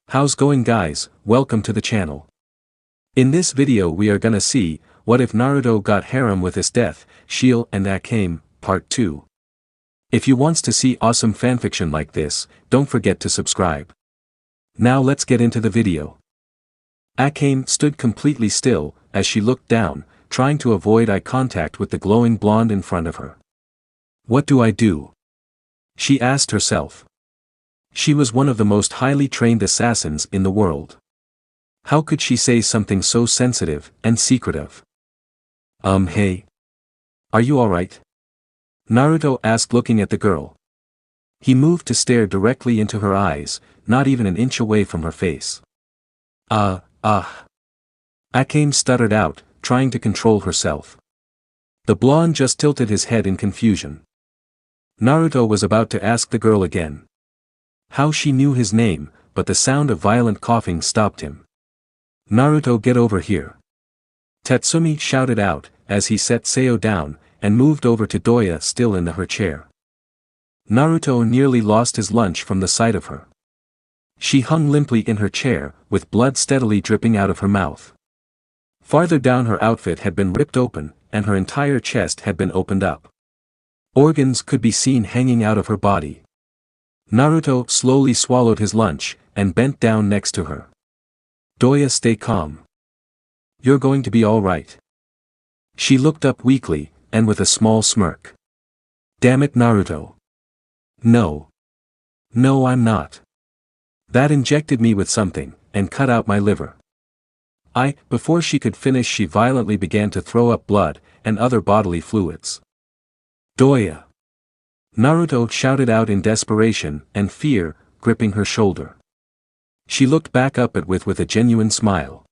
How's going guys, welcome to the channel. In this video we are gonna see, what if Naruto got harem with Esdeath, Sheele and Akame, part 2. If you wants to see awesome fanfiction like this, don't forget to subscribe. Now let's get into the video. Akame stood completely still, as she looked down, trying to avoid eye contact with the glowing blonde in front of her. What do I do? She asked herself. She was one of the most highly trained assassins in the world. How could she say something so sensitive and secretive? Hey. Are you alright? Naruto asked looking at the girl. He moved to stare directly into her eyes, not even an inch away from her face. Akame stuttered out, trying to control herself. The blonde just tilted his head in confusion. Naruto was about to ask the girl again how she knew his name, but the sound of violent coughing stopped him. Naruto, get over here. Tatsumi shouted out, as he set Sayo down, and moved over to Doya still in her chair. Naruto nearly lost his lunch from the sight of her. She hung limply in her chair, with blood steadily dripping out of her mouth. Farther down her outfit had been ripped open, and her entire chest had been opened up. Organs could be seen hanging out of her body. Naruto slowly swallowed his lunch, and bent down next to her. Doya, stay calm. You're going to be alright. She looked up weakly, and with a small smirk. Damn it, Naruto. No. No, I'm not. That injected me with something, and cut out my liver. Before she could finish, she violently began to throw up blood, and other bodily fluids. Doya. Naruto shouted out in desperation and fear, gripping her shoulder. She looked back up at with a genuine smile.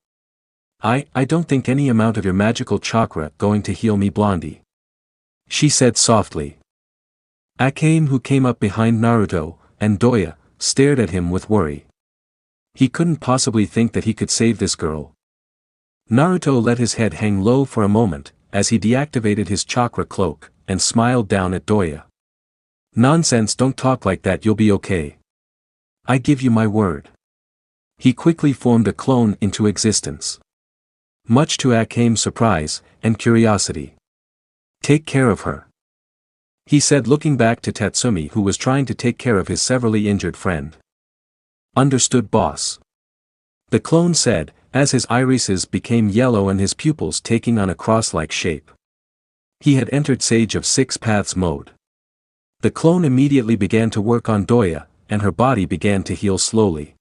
I don't think any amount of your magical chakra going to heal me, blondie. She said softly. Akame, who came up behind Naruto, and Doya, stared at him with worry. He couldn't possibly think that he could save this girl. Naruto let his head hang low for a moment, as he deactivated his chakra cloak, and smiled down at Doya. Nonsense, don't talk like that, you'll be okay. I give you my word. He quickly formed a clone into existence. Much to Akame's surprise and curiosity. Take care of her, he said, looking back to Tatsumi, who was trying to take care of his severely injured friend. Understood, boss. The clone said, as his irises became yellow and his pupils taking on a cross-like shape. He had entered Sage of Six Paths mode. The clone immediately began to work on Doya, and her body began to heal slowly.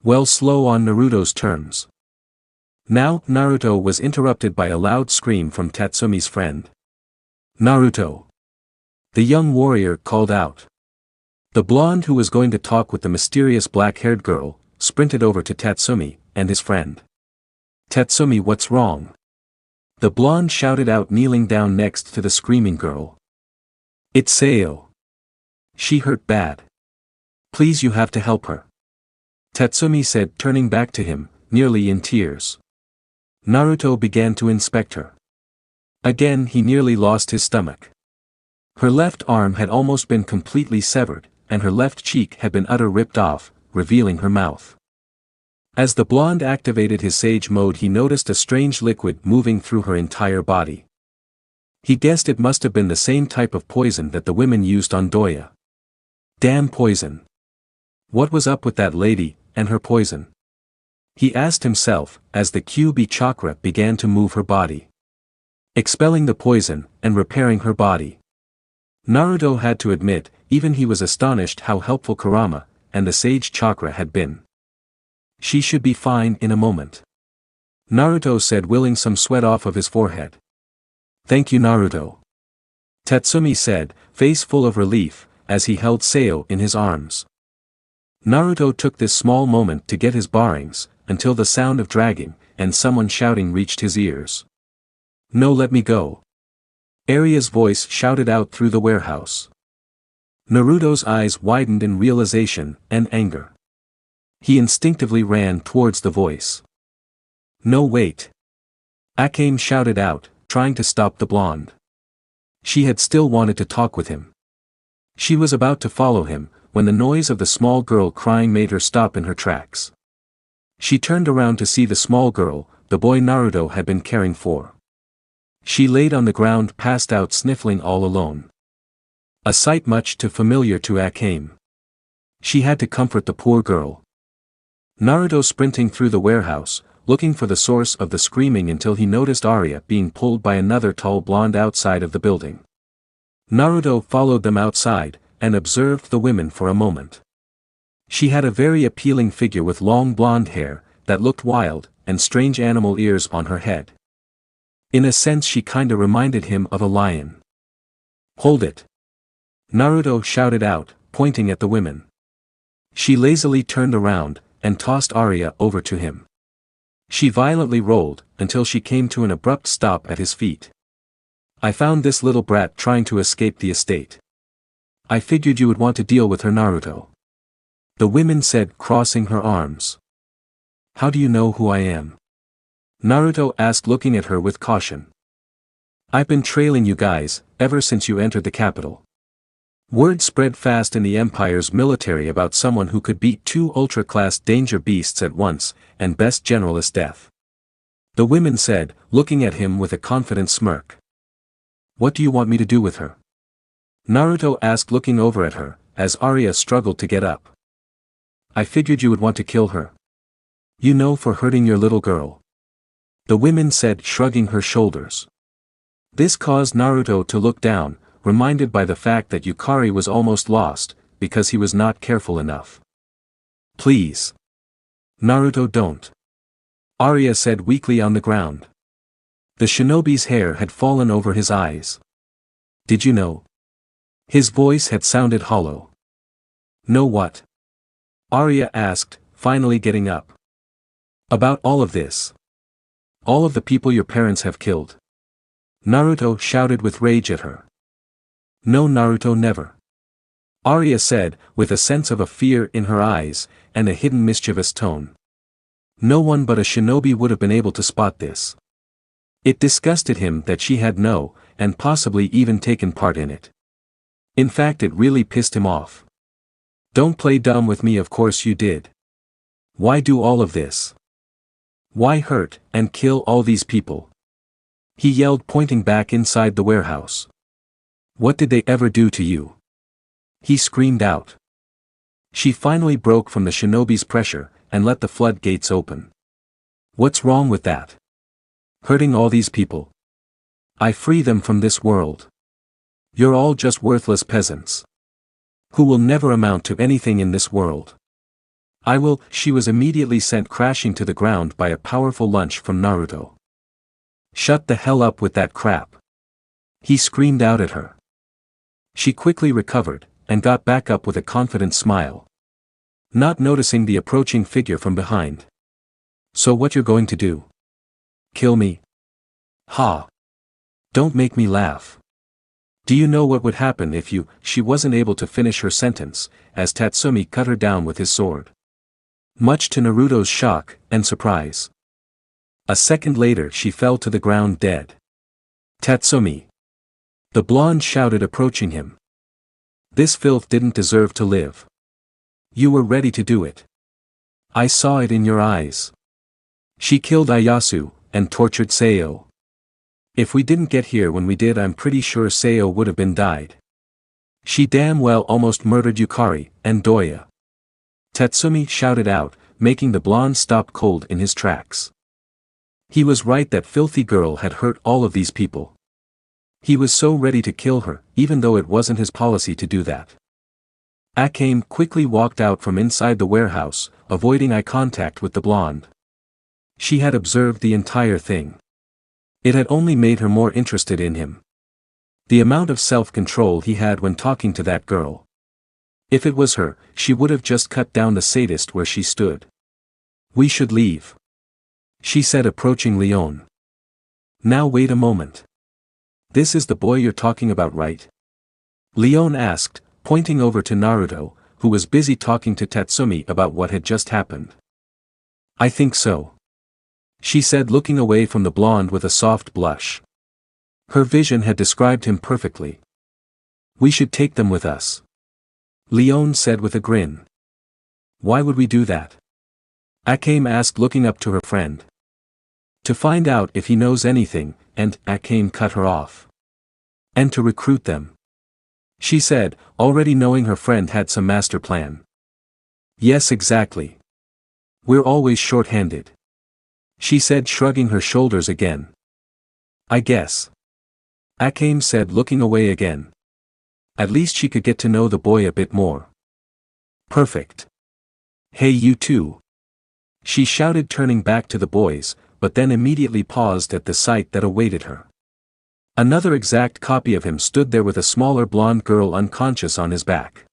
Well, slow on Naruto's terms. Now, Naruto was interrupted by a loud scream from Tatsumi's friend. Naruto! The young warrior called out. The blonde, who was going to talk with the mysterious black-haired girl, sprinted over to Tatsumi and his friend. Tatsumi, what's wrong? The blonde shouted out, kneeling down next to the screaming girl. It's Sayo. She hurt bad. Please, you have to help her. Tatsumi said, turning back to him, nearly in tears. Naruto began to inspect her. Again he nearly lost his stomach. Her left arm had almost been completely severed, and her left cheek had been utterly ripped off, revealing her mouth. As the blonde activated his sage mode, he noticed a strange liquid moving through her entire body. He guessed it must have been the same type of poison that the women used on Doya. Damn poison. What was up with that lady, and her poison? He asked himself, as the QB chakra began to move her body, expelling the poison, and repairing her body. Naruto had to admit, even he was astonished how helpful kurama, and the sage chakra had been. She should be fine in a moment, Naruto said, willing some sweat off of his forehead. Thank you, Naruto. Tatsumi said, face full of relief, as he held Sayo in his arms. Naruto took this small moment to get his bearings, until the sound of dragging, and someone shouting reached his ears. No, let me go. Aria's voice shouted out through the warehouse. Naruto's eyes widened in realization and anger. He instinctively ran towards the voice. No, wait. Akame shouted out, trying to stop the blonde. She had still wanted to talk with him. She was about to follow him, when the noise of the small girl crying made her stop in her tracks. She turned around to see the small girl, the boy Naruto had been caring for. She laid on the ground passed out sniffling all alone. A sight much too familiar to Akame. She had to comfort the poor girl. Naruto sprinting through the warehouse, looking for the source of the screaming until he noticed Arya being pulled by another tall blonde outside of the building. Naruto followed them outside, and observed the women for a moment. She had a very appealing figure with long blonde hair, that looked wild, and strange animal ears on her head. In a sense she kinda reminded him of a lion. "Hold it!" Naruto shouted out, pointing at the women. She lazily turned around, and tossed Arya over to him. She violently rolled, until she came to an abrupt stop at his feet. "I found this little brat trying to escape the estate. I figured you would want to deal with her, Naruto," the women said, crossing her arms. "How do you know who I am?" Naruto asked, looking at her with caution. "I've been trailing you guys, ever since you entered the capital." Word spread fast in the Empire's military about someone who could beat 2 ultra-class danger beasts at once, and best general Esdeath. The women said, looking at him with a confident smirk. "What do you want me to do with her?" Naruto asked, looking over at her, as Arya struggled to get up. "I figured you would want to kill her. You know, for hurting your little girl," the women said, shrugging her shoulders. This caused Naruto to look down, reminded by the fact that Yukari was almost lost, because he was not careful enough. "Please. Naruto, don't," Arya said weakly on the ground. The shinobi's hair had fallen over his eyes. "Did you know?" His voice had sounded hollow. "Know what?" Arya asked, finally getting up. "About all of this. All of the people your parents have killed." Naruto shouted with rage at her. "No, Naruto, never," Arya said, with a sense of a fear in her eyes, and a hidden mischievous tone. No one but a shinobi would have been able to spot this. It disgusted him that she had no, and possibly even taken part in it. In fact, it really pissed him off. "Don't play dumb with me, of course you did. Why do all of this? Why hurt and kill all these people?" he yelled, pointing back inside the warehouse. "What did they ever do to you?" he screamed out. She finally broke from the shinobi's pressure, and let the floodgates open. "What's wrong with that? Hurting all these people? I free them from this world. You're all just worthless peasants, who will never amount to anything in this world. I will." She was immediately sent crashing to the ground by a powerful lunge from Naruto. "Shut the hell up with that crap," he screamed out at her. She quickly recovered, and got back up with a confident smile, not noticing the approaching figure from behind. "So what you're going to do? Kill me? Ha! Don't make me laugh. Do you know what would happen if you—" She wasn't able to finish her sentence, as Tatsumi cut her down with his sword. Much to Naruto's shock and surprise. A second later she fell to the ground dead. "Tatsumi!" the blonde shouted, approaching him. "This filth didn't deserve to live. You were ready to do it. I saw it in your eyes. She killed Ieyasu, and tortured Seiyo. If we didn't get here when we did, I'm pretty sure Seiyo would have been died. She damn well almost murdered Yukari, and Doya." Tatsumi shouted out, making the blonde stop cold in his tracks. He was right, that filthy girl had hurt all of these people. He was so ready to kill her, even though it wasn't his policy to do that. Akame quickly walked out from inside the warehouse, avoiding eye contact with the blonde. She had observed the entire thing. It had only made her more interested in him. The amount of self-control he had when talking to that girl. If it was her, she would have just cut down the sadist where she stood. "We should leave," she said, approaching Leon. "Now wait a moment. This is the boy you're talking about, right?" Leon asked, pointing over to Naruto, who was busy talking to Tatsumi about what had just happened. "I think so," she said, looking away from the blonde with a soft blush. Her vision had described him perfectly. "We should take them with us." Leon said with a grin. Why would we do that? Akame asked looking up to her friend. To find out if he knows anything, and Akame cut her off. And to recruit them. She said, already knowing her friend had some master plan. Yes, exactly. We're always short-handed. She said, shrugging her shoulders again. I guess. Akame said, looking away again. At least she could get to know the boy a bit more. Perfect. Hey, you two. She shouted, turning back to the boys, but then immediately paused at the sight that awaited her. Another exact copy of him stood there with a smaller blonde girl unconscious on his back.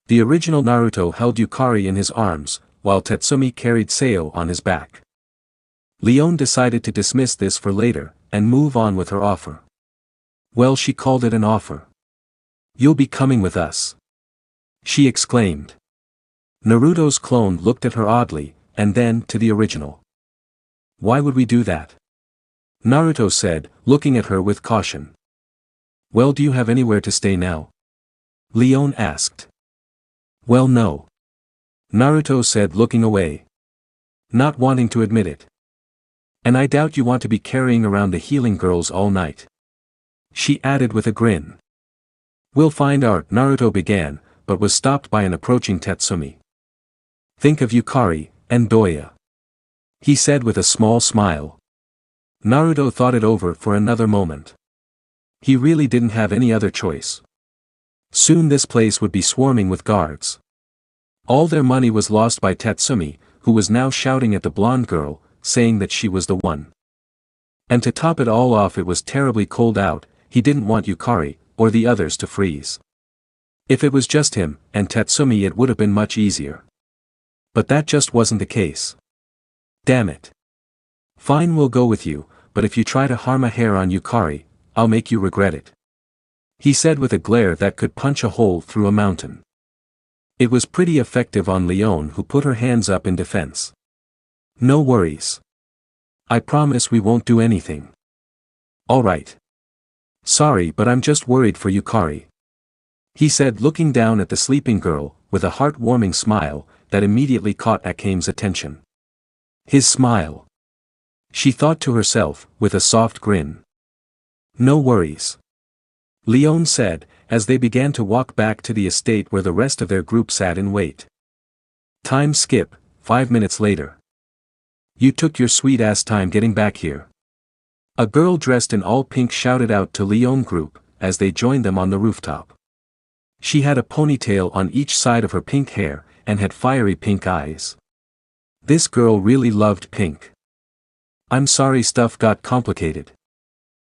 The original Naruto held Yukari in his arms, while Tatsumi carried Seo on his back. Leon decided to dismiss this for later, and move on with her offer. Well, she called it an offer. You'll be coming with us. She exclaimed. Naruto's clone looked at her oddly, and then to the original. Why would we do that? Naruto said, looking at her with caution. Well, do you have anywhere to stay now? Leon asked. Well, no. Naruto said, looking away. Not wanting to admit it. And I doubt you want to be carrying around the healing girls all night. She added with a grin. We'll find out, Naruto began, but was stopped by an approaching Tatsumi. Think of Yukari, and Doya. He said with a small smile. Naruto thought it over for another moment. He really didn't have any other choice. Soon this place would be swarming with guards. All their money was lost by Tatsumi, who was now shouting at the blonde girl, saying that she was the one. And to top it all off, it was terribly cold out. He didn't want Yukari, or the others, to freeze. If it was just him, and Tatsumi, it would have been much easier. But that just wasn't the case. Damn it. Fine, we'll go with you, but if you try to harm a hair on Yukari, I'll make you regret it. He said with a glare that could punch a hole through a mountain. It was pretty effective on Leon, who put her hands up in defense. No worries. I promise we won't do anything. Alright. Sorry, but I'm just worried for Yukari. He said, looking down at the sleeping girl, with a heartwarming smile, that immediately caught Akame's attention. His smile. She thought to herself, with a soft grin. No worries. Leon said, as they began to walk back to the estate where the rest of their group sat in wait. Time skip, 5 minutes later. You took your sweet-ass time getting back here. A girl dressed in all pink shouted out to Leon group, as they joined them on the rooftop. She had a ponytail on each side of her pink hair, and had fiery pink eyes. This girl really loved pink. I'm sorry, stuff got complicated.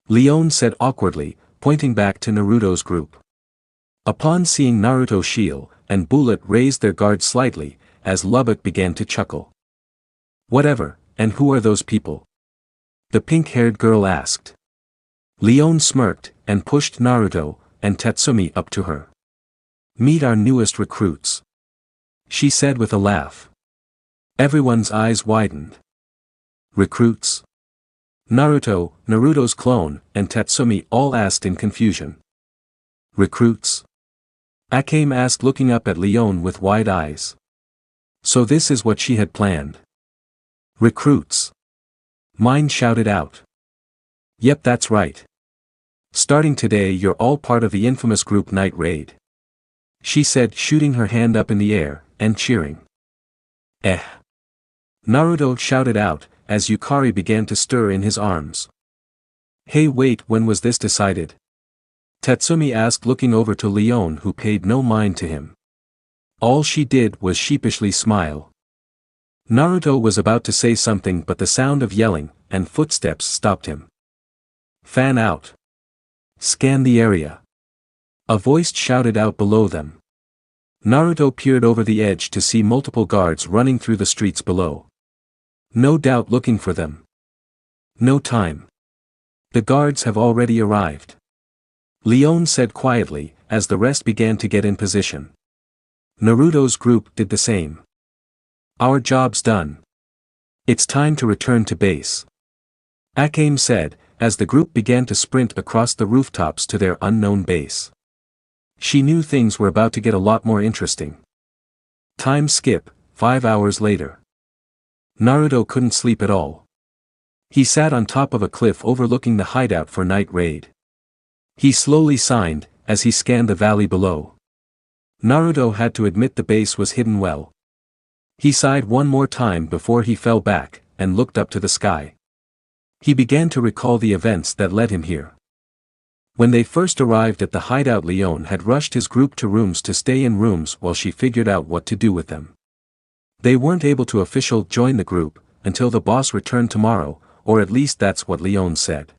Leon said awkwardly, pointing back to Naruto's group. Upon seeing Naruto, Sheele and Bullet raised their guard slightly, as Lubbock began to chuckle. Whatever, and who are those people? The pink-haired girl asked. Leon smirked, and pushed Naruto and Tatsumi up to her. Meet our newest recruits. She said with a laugh. Everyone's eyes widened. Recruits? Naruto, Naruto's clone, and Tatsumi all asked in confusion. Recruits? Akame asked, looking up at Leon with wide eyes. So this is what she had planned. Recruits. Mine shouted out. Yep, that's right. Starting today, you're all part of the infamous group night raid. She said, shooting her hand up in the air, and cheering. Eh. Naruto shouted out, as Yukari began to stir in his arms. Hey, wait, when was this decided? Tatsumi asked, looking over to Leon, who paid no mind to him. All she did was sheepishly smile. Naruto was about to say something, but the sound of yelling and footsteps stopped him. Fan out. Scan the area. A voice shouted out below them. Naruto peered over the edge to see multiple guards running through the streets below. No doubt looking for them. No time. The guards have already arrived. Leon said quietly, as the rest began to get in position. Naruto's group did the same. Our job's done. It's time to return to base. Akame said, as the group began to sprint across the rooftops to their unknown base. She knew things were about to get a lot more interesting. Time skip, 5 hours later. Naruto couldn't sleep at all. He sat on top of a cliff overlooking the hideout for night raid. He slowly signed, as he scanned the valley below. Naruto had to admit the base was hidden well. He sighed one more time before he fell back, and looked up to the sky. He began to recall the events that led him here. When they first arrived at the hideout, Leon had rushed his group to rooms to stay in rooms while she figured out what to do with them. They weren't able to officially join the group, until the boss returned tomorrow, or at least that's what Leon said.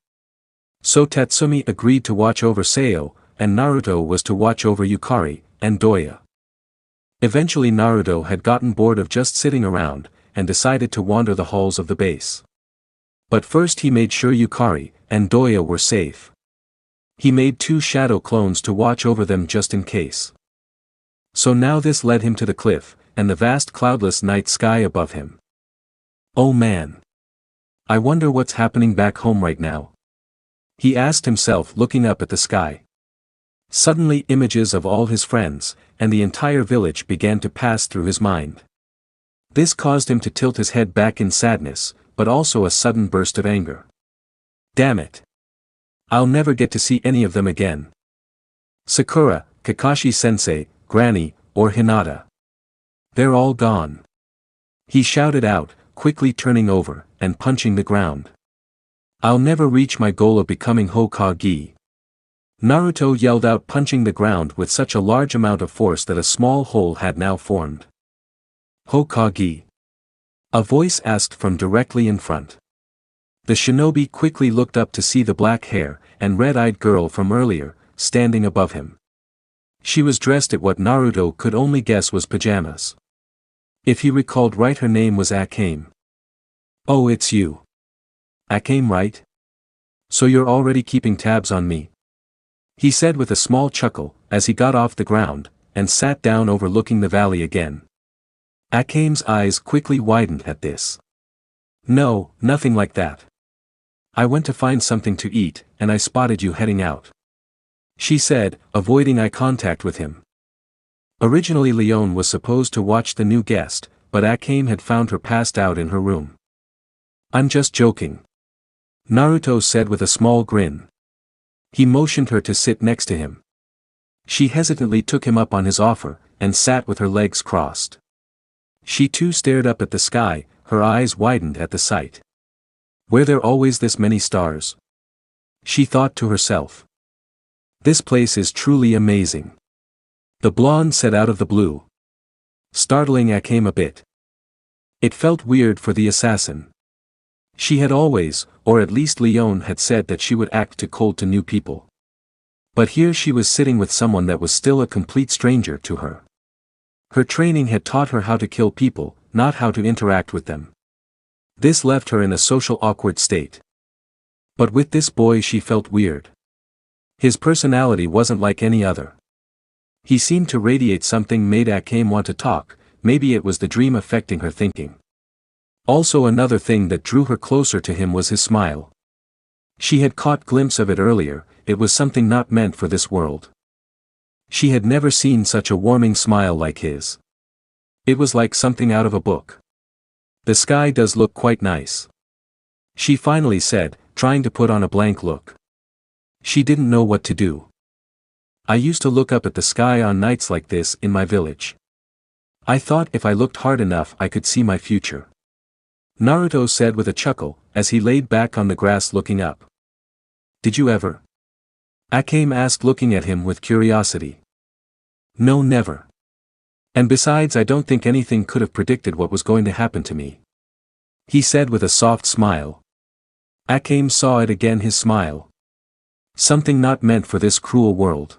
So Tatsumi agreed to watch over Sayo, and Naruto was to watch over Yukari, and Doya. Eventually Naruto had gotten bored of just sitting around, and decided to wander the halls of the base. But first he made sure Yukari and Doya were safe. He made 2 shadow clones to watch over them just in case. So now this led him to the cliff, and the vast cloudless night sky above him. Oh man! I wonder what's happening back home right now? He asked himself, looking up at the sky. Suddenly images of all his friends, and the entire village began to pass through his mind. This caused him to tilt his head back in sadness, but also a sudden burst of anger. Damn it! I'll never get to see any of them again. Sakura, Kakashi-sensei, Granny, or Hinata. They're all gone. He shouted out, quickly turning over, and punching the ground. I'll never reach my goal of becoming Hokage. Naruto yelled out, punching the ground with such a large amount of force that a small hole had now formed. Hokage? A voice asked from directly in front. The shinobi quickly looked up to see the black hair and red-eyed girl from earlier, standing above him. She was dressed in what Naruto could only guess was pajamas. If he recalled right, her name was Akame. Oh, it's you. Akame, right? So you're already keeping tabs on me? He said with a small chuckle, as he got off the ground, and sat down overlooking the valley again. Akame's eyes quickly widened at this. No, nothing like that. I went to find something to eat, and I spotted you heading out. She said, avoiding eye contact with him. Originally Leon was supposed to watch the new guest, but Akame had found her passed out in her room. I'm just joking. Naruto said with a small grin. He motioned her to sit next to him. She hesitantly took him up on his offer, and sat with her legs crossed. She too stared up at the sky, her eyes widened at the sight. Were there always this many stars? She thought to herself. This place is truly amazing. The blonde said out of the blue, startling Akame a bit. It felt weird for the assassin. She had always, or at least Leon had said that she would act too cold to new people. But here she was sitting with someone that was still a complete stranger to her. Her training had taught her how to kill people, not how to interact with them. This left her in a social awkward state. But with this boy she felt weird. His personality wasn't like any other. He seemed to radiate something made Akame want to talk, maybe it was the dream affecting her thinking. Also another thing that drew her closer to him was his smile. She had caught glimpse of it earlier, it was something not meant for this world. She had never seen such a warming smile like his. It was like something out of a book. The sky does look quite nice. She finally said, trying to put on a blank look. She didn't know what to do. I used to look up at the sky on nights like this in my village. I thought if I looked hard enough I could see my future. Naruto said with a chuckle, as he laid back on the grass looking up. Did you ever? Akame asked, looking at him with curiosity. No, never. And besides, I don't think anything could have predicted what was going to happen to me. He said with a soft smile. Akame saw it again, his smile. Something not meant for this cruel world.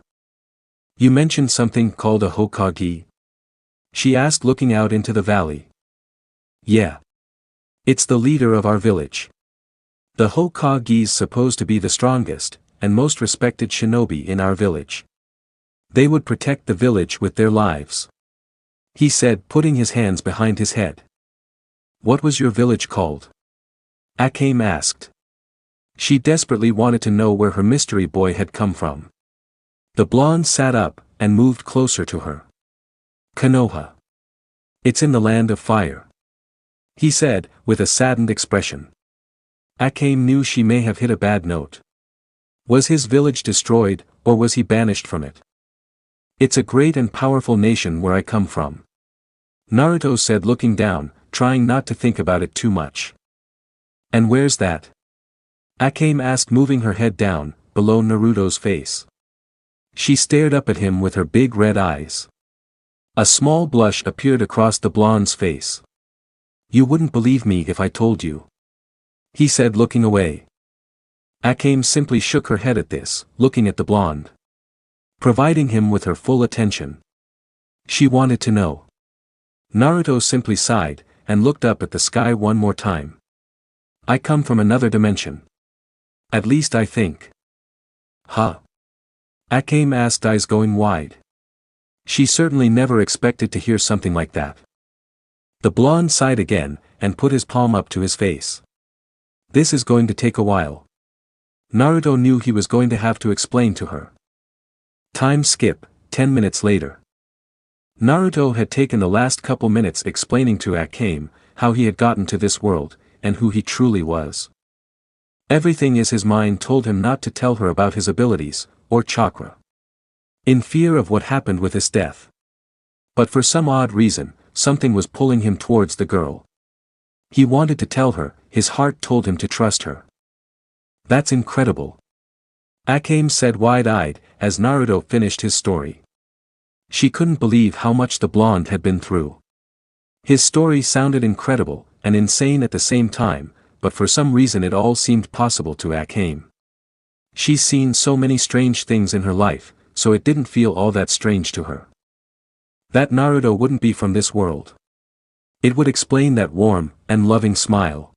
You mentioned something called a Hokage? She asked, looking out into the valley. Yeah. It's the leader of our village. The Hokage's supposed to be the strongest, and most respected shinobi in our village. They would protect the village with their lives. He said, putting his hands behind his head. What was your village called? Akame asked. She desperately wanted to know where her mystery boy had come from. The blonde sat up, and moved closer to her. Konoha. It's in the land of fire, he said, with a saddened expression. Akame knew she may have hit a bad note. Was his village destroyed, or was he banished from it? It's a great and powerful nation where I come from, Naruto said, looking down, trying not to think about it too much. And where's that? Akame asked, moving her head down, below Naruto's face. She stared up at him with her big red eyes. A small blush appeared across the blonde's face. You wouldn't believe me if I told you, he said, looking away. Akame simply shook her head at this, looking at the blonde, providing him with her full attention. She wanted to know. Naruto simply sighed, and looked up at the sky one more time. I come from another dimension. At least I think. Huh? Akame asked, eyes going wide. She certainly never expected to hear something like that. The blonde sighed again, and put his palm up to his face. This is going to take a while. Naruto knew he was going to have to explain to her. Time skip, 10 minutes later. Naruto had taken the last couple minutes explaining to Akame how he had gotten to this world, and who he truly was. Everything is his mind told him not to tell her about his abilities, or chakra, in fear of what happened with Esdeath. But for some odd reason, something was pulling him towards the girl. He wanted to tell her, his heart told him to trust her. That's incredible, Akame said, wide-eyed, as Naruto finished his story. She couldn't believe how much the blonde had been through. His story sounded incredible, and insane at the same time, but for some reason it all seemed possible to Akame. She's seen so many strange things in her life, so it didn't feel all that strange to her. That Naruto wouldn't be from this world. It would explain that warm and loving smile.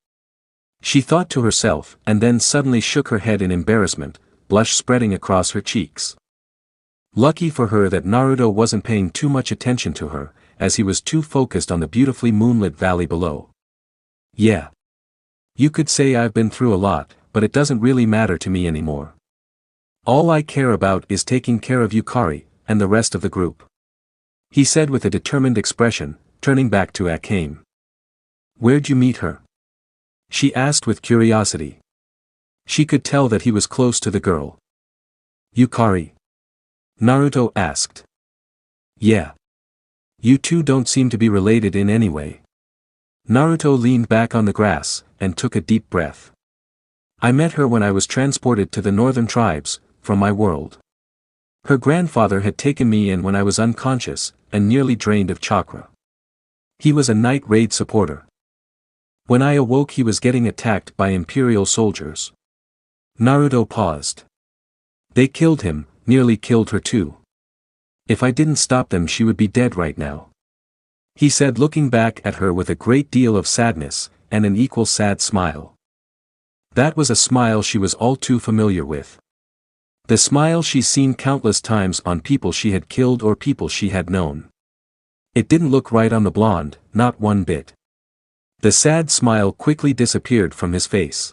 She thought to herself, and then suddenly shook her head in embarrassment, blush spreading across her cheeks. Lucky for her that Naruto wasn't paying too much attention to her, as he was too focused on the beautifully moonlit valley below. Yeah. You could say I've been through a lot, but it doesn't really matter to me anymore. All I care about is taking care of Yukari, and the rest of the group, he said with a determined expression, turning back to Akame. Where'd you meet her? She asked with curiosity. She could tell that he was close to the girl. Yukari? Naruto asked. Yeah. You two don't seem to be related in any way. Naruto leaned back on the grass, and took a deep breath. I met her when I was transported to the northern tribes, from my world. Her grandfather had taken me in when I was unconscious, and nearly drained of chakra. He was a night raid supporter. When I awoke he was getting attacked by Imperial soldiers. Naruto paused. They killed him, nearly killed her too. If I didn't stop them she would be dead right now, he said, looking back at her with a great deal of sadness, and an equal sad smile. That was a smile she was all too familiar with. The smile she's seen countless times on people she had killed or people she had known. It didn't look right on the blonde, not one bit. The sad smile quickly disappeared from his face.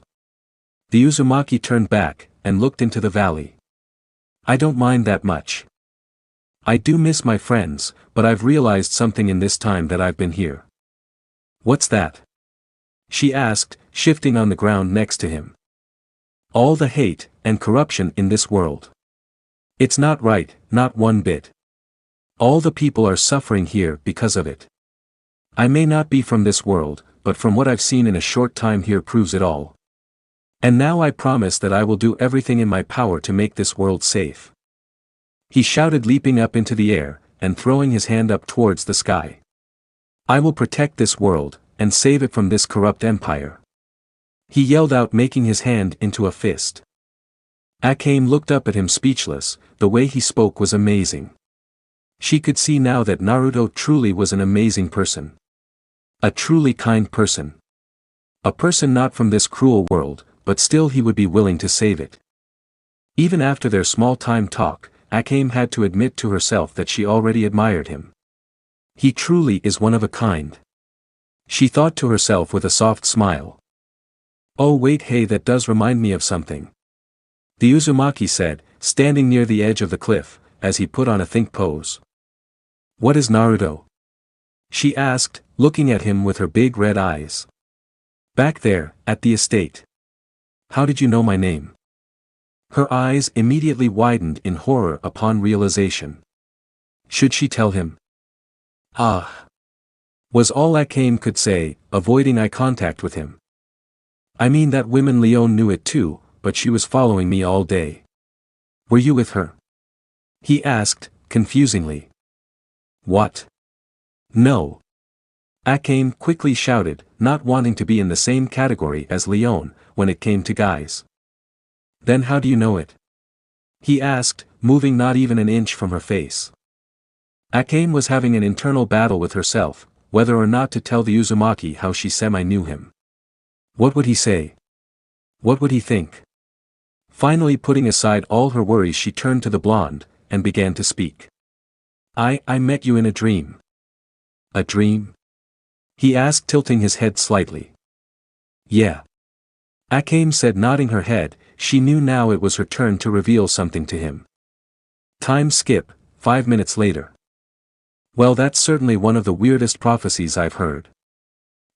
The Uzumaki turned back, and looked into the valley. I don't mind that much. I do miss my friends, but I've realized something in this time that I've been here. What's that? She asked, shifting on the ground next to him. All the hate and corruption in this world. It's not right, not one bit. All the people are suffering here because of it. I may not be from this world, but from what I've seen in a short time here proves it all. And now I promise that I will do everything in my power to make this world safe, he shouted, leaping up into the air, and throwing his hand up towards the sky. I will protect this world, and save it from this corrupt empire, he yelled out, making his hand into a fist. Akame looked up at him speechless. The way he spoke was amazing. She could see now that Naruto truly was an amazing person. A truly kind person. A person not from this cruel world, but still he would be willing to save it. Even after their small-time talk, Akame had to admit to herself that she already admired him. He truly is one of a kind, she thought to herself with a soft smile. Oh wait, hey, that does remind me of something, the Uzumaki said, standing near the edge of the cliff, as he put on a think pose. "What is Naruto?" she asked, looking at him with her big red eyes. "Back there, at the estate." "How did you know my name?" Her eyes immediately widened in horror upon realization. Should she tell him? "Ah!" was all Akame could say, avoiding eye contact with him. "I mean that woman Leon knew it too, but she was following me all day." "Were you with her?" he asked, confusingly. "What? No." Akame quickly shouted, not wanting to be in the same category as Leon, when it came to guys. "Then how do you know it?" he asked, moving not even an inch from her face. Akame was having an internal battle with herself, whether or not to tell the Uzumaki how she semi-knew him. What would he say? What would he think? Finally putting aside all her worries, she turned to the blonde, and began to speak. I met you in a dream." "A dream?" he asked, tilting his head slightly. "Yeah." Akame said, nodding her head. She knew now it was her turn to reveal something to him. Time skip, 5 minutes later. "Well, that's certainly one of the weirdest prophecies I've heard.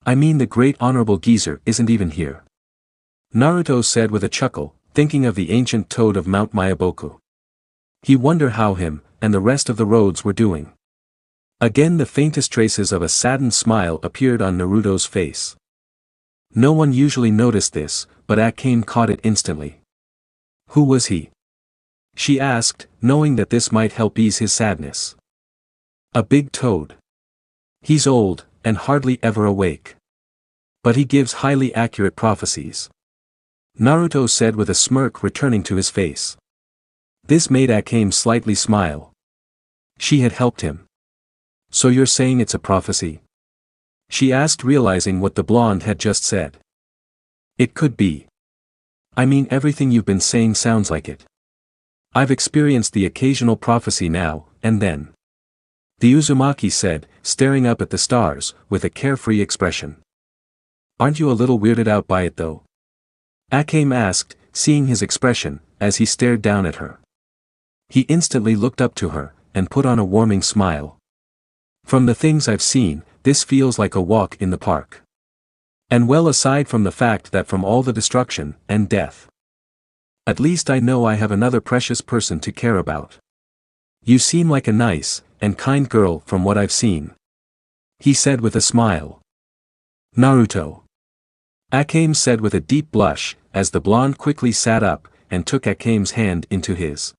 I mean, the great honorable geezer isn't even here," Naruto said with a chuckle, thinking of the ancient toad of Mount Myaboku. He wondered how him, and the rest of the roads were doing. Again the faintest traces of a saddened smile appeared on Naruto's face. No one usually noticed this, but Akame caught it instantly. "Who was he?" she asked, knowing that this might help ease his sadness. "A big toad. He's old, and hardly ever awake. But he gives highly accurate prophecies," Naruto said with a smirk returning to his face. This made Akame slightly smile. She had helped him. "So you're saying it's a prophecy?" she asked, realizing what the blonde had just said. "It could be. I mean, everything you've been saying sounds like it. I've experienced the occasional prophecy now and then," the Uzumaki said, staring up at the stars, with a carefree expression. "Aren't you a little weirded out by it though?" Akame asked, seeing his expression, as he stared down at her. He instantly looked up to her, and put on a warming smile. "From the things I've seen, this feels like a walk in the park. And well, aside from the fact that from all the destruction and death, at least I know I have another precious person to care about. You seem like a nice and kind girl from what I've seen," he said with a smile. "Naruto," Akame said with a deep blush, as the blonde quickly sat up, and took Akame's hand into his.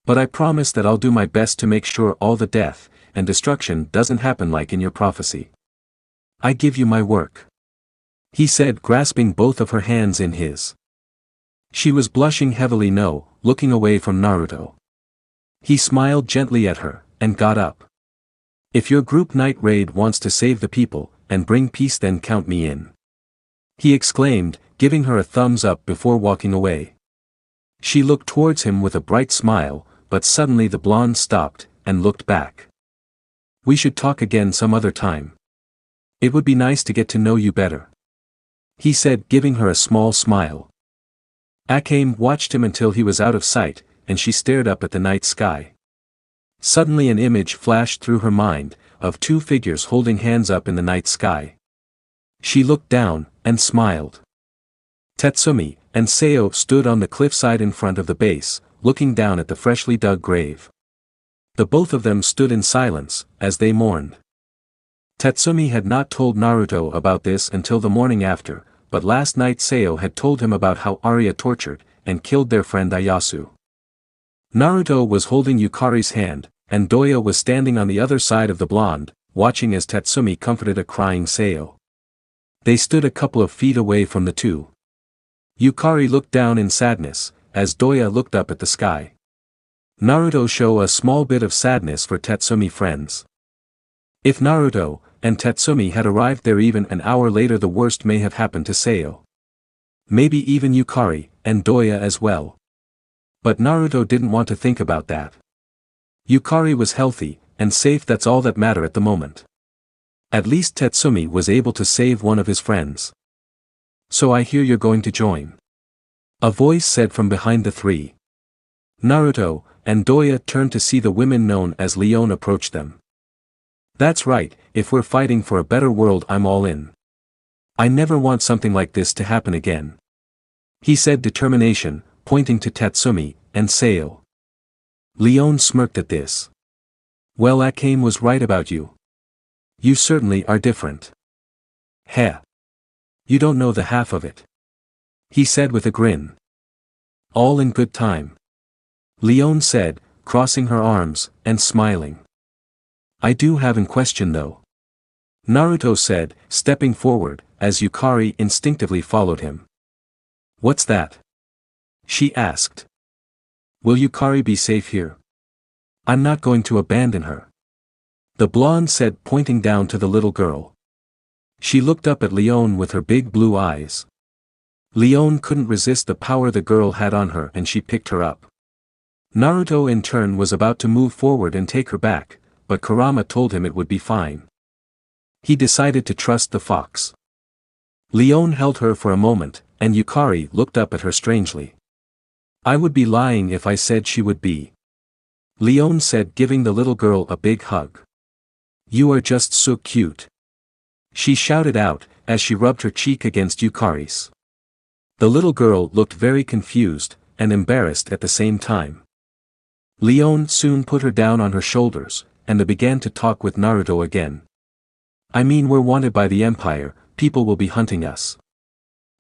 "But I promise that I'll do my best to make sure all the death and destruction doesn't happen like in your prophecy. I give you my work," he said, grasping both of her hands in his. She was blushing heavily, looking away from Naruto. He smiled gently at her, and got up. "If your group night raid wants to save the people and bring peace, then count me in," he exclaimed, giving her a thumbs up before walking away. She looked towards him with a bright smile, but suddenly the blonde stopped, and looked back. "We should talk again some other time. It would be nice to get to know you better," he said, giving her a small smile. Akame watched him until he was out of sight, and she stared up at the night sky. Suddenly an image flashed through her mind, of two figures holding hands up in the night sky. She looked down, and smiled. Tatsumi and Seo stood on the cliffside in front of the base, looking down at the freshly dug grave. The both of them stood in silence, as they mourned. Tatsumi had not told Naruto about this until the morning after, but last night Seo had told him about how Arya tortured and killed their friend Ieyasu. Naruto was holding Yukari's hand, and Doya was standing on the other side of the blonde, watching as Tatsumi comforted a crying Seo. They stood a couple of feet away from the two. Yukari looked down in sadness, as Doya looked up at the sky. Naruto showed a small bit of sadness for Tatsumi friends. If Naruto and Tatsumi had arrived there even an hour later, the worst may have happened to Seo. Maybe even Yukari and Doya as well. But Naruto didn't want to think about that. Yukari was healthy and safe, that's all that mattered at the moment. At least Tatsumi was able to save one of his friends. "So I hear you're going to join," a voice said from behind the three. Naruto and Doya turned to see the women known as Leon approach them. That's right, if we're fighting for a better world I'm all in. I never want something like this to happen again. He said determination, pointing to Tatsumi and Seo. Leon smirked at this. Well, Akame was right about you. You certainly are different. Heh. You don't know the half of it. He said with a grin. All in good time. Leon said, crossing her arms, and smiling. I do have a question though. Naruto said, stepping forward, as Yukari instinctively followed him. What's that? She asked. Will Yukari be safe here? I'm not going to abandon her. The blonde said, pointing down to the little girl. She looked up at Leon with her big blue eyes. Leon couldn't resist the power the girl had on her and she picked her up. Naruto in turn was about to move forward and take her back, but Kurama told him it would be fine. He decided to trust the fox. Leon held her for a moment, and Yukari looked up at her strangely. I would be lying if I said she would be. Leon said, giving the little girl a big hug. You are just so cute. She shouted out, as she rubbed her cheek against Yukari's. The little girl looked very confused, and embarrassed at the same time. Leon soon put her down on her shoulders, and they began to talk with Naruto again. I mean, we're wanted by the Empire, people will be hunting us.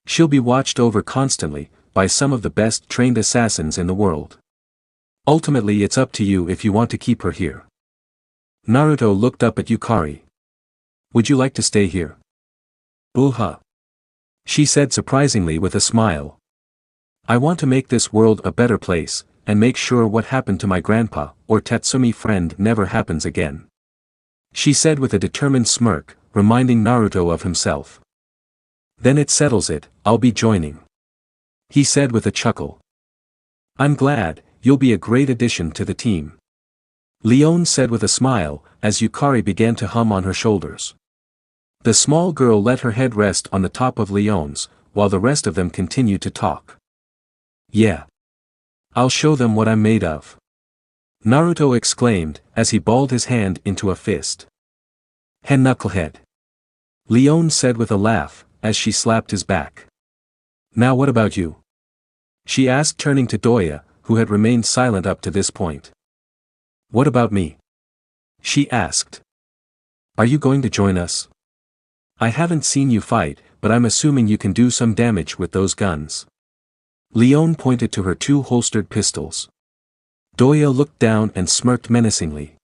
She'll be watched over constantly, by some of the best trained assassins in the world. Ultimately it's up to you if you want to keep her here. Naruto looked up at Yukari. Would you like to stay here? Uha. She said surprisingly with a smile. I want to make this world a better place, and make sure what happened to my grandpa, or Tatsumi friend, never happens again. She said with a determined smirk, reminding Naruto of himself. Then it settles it, I'll be joining. He said with a chuckle. I'm glad, you'll be a great addition to the team. Leon said with a smile, as Yukari began to hum on her shoulders. The small girl let her head rest on the top of Leon's, while the rest of them continued to talk. Yeah. I'll show them what I'm made of. Naruto exclaimed, as he balled his hand into a fist. Hen knucklehead. Leon said with a laugh, as she slapped his back. Now what about you? She asked, turning to Doya, who had remained silent up to this point. What about me? She asked. Are you going to join us? I haven't seen you fight, but I'm assuming you can do some damage with those guns. Leon pointed to her two holstered pistols. Doya looked down and smirked menacingly.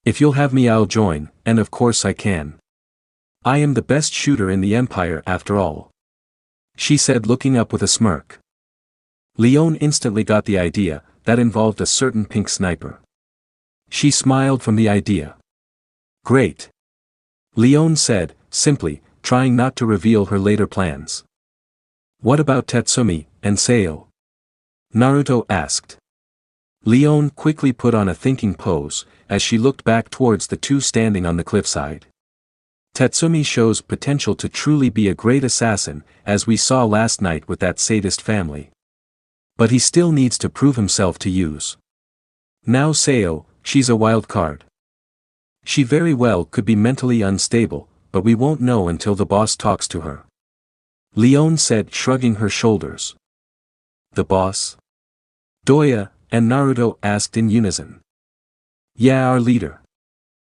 If you'll have me I'll join, and of course I can. I am the best shooter in the Empire after all. She said, looking up with a smirk. Leon instantly got the idea, that involved a certain pink sniper. She smiled from the idea. Great. Leon said, simply, trying not to reveal her later plans. What about Tatsumi and Seo? Naruto asked. Leon quickly put on a thinking pose, as she looked back towards the two standing on the cliffside. Tatsumi shows potential to truly be a great assassin, as we saw last night with that sadist family. But he still needs to prove himself to use. Now Seo, she's a wild card. She very well could be mentally unstable, but we won't know until the boss talks to her. Leon said, shrugging her shoulders. The boss? Doya and Naruto asked in unison. Yeah, our leader.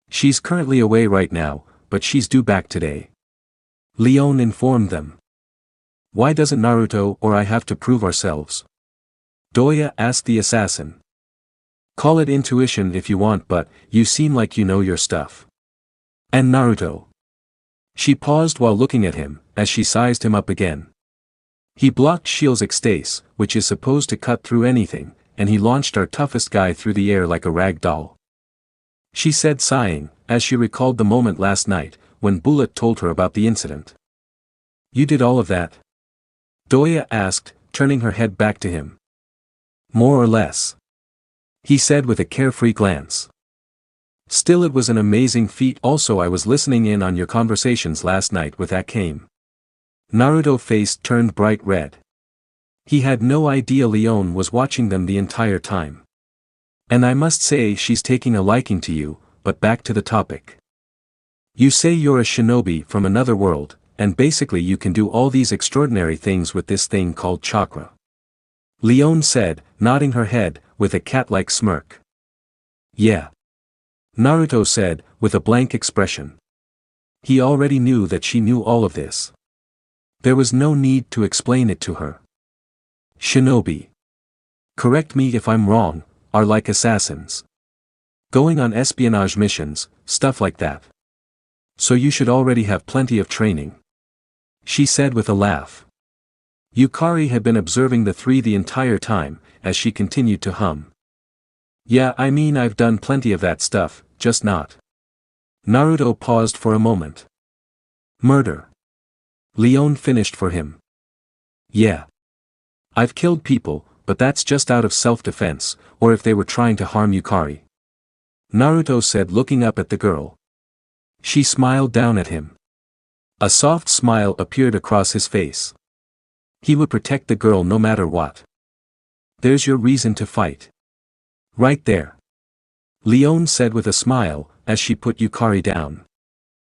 She's currently away right now, but she's due back today. Leon informed them. Why doesn't Naruto or I have to prove ourselves? Doya asked the assassin. Call it intuition if you want, but you seem like you know your stuff. And Naruto. She paused while looking at him, as she sized him up again. He blocked Sheele's ecstase, which is supposed to cut through anything, and he launched our toughest guy through the air like a rag doll. She said, sighing, as she recalled the moment last night, when Bullet told her about the incident. You did all of that? Doya asked, turning her head back to him. More or less. He said with a carefree glance. Still, it was an amazing feat. Also, I was listening in on your conversations last night with Akame. Naruto's face turned bright red. He had no idea Leon was watching them the entire time. And I must say she's taking a liking to you, but back to the topic. You say you're a shinobi from another world, and basically you can do all these extraordinary things with this thing called chakra. Leone said, nodding her head, with a cat-like smirk. Yeah. Naruto said, with a blank expression. He already knew that she knew all of this. There was no need to explain it to her. Shinobi. Correct me if I'm wrong, are like assassins. Going on espionage missions, stuff like that. So you should already have plenty of training. She said with a laugh. Yukari had been observing the three the entire time, as she continued to hum. Yeah, I mean I've done plenty of that stuff, just not. Naruto paused for a moment. Murder. Leone finished for him. Yeah. I've killed people, but that's just out of self-defense, or if they were trying to harm Yukari. Naruto said, looking up at the girl. She smiled down at him. A soft smile appeared across his face. He would protect the girl no matter what. There's your reason to fight. Right there. Leone said with a smile, as she put Yukari down.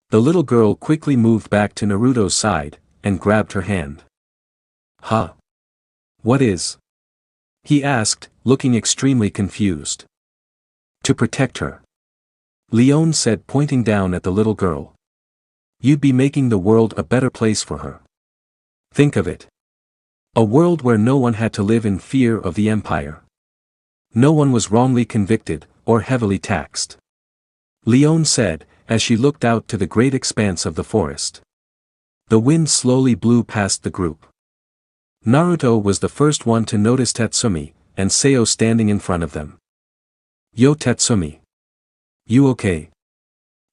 The little girl quickly moved back to Naruto's side, and grabbed her hand. Huh? What is? He asked, looking extremely confused. To protect her. Leone said, pointing down at the little girl. You'd be making the world a better place for her. Think of it. A world where no one had to live in fear of the Empire. No one was wrongly convicted, or heavily taxed. Leone said, as she looked out to the great expanse of the forest. The wind slowly blew past the group. Naruto was the first one to notice Tatsumi, and Seo standing in front of them. Yo Tatsumi. You okay?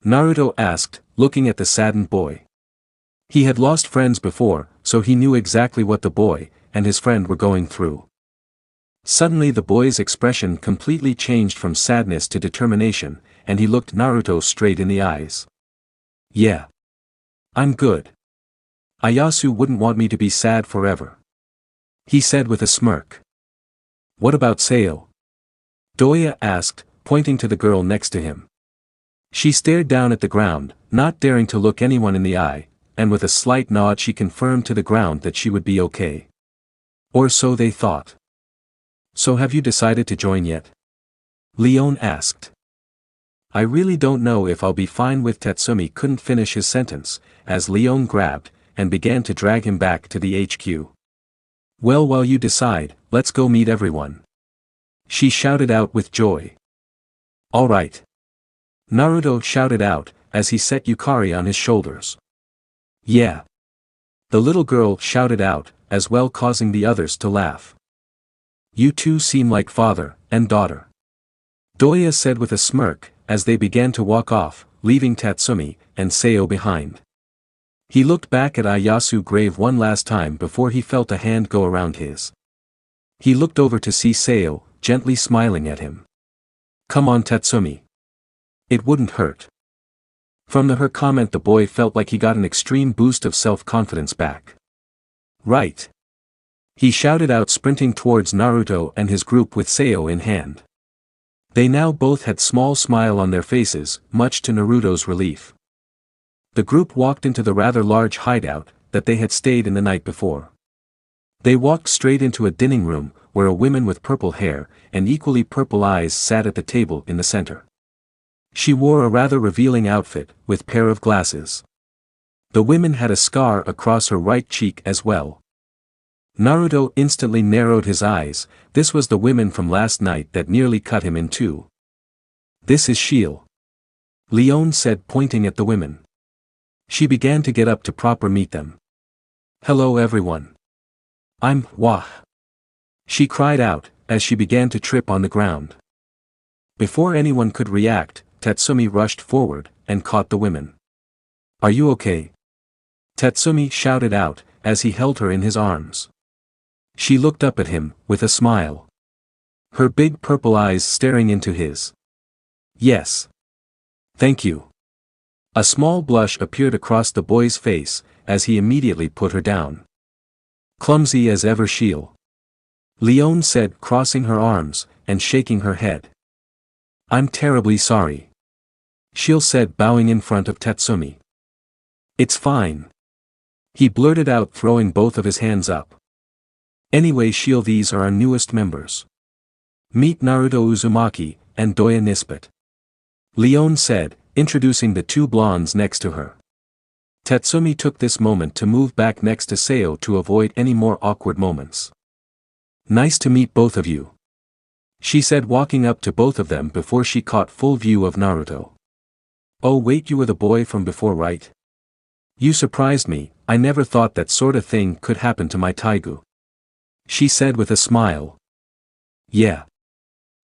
Naruto asked, looking at the saddened boy. He had lost friends before, so he knew exactly what the boy and his friend were going through. Suddenly the boy's expression completely changed from sadness to determination, and he looked Naruto straight in the eyes. Yeah. I'm good. Ayasu wouldn't want me to be sad forever. He said with a smirk. What about Seo? Doya asked, pointing to the girl next to him. She stared down at the ground, not daring to look anyone in the eye, and with a slight nod she confirmed to the ground that she would be okay. Or so they thought. So have you decided to join yet? Leone asked. I really don't know if I'll be fine with Tatsumi couldn't finish his sentence, as Leone grabbed, and began to drag him back to the HQ. Well, while you decide, let's go meet everyone. She shouted out with joy. All right. Naruto shouted out, as he set Yukari on his shoulders. Yeah. The little girl shouted out, as well, causing the others to laugh. You two seem like father and daughter. Doya said with a smirk, as they began to walk off, leaving Tatsumi and Seo behind. He looked back at Ayasu grave one last time before he felt a hand go around his. He looked over to see Seo, gently smiling at him. Come on Tatsumi. It wouldn't hurt. From her comment the boy felt like he got an extreme boost of self-confidence back. Right. He shouted out, sprinting towards Naruto and his group with Seo in hand. They now both had small smile on their faces, much to Naruto's relief. The group walked into the rather large hideout that they had stayed in the night before. They walked straight into a dining room, where a woman with purple hair and equally purple eyes sat at the table in the center. She wore a rather revealing outfit, with pair of glasses. The woman had a scar across her right cheek as well. Naruto instantly narrowed his eyes. This was the woman from last night that nearly cut him in two. This is Sheele. Leone said, pointing at the women. She began to get up to proper meet them. Hello everyone. I'm Wah. She cried out, as she began to trip on the ground. Before anyone could react, Tatsumi rushed forward, and caught the women. Are you okay? Tatsumi shouted out, as he held her in his arms. She looked up at him, with a smile. Her big purple eyes staring into his. Yes. Thank you. A small blush appeared across the boy's face, as he immediately put her down. Clumsy as ever Sheele. Leone said, crossing her arms, and shaking her head. I'm terribly sorry. Sheele said, bowing in front of Tatsumi. It's fine. He blurted out, throwing both of his hands up. Anyway, Sheele, these are our newest members. Meet Naruto Uzumaki and Doya Nisbet. Leone said, introducing the two blondes next to her. Tatsumi took this moment to move back next to Seo to avoid any more awkward moments. Nice to meet both of you, she said, walking up to both of them before she caught full view of Naruto. Oh wait, you were the boy from before, right? You surprised me. I never thought that sort of thing could happen to my Taigu, she said with a smile. Yeah.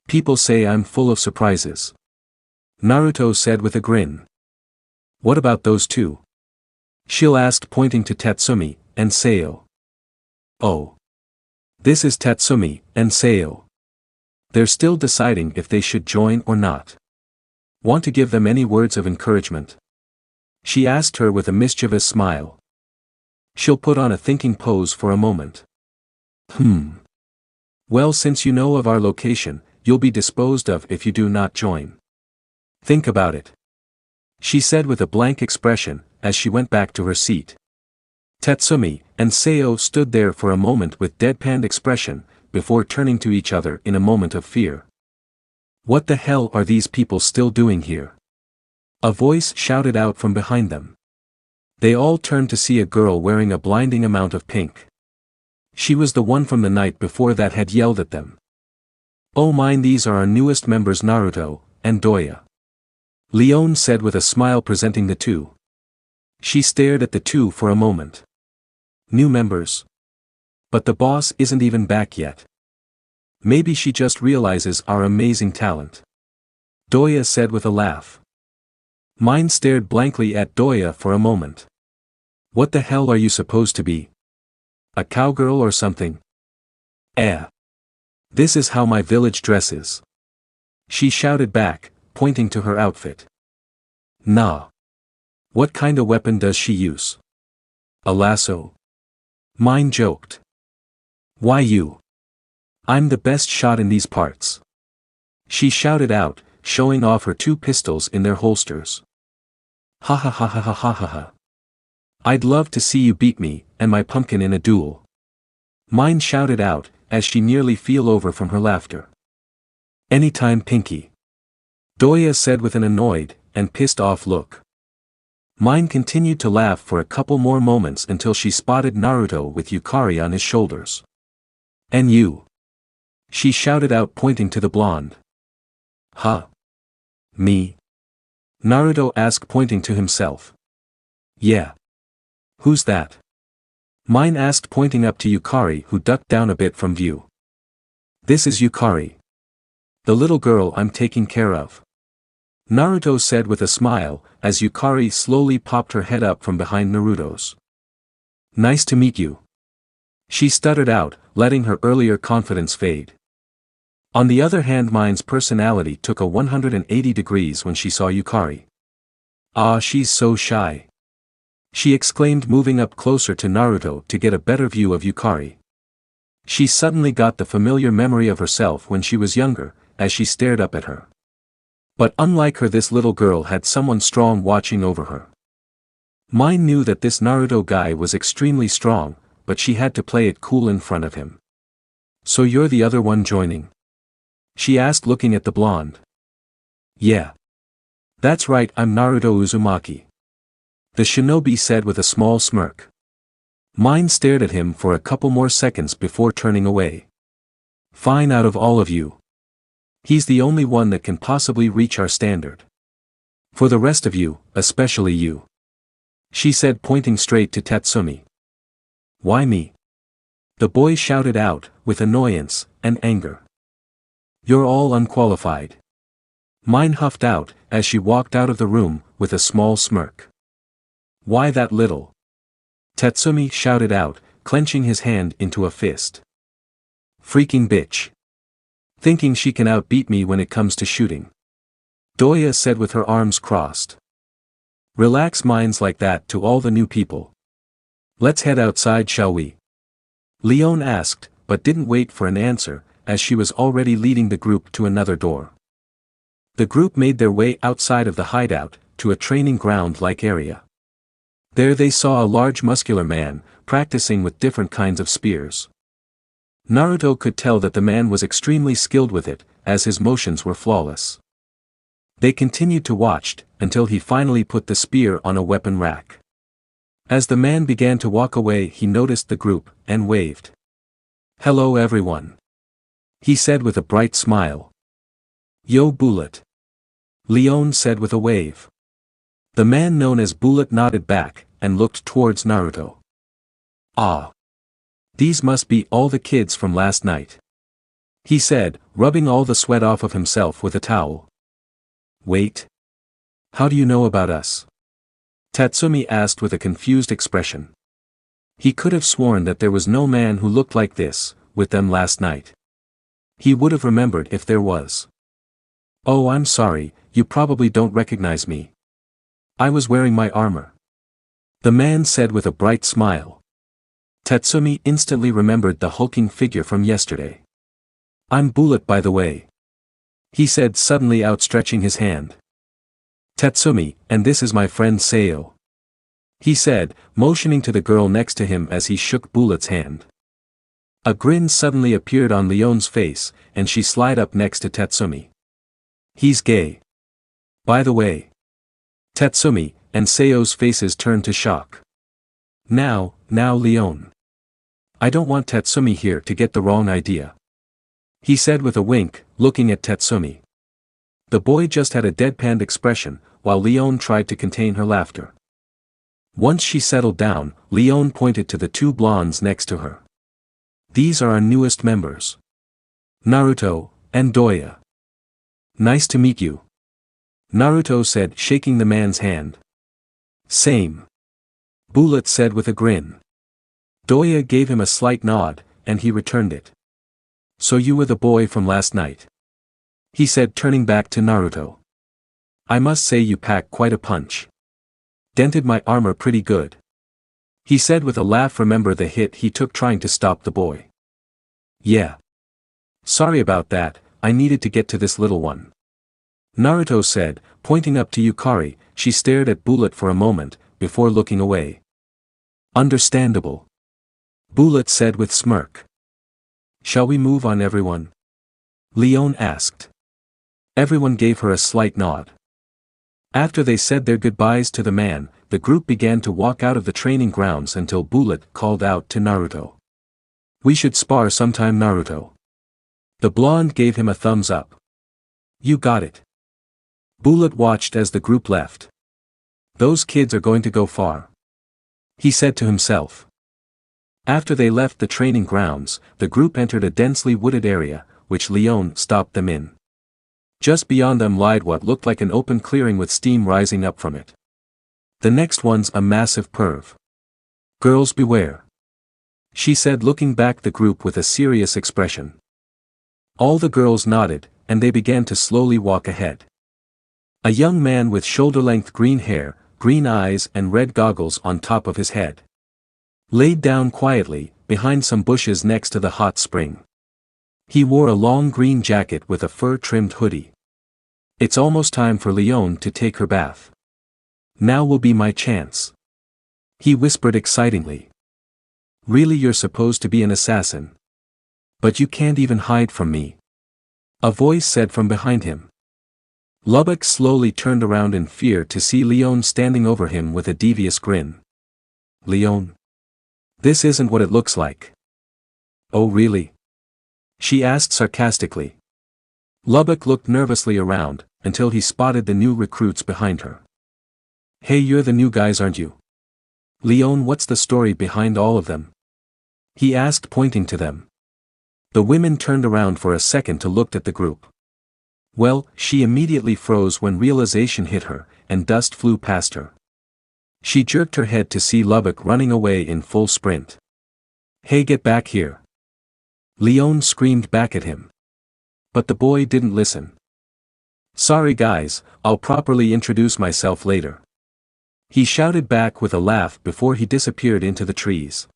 People say I'm full of surprises, Naruto said with a grin. What about those two? Sheele asked, pointing to Tatsumi and Seo. Oh. This is Tatsumi and Seo. They're still deciding if they should join or not. Want to give them any words of encouragement? She asked her with a mischievous smile. She'll put on a thinking pose for a moment. Well, since you know of our location, you'll be disposed of if you do not join. Think about it, she said with a blank expression, as she went back to her seat. Tatsumi and Seo stood there for a moment with deadpan expression, before turning to each other in a moment of fear. What the hell are these people still doing here? A voice shouted out from behind them. They all turned to see a girl wearing a blinding amount of pink. She was the one from the night before that had yelled at them. Oh mine, these are our newest members, Naruto and Doya, Leone said with a smile, presenting the two. She stared at the two for a moment. New members? But the boss isn't even back yet. Maybe she just realizes our amazing talent, Doya said with a laugh. Mine stared blankly at Doya for a moment. What the hell are you supposed to be? A cowgirl or something? This is how my village dresses, she shouted back, pointing to her outfit. Nah. What kinda weapon does she use? A lasso? Mine joked. Why you? I'm the best shot in these parts, she shouted out, showing off her two pistols in their holsters. Ha ha ha ha ha ha ha ha. I'd love to see you beat me and my pumpkin in a duel, Mine shouted out, as she nearly fell over from her laughter. Anytime, Pinky, Doya said with an annoyed and pissed off look. Mine continued to laugh for a couple more moments until she spotted Naruto with Yukari on his shoulders. And you? She shouted out, pointing to the blonde. Huh? Me? Naruto asked, pointing to himself. Yeah. Who's that? Mine asked, pointing up to Yukari, who ducked down a bit from view. This is Yukari, the little girl I'm taking care of, Naruto said with a smile, as Yukari slowly popped her head up from behind Naruto's. Nice to meet you, she stuttered out, letting her earlier confidence fade. On the other hand, Mine's personality took a 180 degrees when she saw Yukari. Ah, she's so shy, she exclaimed, moving up closer to Naruto to get a better view of Yukari. She suddenly got the familiar memory of herself when she was younger, as she stared up at her. But unlike her, this little girl had someone strong watching over her. Mine knew that this Naruto guy was extremely strong, but she had to play it cool in front of him. So you're the other one joining? She asked, looking at the blonde. Yeah. That's right, I'm Naruto Uzumaki, the shinobi said with a small smirk. Mine stared at him for a couple more seconds before turning away. Fine, out of all of you, he's the only one that can possibly reach our standard. For the rest of you, especially you, she said, pointing straight to Tatsumi. Why me? The boy shouted out, with annoyance and anger. You're all unqualified, Mine huffed out, as she walked out of the room, with a small smirk. Why that little? Tatsumi shouted out, clenching his hand into a fist. Freaking bitch. Thinking she can outbeat me when it comes to shooting, Doya said with her arms crossed. Relax, minds like that to all the new people. Let's head outside, shall we? Leone asked, but didn't wait for an answer, as she was already leading the group to another door. The group made their way outside of the hideout, to a training ground-like area. There they saw a large muscular man, practicing with different kinds of spears. Naruto could tell that the man was extremely skilled with it, as his motions were flawless. They continued to watch, until he finally put the spear on a weapon rack. As the man began to walk away, he noticed the group, and waved. "Hello everyone," he said with a bright smile. "Yo Bullet," Leon said with a wave. The man known as Bullet nodded back, and looked towards Naruto. "Ah. These must be all the kids from last night," he said, rubbing all the sweat off of himself with a towel. "Wait. How do you know about us?" Tatsumi asked with a confused expression. He could have sworn that there was no man who looked like this, with them last night. He would have remembered if there was. "Oh, I'm sorry, you probably don't recognize me. I was wearing my armor," the man said with a bright smile. Tatsumi instantly remembered the hulking figure from yesterday. "I'm Bullet by the way," he said suddenly outstretching his hand. "Tatsumi, and this is my friend Seo," he said, motioning to the girl next to him as he shook Bullet's hand. A grin suddenly appeared on Leon's face, and she slid up next to Tatsumi. "He's gay. By the way." Tatsumi and Seo's faces turned to shock. Now Leon. "I don't want Tatsumi here to get the wrong idea," he said with a wink, looking at Tatsumi. The boy just had a deadpanned expression, while Leon tried to contain her laughter. Once she settled down, Leon pointed to the two blondes next to her. "These are our newest members. Naruto, and Doya. Nice to meet you," Naruto said, shaking the man's hand. "Same," Bullet said with a grin. Doya gave him a slight nod, and he returned it. "So you were the boy from last night," he said, turning back to Naruto. "I must say you pack quite a punch. Dented my armor pretty good," he said with a laugh. "Remember the hit he took trying to stop the boy?" "Yeah. Sorry about that, I needed to get to this little one," Naruto said, pointing up to Yukari. She stared at Bullet for a moment, before looking away. "Understandable," Bullet said with smirk. "Shall we move on everyone?" Leon asked. Everyone gave her a slight nod. After they said their goodbyes to the man, the group began to walk out of the training grounds until Bullet called out to Naruto. "We should spar sometime, Naruto." The blonde gave him a thumbs up. "You got it." Bullet watched as the group left. "Those kids are going to go far," he said to himself. After they left the training grounds, the group entered a densely wooded area, which Leon stopped them in. Just beyond them lied what looked like an open clearing with steam rising up from it. "The next one's a massive perv. Girls beware," she said, looking back the group with a serious expression. All the girls nodded, and they began to slowly walk ahead. A young man with shoulder-length green hair, green eyes and red goggles on top of his head laid down quietly, behind some bushes next to the hot spring. He wore a long green jacket with a fur-trimmed hoodie. "It's almost time for Leon to take her bath. Now will be my chance," he whispered excitingly. "Really, you're supposed to be an assassin. But you can't even hide from me," a voice said from behind him. Lubbock slowly turned around in fear to see Leon standing over him with a devious grin. "Leon? This isn't what it looks like." "Oh really?" she asked sarcastically. Lubbock looked nervously around, until he spotted the new recruits behind her. "Hey, you're the new guys, aren't you? Leon, what's the story behind all of them?" he asked, pointing to them. The women turned around for a second to look at the group. Well, she immediately froze when realization hit her, and dust flew past her. She jerked her head to see Lubbock running away in full sprint. "Hey, get back here!" Leon screamed back at him. But the boy didn't listen. "Sorry guys, I'll properly introduce myself later," he shouted back with a laugh before he disappeared into the trees.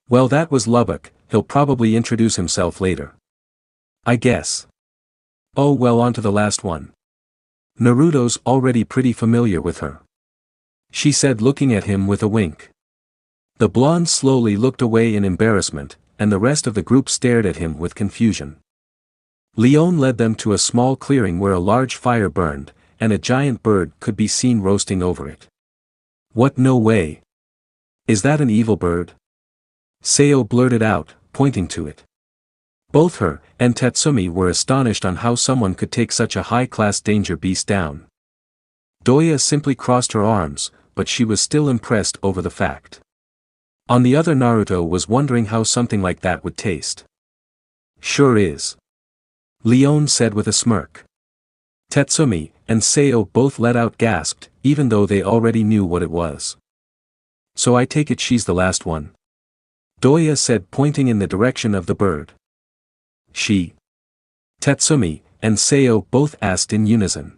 Well, that was Lubbock. He'll probably introduce himself later, I guess. Oh well, on to the last one. Naruto's already pretty familiar with her, she said, looking at him with a wink. The blonde slowly looked away in embarrassment, and the rest of the group stared at him with confusion. Leon led them to a small clearing where a large fire burned, and a giant bird could be seen roasting over it. What, no way? Is that an evil bird? Sayo blurted out, pointing to it. Both her and Tatsumi were astonished on how someone could take such a high-class danger beast down. Doya simply crossed her arms, but she was still impressed over the fact. On the other, Naruto was wondering how something like that would taste. Sure is, Leon said with a smirk. Tatsumi and Sayo both let out gasped, even though they already knew what it was. So I take it she's the last one? Doya said, pointing in the direction of the bird. She. Tatsumi and Sayo both asked in unison.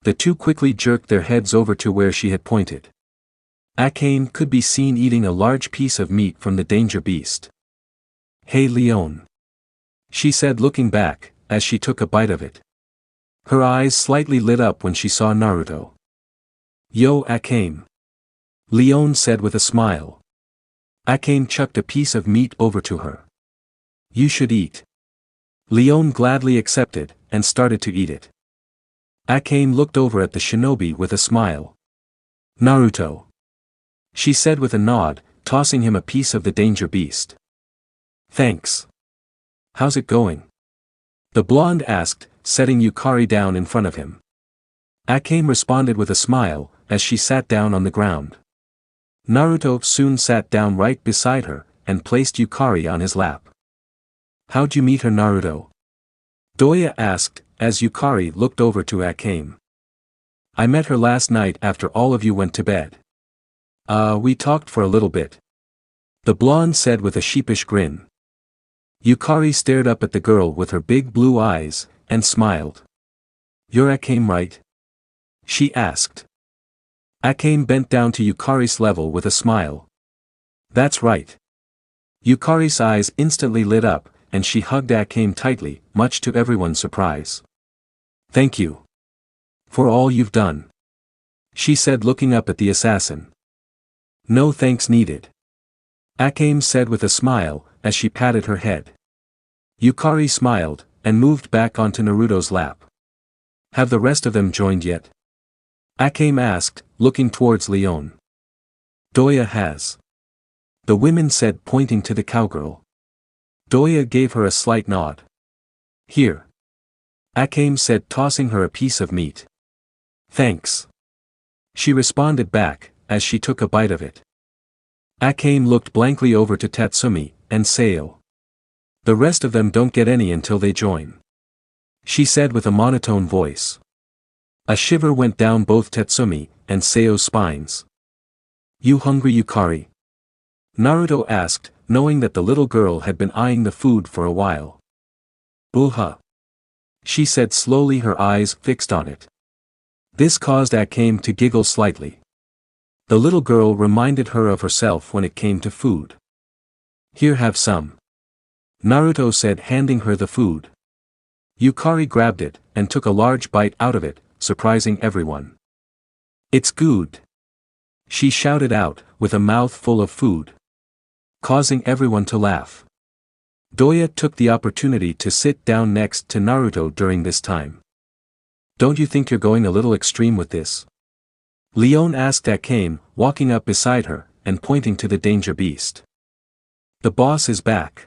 The two quickly jerked their heads over to where she had pointed. Akame could be seen eating a large piece of meat from the danger beast. Hey Leon, she said, looking back, as she took a bite of it. Her eyes slightly lit up when she saw Naruto. Yo Akame, Leon said with a smile. Akame chucked a piece of meat over to her. You should eat. Leon gladly accepted, and started to eat it. Akame looked over at the shinobi with a smile. Naruto, she said with a nod, tossing him a piece of the danger beast. Thanks. How's it going? The blonde asked, setting Yukari down in front of him. Akame responded with a smile, as she sat down on the ground. Naruto soon sat down right beside her, and placed Yukari on his lap. How'd you meet her, Naruto? Doya asked, as Yukari looked over to Akame. I met her last night after all of you went to bed. We talked for a little bit. The blonde said with a sheepish grin. Yukari stared up at the girl with her big blue eyes, and smiled. You're Akame, right? She asked. Akame bent down to Yukari's level with a smile. That's right. Yukari's eyes instantly lit up, and she hugged Akame tightly, much to everyone's surprise. Thank you for all you've done, she said, looking up at the assassin. No thanks needed, Akame said with a smile, as she patted her head. Yukari smiled, and moved back onto Naruto's lap. Have the rest of them joined yet? Akame asked, looking towards Leon. Doya has. The women said, pointing to the cowgirl. Doya gave her a slight nod. Here, Akame said, tossing her a piece of meat. Thanks, she responded back, as she took a bite of it. Akame looked blankly over to Tatsumi and Sayo. The rest of them don't get any until they join, she said with a monotone voice. A shiver went down both Tatsumi and Sayo's spines. You hungry, Yukari? Naruto asked, knowing that the little girl had been eyeing the food for a while. Boo-ha, she said slowly, her eyes fixed on it. This caused Akame to giggle slightly. The little girl reminded her of herself when it came to food. Here, have some, Naruto said, handing her the food. Yukari grabbed it, and took a large bite out of it, surprising everyone. It's good, she shouted out, with a mouth full of food, causing everyone to laugh. Doya took the opportunity to sit down next to Naruto during this time. Don't you think you're going a little extreme with this? Leon asked Akame, walking up beside her, and pointing to the danger beast. The boss is back,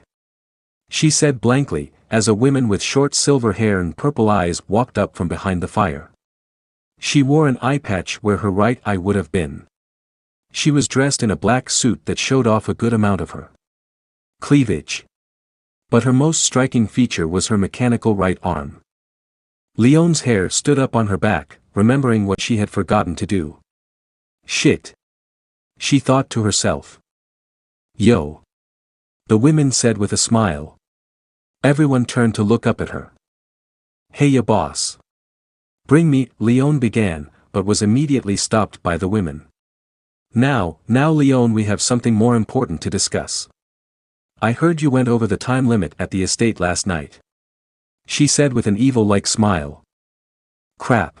she said blankly, as a woman with short silver hair and purple eyes walked up from behind the fire. She wore an eye patch where her right eye would have been. She was dressed in a black suit that showed off a good amount of her cleavage. But her most striking feature was her mechanical right arm. Leon's hair stood up on her back, remembering what she had forgotten to do. Shit, she thought to herself. Yo, the women said with a smile. Everyone turned to look up at her. Hey ya boss. Bring me, Leon began, but was immediately stopped by the women. Now Leon, we have something more important to discuss. I heard you went over the time limit at the estate last night, she said with an evil-like smile. Crap.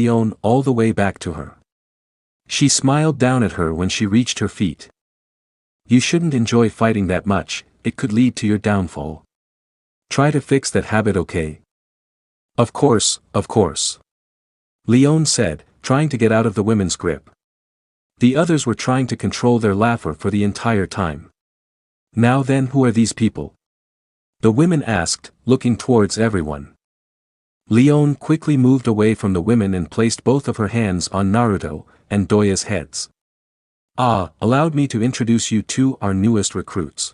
Leon all the way back to her. She smiled down at her when she reached her feet. You shouldn't enjoy fighting that much, it could lead to your downfall. Try to fix that habit, okay? Of course, of course. Leon said, trying to get out of the women's grip. The others were trying to control their laughter for the entire time. Now then, who are these people? The women asked, looking towards everyone. Leon quickly moved away from the women and placed both of her hands on Naruto and Doya's heads. Allowed me to introduce you to our newest recruits.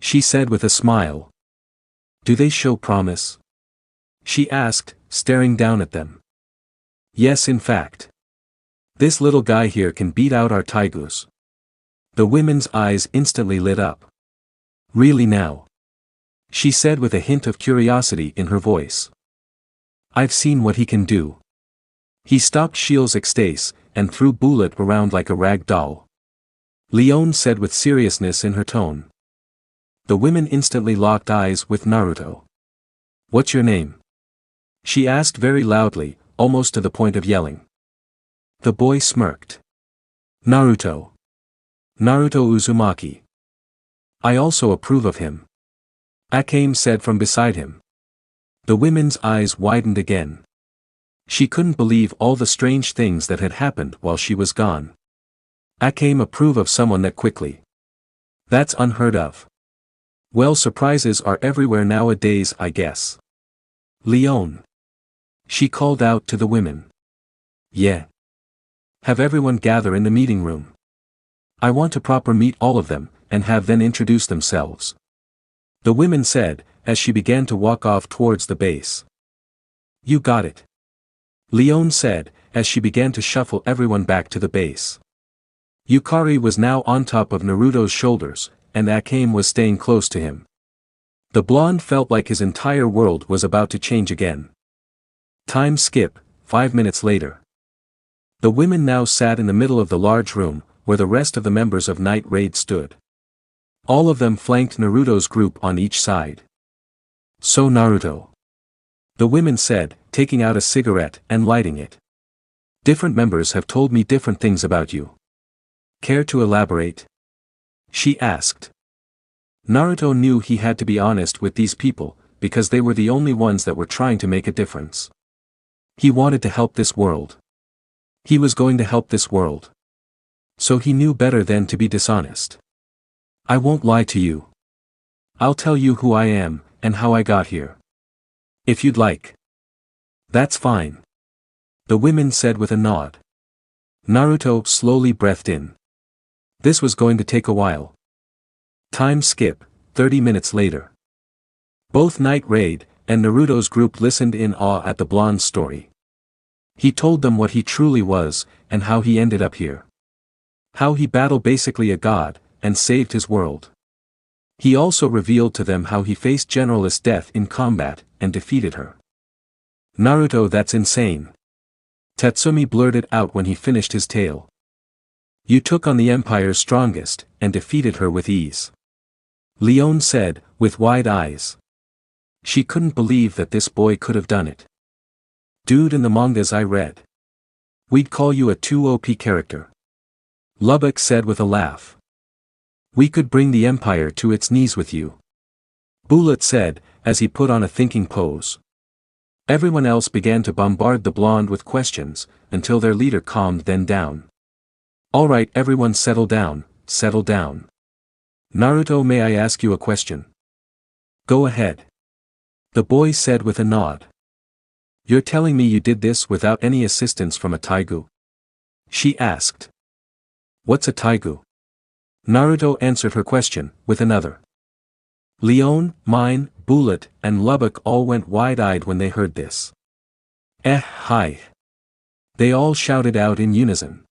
She said with a smile. Do they show promise? She asked, staring down at them. Yes, in fact. This little guy here can beat out our Taigus. The women's eyes instantly lit up. Really now? She said with a hint of curiosity in her voice. I've seen what he can do. He stopped Sheele's ecstase, and threw Bullet around like a rag doll. Leon said with seriousness in her tone. The women instantly locked eyes with Naruto. What's your name? She asked very loudly, almost to the point of yelling. The boy smirked. Naruto. Naruto Uzumaki. I also approve of him. Akame said from beside him. The women's eyes widened again. She couldn't believe all the strange things that had happened while she was gone. Akame approve of someone that quickly. That's unheard of. Well, surprises are everywhere nowadays, I guess. Leon. She called out to the women. Yeah. Have everyone gather in the meeting room. I want to proper meet all of them, and have them introduce themselves. The women said, as she began to walk off towards the base. You got it. Leon said, as she began to shuffle everyone back to the base. Yukari was now on top of Naruto's shoulders, and Akame was staying close to him. The blonde felt like his entire world was about to change again. Time skip, 5 minutes later. The women now sat in the middle of the large room, where the rest of the members of Night Raid stood. All of them flanked Naruto's group on each side. So Naruto. The women said, taking out a cigarette and lighting it. Different members have told me different things about you. Care to elaborate? She asked. Naruto knew he had to be honest with these people, because they were the only ones that were trying to make a difference. He wanted to help this world. He was going to help this world. So he knew better than to be dishonest. I won't lie to you. I'll tell you who I am, and how I got here. If you'd like. That's fine. The women said with a nod. Naruto slowly breathed in. This was going to take a while. Time skip, 30 minutes later. Both Night Raid and Naruto's group listened in awe at the blonde's story. He told them what he truly was, and how he ended up here. How he battled basically a god, and saved his world. He also revealed to them how he faced General Esdeath in combat, and defeated her. Naruto, that's insane. Tatsumi blurted out when he finished his tale. You took on the Empire's strongest, and defeated her with ease. Leon said, with wide eyes. She couldn't believe that this boy could have done it. Dude, in the mangas I read. We'd call you a 2 OP character. Lubbock said with a laugh. We could bring the Empire to its knees with you. Bullet said, as he put on a thinking pose. Everyone else began to bombard the blonde with questions, until their leader calmed them down. Alright, everyone, settle down, settle down. Naruto, may I ask you a question? Go ahead. The boy said with a nod. You're telling me you did this without any assistance from a Taigu? She asked. What's a Taigu? Naruto answered her question, with another. Leon, Mine, Bullet, and Lubbock all went wide-eyed when they heard this. Hi. They all shouted out in unison.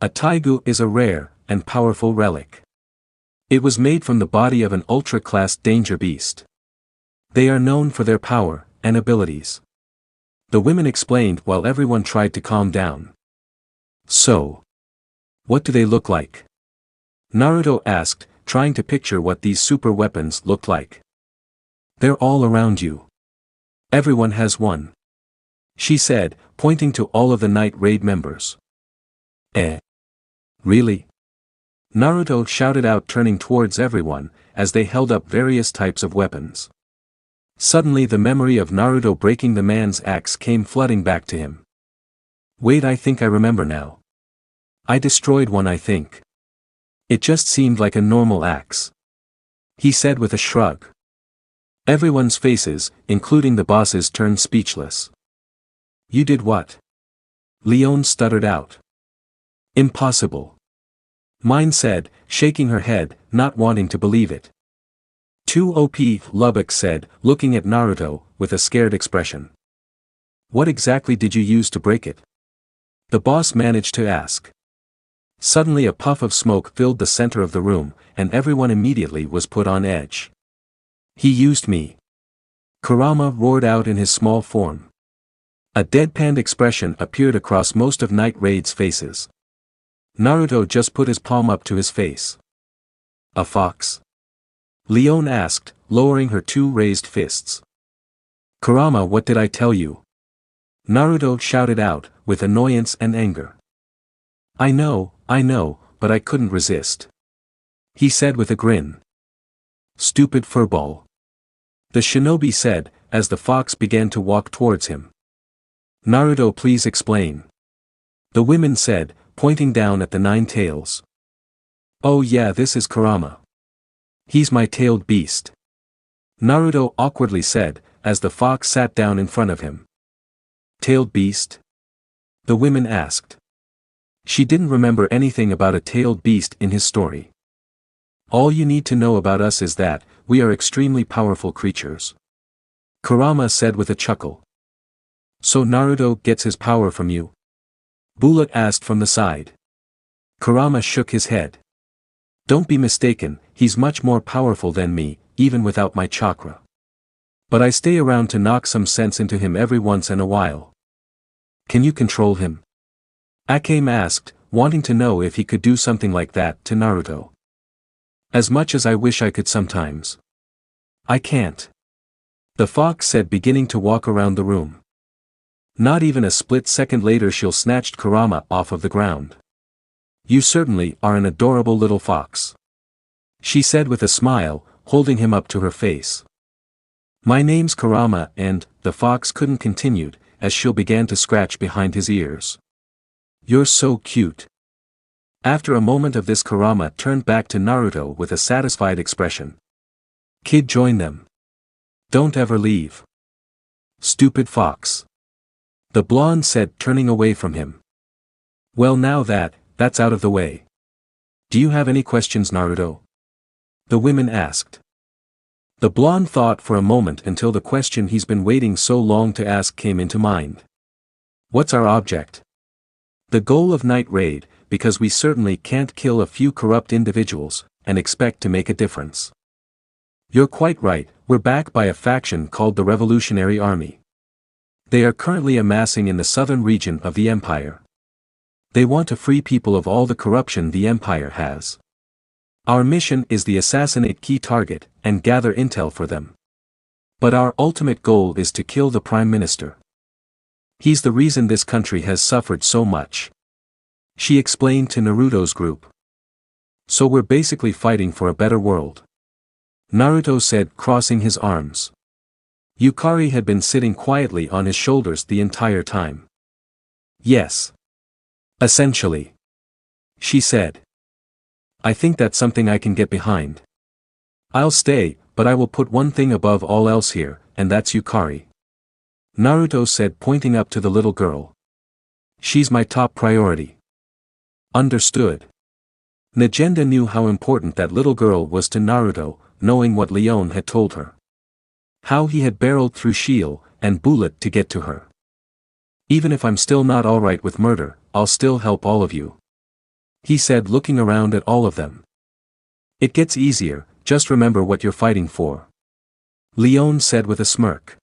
A Taigu is a rare, and powerful relic. It was made from the body of an ultra-class danger beast. They are known for their power, and abilities. The women explained while everyone tried to calm down. So, what do they look like? Naruto asked, trying to picture what these super weapons looked like. They're all around you. Everyone has one. She said, pointing to all of the night raid members. Really? Naruto shouted out, turning towards everyone, as they held up various types of weapons. Suddenly the memory of Naruto breaking the man's axe came flooding back to him. Wait, I think I remember now. I destroyed one, I think. It just seemed like a normal axe. He said with a shrug. Everyone's faces, including the boss's, turned speechless. You did what? Leon stuttered out. Impossible. Mine said, shaking her head, not wanting to believe it. Too OP, Lubbock said, looking at Naruto, with a scared expression. What exactly did you use to break it? The boss managed to ask. Suddenly a puff of smoke filled the center of the room, and everyone immediately was put on edge. He used me. Kurama roared out in his small form. A deadpanned expression appeared across most of Night Raid's faces. Naruto just put his palm up to his face. A fox? Leon asked, lowering her two raised fists. Kurama, what did I tell you? Naruto shouted out, with annoyance and anger. I know, but I couldn't resist. He said with a grin. Stupid furball. The shinobi said, as the fox began to walk towards him. Naruto, please explain. The women said, pointing down at the 9 tails. Oh yeah, this is Kurama. He's my tailed beast. Naruto awkwardly said, as the fox sat down in front of him. Tailed beast? The women asked. She didn't remember anything about a tailed beast in his story. All you need to know about us is that, we are extremely powerful creatures. Kurama said with a chuckle. So Naruto gets his power from you? Bullet asked from the side. Kurama shook his head. Don't be mistaken, he's much more powerful than me, even without my chakra. But I stay around to knock some sense into him every once in a while. Can you control him? Akame asked, wanting to know if he could do something like that to Naruto. As much as I wish I could sometimes. I can't. The fox said, beginning to walk around the room. Not even a split second later she snatched Kurama off of the ground. You certainly are an adorable little fox. She said with a smile, holding him up to her face. My name's Kurama, and, the fox couldn't continue, as Sheele began to scratch behind his ears. You're so cute. After a moment of this, Kurama turned back to Naruto with a satisfied expression. Kid, join them. Don't ever leave. Stupid fox. The blonde said, turning away from him. Well, now that's out of the way. Do you have any questions, Naruto? The women asked. The blonde thought for a moment until the question he's been waiting so long to ask came into mind. What's our object? The goal of Night Raid, because we certainly can't kill a few corrupt individuals, and expect to make a difference. You're quite right, we're backed by a faction called the Revolutionary Army. They are currently amassing in the southern region of the Empire. They want to free people of all the corruption the Empire has. Our mission is to assassinate key target, and gather intel for them. But our ultimate goal is to kill the Prime Minister. He's the reason this country has suffered so much. She explained to Naruto's group. So we're basically fighting for a better world. Naruto said, crossing his arms. Yukari had been sitting quietly on his shoulders the entire time. Yes. Essentially. She said. I think that's something I can get behind. I'll stay, but I will put one thing above all else here, and that's Yukari. Naruto said, pointing up to the little girl. She's my top priority. Understood. Negenda knew how important that little girl was to Naruto, knowing what Leon had told her. How he had barreled through Sheele and Bullet to get to her. Even if I'm still not alright with murder, I'll still help all of you. He said, looking around at all of them. It gets easier, just remember what you're fighting for. Leon said with a smirk.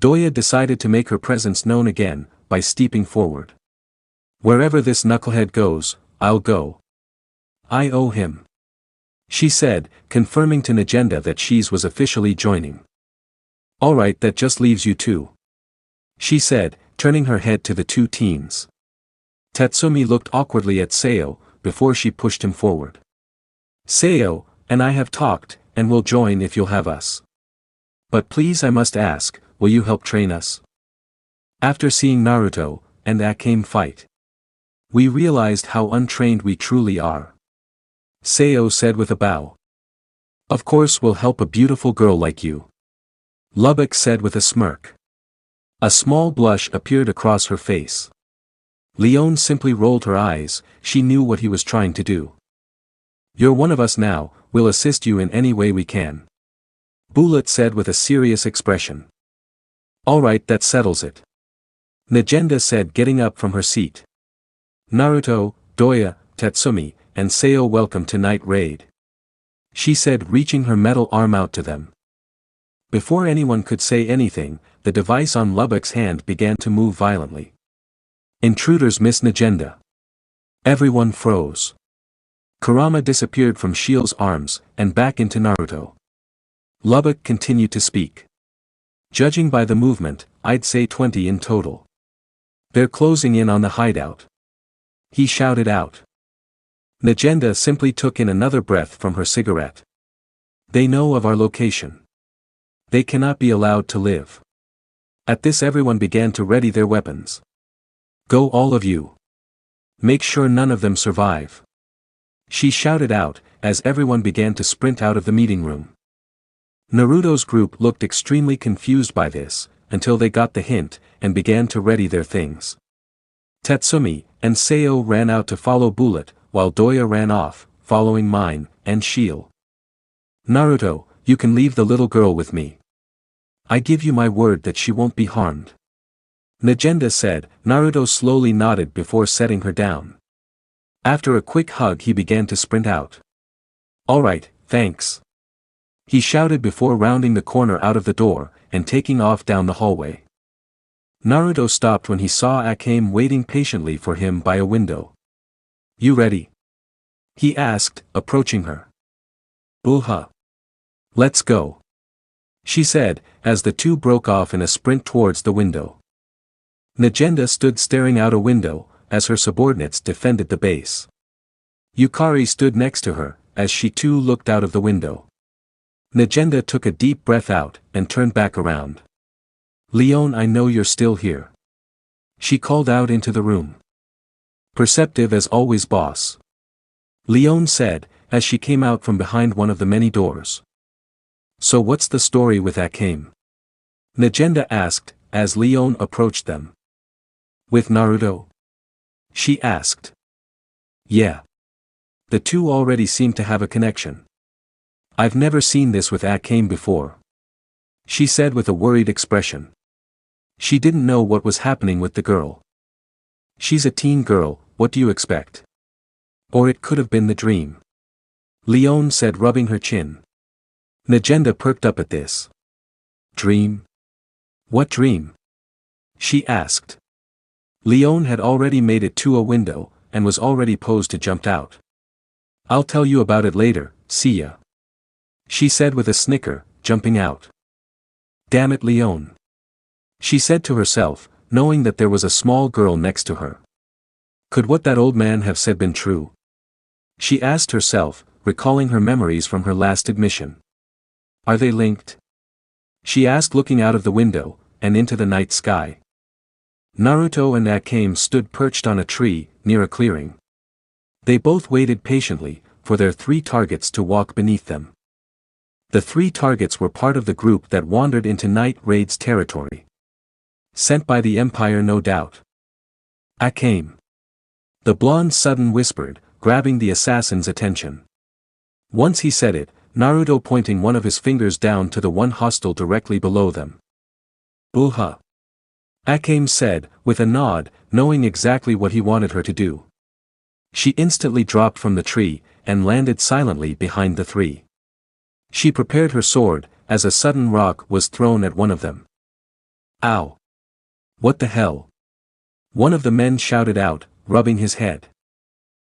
Doya decided to make her presence known again, by stepping forward. Wherever this knucklehead goes, I'll go. I owe him. She said, confirming to Negenda that she was officially joining. Alright, that just leaves you two. She said, turning her head to the two teens. Tatsumi looked awkwardly at Sayo, before she pushed him forward. Sayo, and I have talked, and will join if you'll have us. But please, I must ask, will you help train us? After seeing Naruto and Akame fight, we realized how untrained we truly are. Sayo said with a bow. Of course we'll help a beautiful girl like you. Lubbock said with a smirk. A small blush appeared across her face. Leone simply rolled her eyes, she knew what he was trying to do. You're one of us now, we'll assist you in any way we can. Bullet said with a serious expression. Alright, that settles it. Negenda said, getting up from her seat. Naruto, Doya, Tatsumi, and Sayo, welcome to Night Raid. She said, reaching her metal arm out to them. Before anyone could say anything, the device on Lubbock's hand began to move violently. Intruders, Miss Negenda. Everyone froze. Kurama disappeared from Sheele's arms, and back into Naruto. Lubbock continued to speak. Judging by the movement, I'd say 20 in total. They're closing in on the hideout. He shouted out. Negenda simply took in another breath from her cigarette. They know of our location. They cannot be allowed to live. At this, everyone began to ready their weapons. Go, all of you. Make sure none of them survive. She shouted out, as everyone began to sprint out of the meeting room. Naruto's group looked extremely confused by this, until they got the hint, and began to ready their things. Tatsumi and Sayo ran out to follow Bullet, while Doya ran off, following Mine and Sheele. Naruto, you can leave the little girl with me. I give you my word that she won't be harmed. Negenda said. Naruto slowly nodded before setting her down. After a quick hug, he began to sprint out. Alright, thanks. He shouted before rounding the corner out of the door, and taking off down the hallway. Naruto stopped when he saw Akame waiting patiently for him by a window. You ready? He asked, approaching her. Buha. Let's go. She said, as the two broke off in a sprint towards the window. Negenda stood staring out a window, as her subordinates defended the base. Yukari stood next to her, as she too looked out of the window. Negenda took a deep breath out, and turned back around. Leone, I know you're still here. She called out into the room. Perceptive as always, boss. Leone said, as she came out from behind one of the many doors. So what's the story with Akame? Negenda asked, as Leone approached them. With Naruto? She asked. Yeah. The two already seem to have a connection. I've never seen this with Akame before. She said with a worried expression. She didn't know what was happening with the girl. She's a teen girl, what do you expect? Or it could have been the dream. Leone said, rubbing her chin. Negenda perked up at this. Dream? What dream? She asked. Leone had already made it to a window, and was already posed to jump out. I'll tell you about it later, see ya. She said with a snicker, jumping out. Damn it, Leone. She said to herself, knowing that there was a small girl next to her. Could what that old man have said been true? She asked herself, recalling her memories from her last admission. Are they linked? She asked, looking out of the window, and into the night sky. Naruto and Akame stood perched on a tree, near a clearing. They both waited patiently, for their 3 targets to walk beneath them. The 3 targets were part of the group that wandered into Night Raid's territory. Sent by the Empire, no doubt. Akame. The blonde sudden whispered, grabbing the assassin's attention. Once he said it, Naruto pointing one of his fingers down to the one hostile directly below them. Buha. Akame said, with a nod, knowing exactly what he wanted her to do. She instantly dropped from the tree, and landed silently behind the 3. She prepared her sword, as a sudden rock was thrown at one of them. Ow! What the hell? One of the men shouted out, rubbing his head.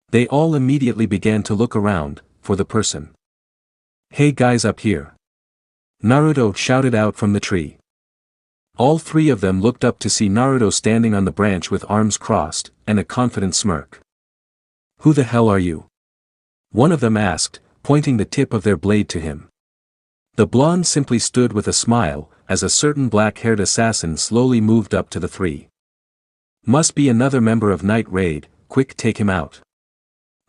They all immediately began to look around, for the person. Hey guys up here! Naruto shouted out from the tree. All three of them looked up to see Naruto standing on the branch with arms crossed, and a confident smirk. Who the hell are you? One of them asked, pointing the tip of their blade to him. The blonde simply stood with a smile, as a certain black-haired assassin slowly moved up to the three. Must be another member of Night Raid, quick take him out.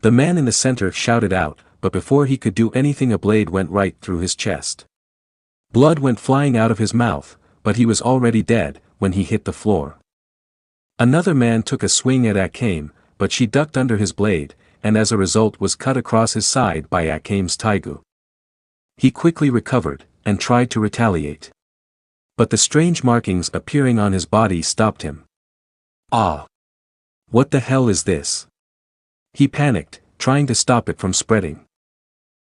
The man in the center shouted out, but before he could do anything a blade went right through his chest. Blood went flying out of his mouth, but he was already dead, when he hit the floor. Another man took a swing at Akame, but she ducked under his blade, and as a result was cut across his side by Akame's taigu. He quickly recovered, and tried to retaliate. But the strange markings appearing on his body stopped him. Ah! What the hell is this? He panicked, trying to stop it from spreading.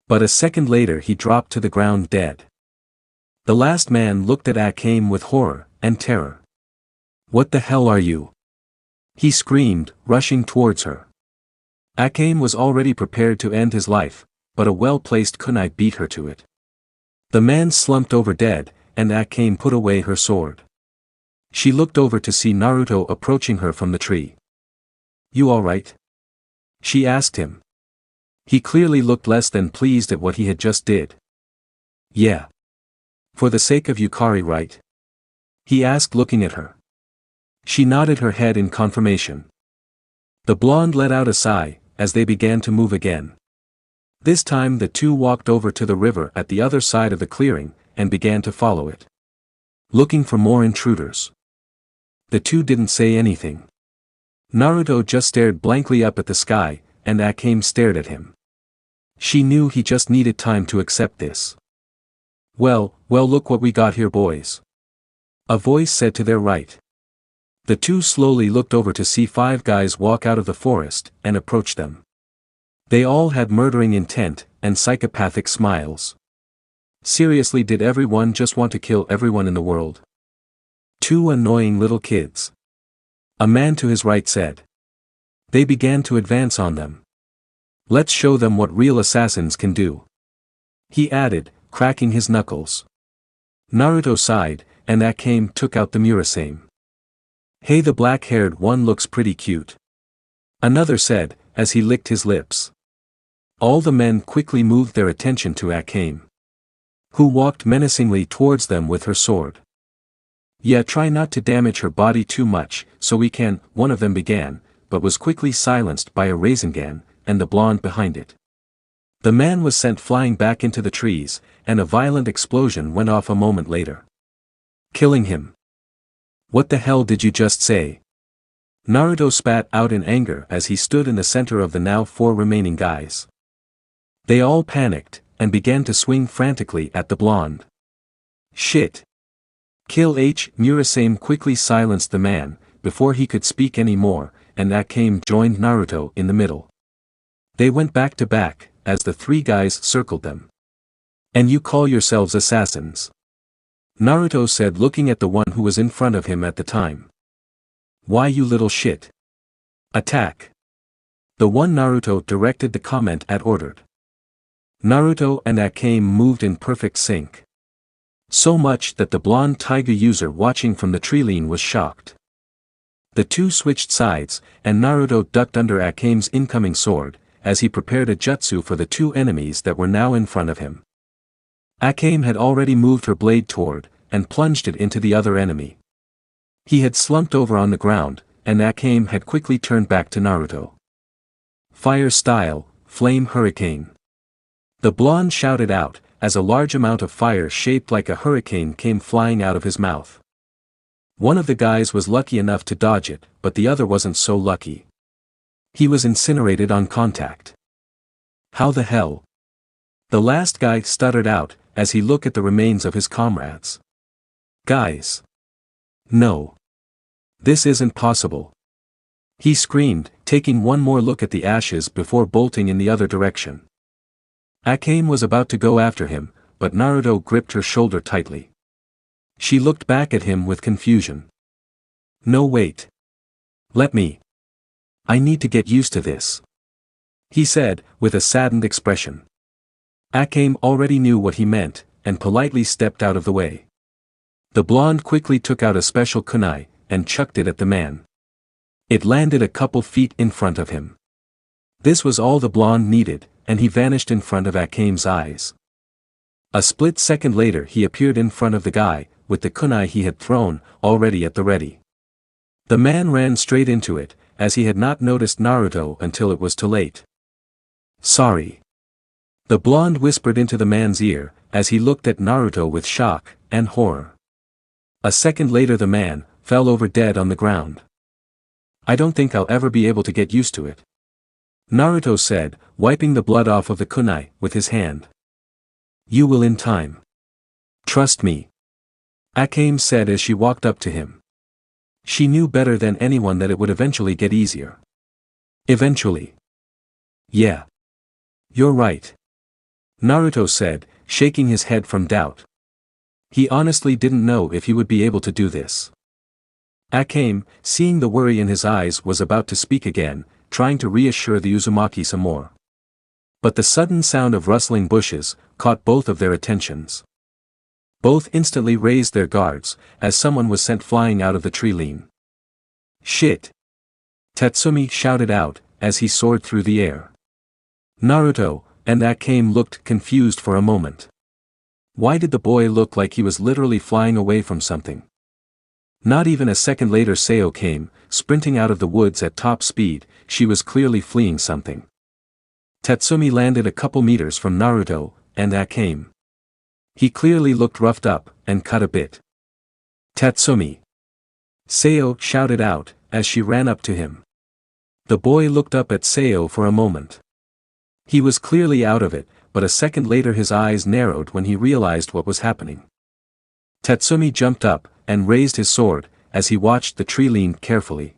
But a second later he dropped to the ground dead. The last man looked at Akame with horror and terror. What the hell are you? He screamed, rushing towards her. Akame was already prepared to end his life, but a well-placed kunai beat her to it. The man slumped over dead, and Akame put away her sword. She looked over to see Naruto approaching her from the tree. You alright? She asked him. He clearly looked less than pleased at what he had just did. Yeah. For the sake of Yukari, right? He asked looking at her. She nodded her head in confirmation. The blonde let out a sigh, as they began to move again. This time the two walked over to the river at the other side of the clearing, and began to follow it. Looking for more intruders. The two didn't say anything. Naruto just stared blankly up at the sky, and Akame stared at him. She knew he just needed time to accept this. Well, look what we got here, boys. A voice said to their right. The two slowly looked over to see five guys walk out of the forest, and approach them. They all had murdering intent, and psychopathic smiles. Seriously, did everyone just want to kill everyone in the world? Two annoying little kids. A man to his right said. They began to advance on them. Let's show them what real assassins can do. He added, cracking his knuckles. Naruto sighed, and Akame took out the Murasame. Hey, the black-haired one looks pretty cute. Another said, as he licked his lips. All the men quickly moved their attention to Akame, who walked menacingly towards them with her sword. Yeah, try not to damage her body too much, so we can, one of them began, but was quickly silenced by a Rasengan, and the blonde behind it. The man was sent flying back into the trees, and a violent explosion went off a moment later. Killing him. What the hell did you just say? Naruto spat out in anger as he stood in the center of the now four remaining guys. They all panicked, and began to swing frantically at the blonde. Shit. Kill H. Murasame quickly silenced the man, before he could speak any more, and Akame joined Naruto in the middle. They went back to back, as the three guys circled them. And you call yourselves assassins? Naruto said, looking at the one who was in front of him at the time. Why, you little shit? Attack. The one Naruto directed the comment at ordered. Naruto and Akame moved in perfect sync. So much that the blonde tiger user watching from the tree-line was shocked. The two switched sides, and Naruto ducked under Akame's incoming sword, as he prepared a jutsu for the two enemies that were now in front of him. Akame had already moved her blade toward, and plunged it into the other enemy. He had slumped over on the ground, and Akame had quickly turned back to Naruto. Fire style, flame hurricane. The blonde shouted out, as a large amount of fire shaped like a hurricane came flying out of his mouth. One of the guys was lucky enough to dodge it, but the other wasn't so lucky. He was incinerated on contact. How the hell? The last guy stuttered out, as he looked at the remains of his comrades. Guys. No. This isn't possible. He screamed, taking one more look at the ashes before bolting in the other direction. Akame was about to go after him, but Naruto gripped her shoulder tightly. She looked back at him with confusion. No, wait. Let me. I need to get used to this, he said, with a saddened expression. Akame already knew what he meant, and politely stepped out of the way. The blonde quickly took out a special kunai, and chucked it at the man. It landed a couple feet in front of him. This was all the blonde needed, and he vanished in front of Akame's eyes. A split second later he appeared in front of the guy, with the kunai he had thrown, already at the ready. The man ran straight into it, as he had not noticed Naruto until it was too late. Sorry. The blonde whispered into the man's ear, as he looked at Naruto with shock and horror. A second later the man fell over dead on the ground. I don't think I'll ever be able to get used to it, Naruto said, wiping the blood off of the kunai with his hand. You will in time. Trust me, Akame said as she walked up to him. She knew better than anyone that it would eventually get easier. Eventually. Yeah. You're right, Naruto said, shaking his head from doubt. He honestly didn't know if he would be able to do this. Akame, seeing the worry in his eyes, was about to speak again, trying to reassure the Uzumaki some more. But the sudden sound of rustling bushes caught both of their attentions. Both instantly raised their guards, as someone was sent flying out of the tree line. Shit! Tatsumi shouted out, as he soared through the air. Naruto and Akame looked confused for a moment. Why did the boy look like he was literally flying away from something? Not even a second later Sao came, sprinting out of the woods at top speed. She was clearly fleeing something. Tatsumi landed a couple meters from Naruto and Akame. He clearly looked roughed up and cut a bit. Tatsumi! Sao shouted out, as she ran up to him. The boy looked up at Sao for a moment. He was clearly out of it, but a second later his eyes narrowed when he realized what was happening. Tatsumi jumped up and raised his sword, as he watched the tree lean carefully.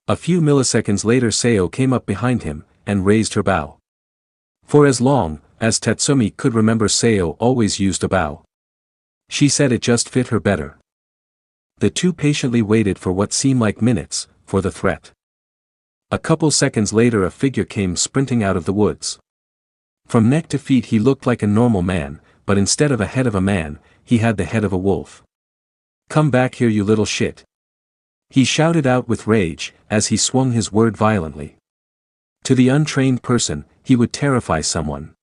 A few milliseconds later Sao came up behind him, and raised her bow. For as long as Tatsumi could remember, Sao always used a bow. She said it just fit her better. The two patiently waited for what seemed like minutes, for the threat. A couple seconds later a figure came sprinting out of the woods. From neck to feet he looked like a normal man, but instead of a head of a man, he had the head of a wolf. Come back here, you little shit! He shouted out with rage, as he swung his sword violently. To the untrained person, he would terrify someone.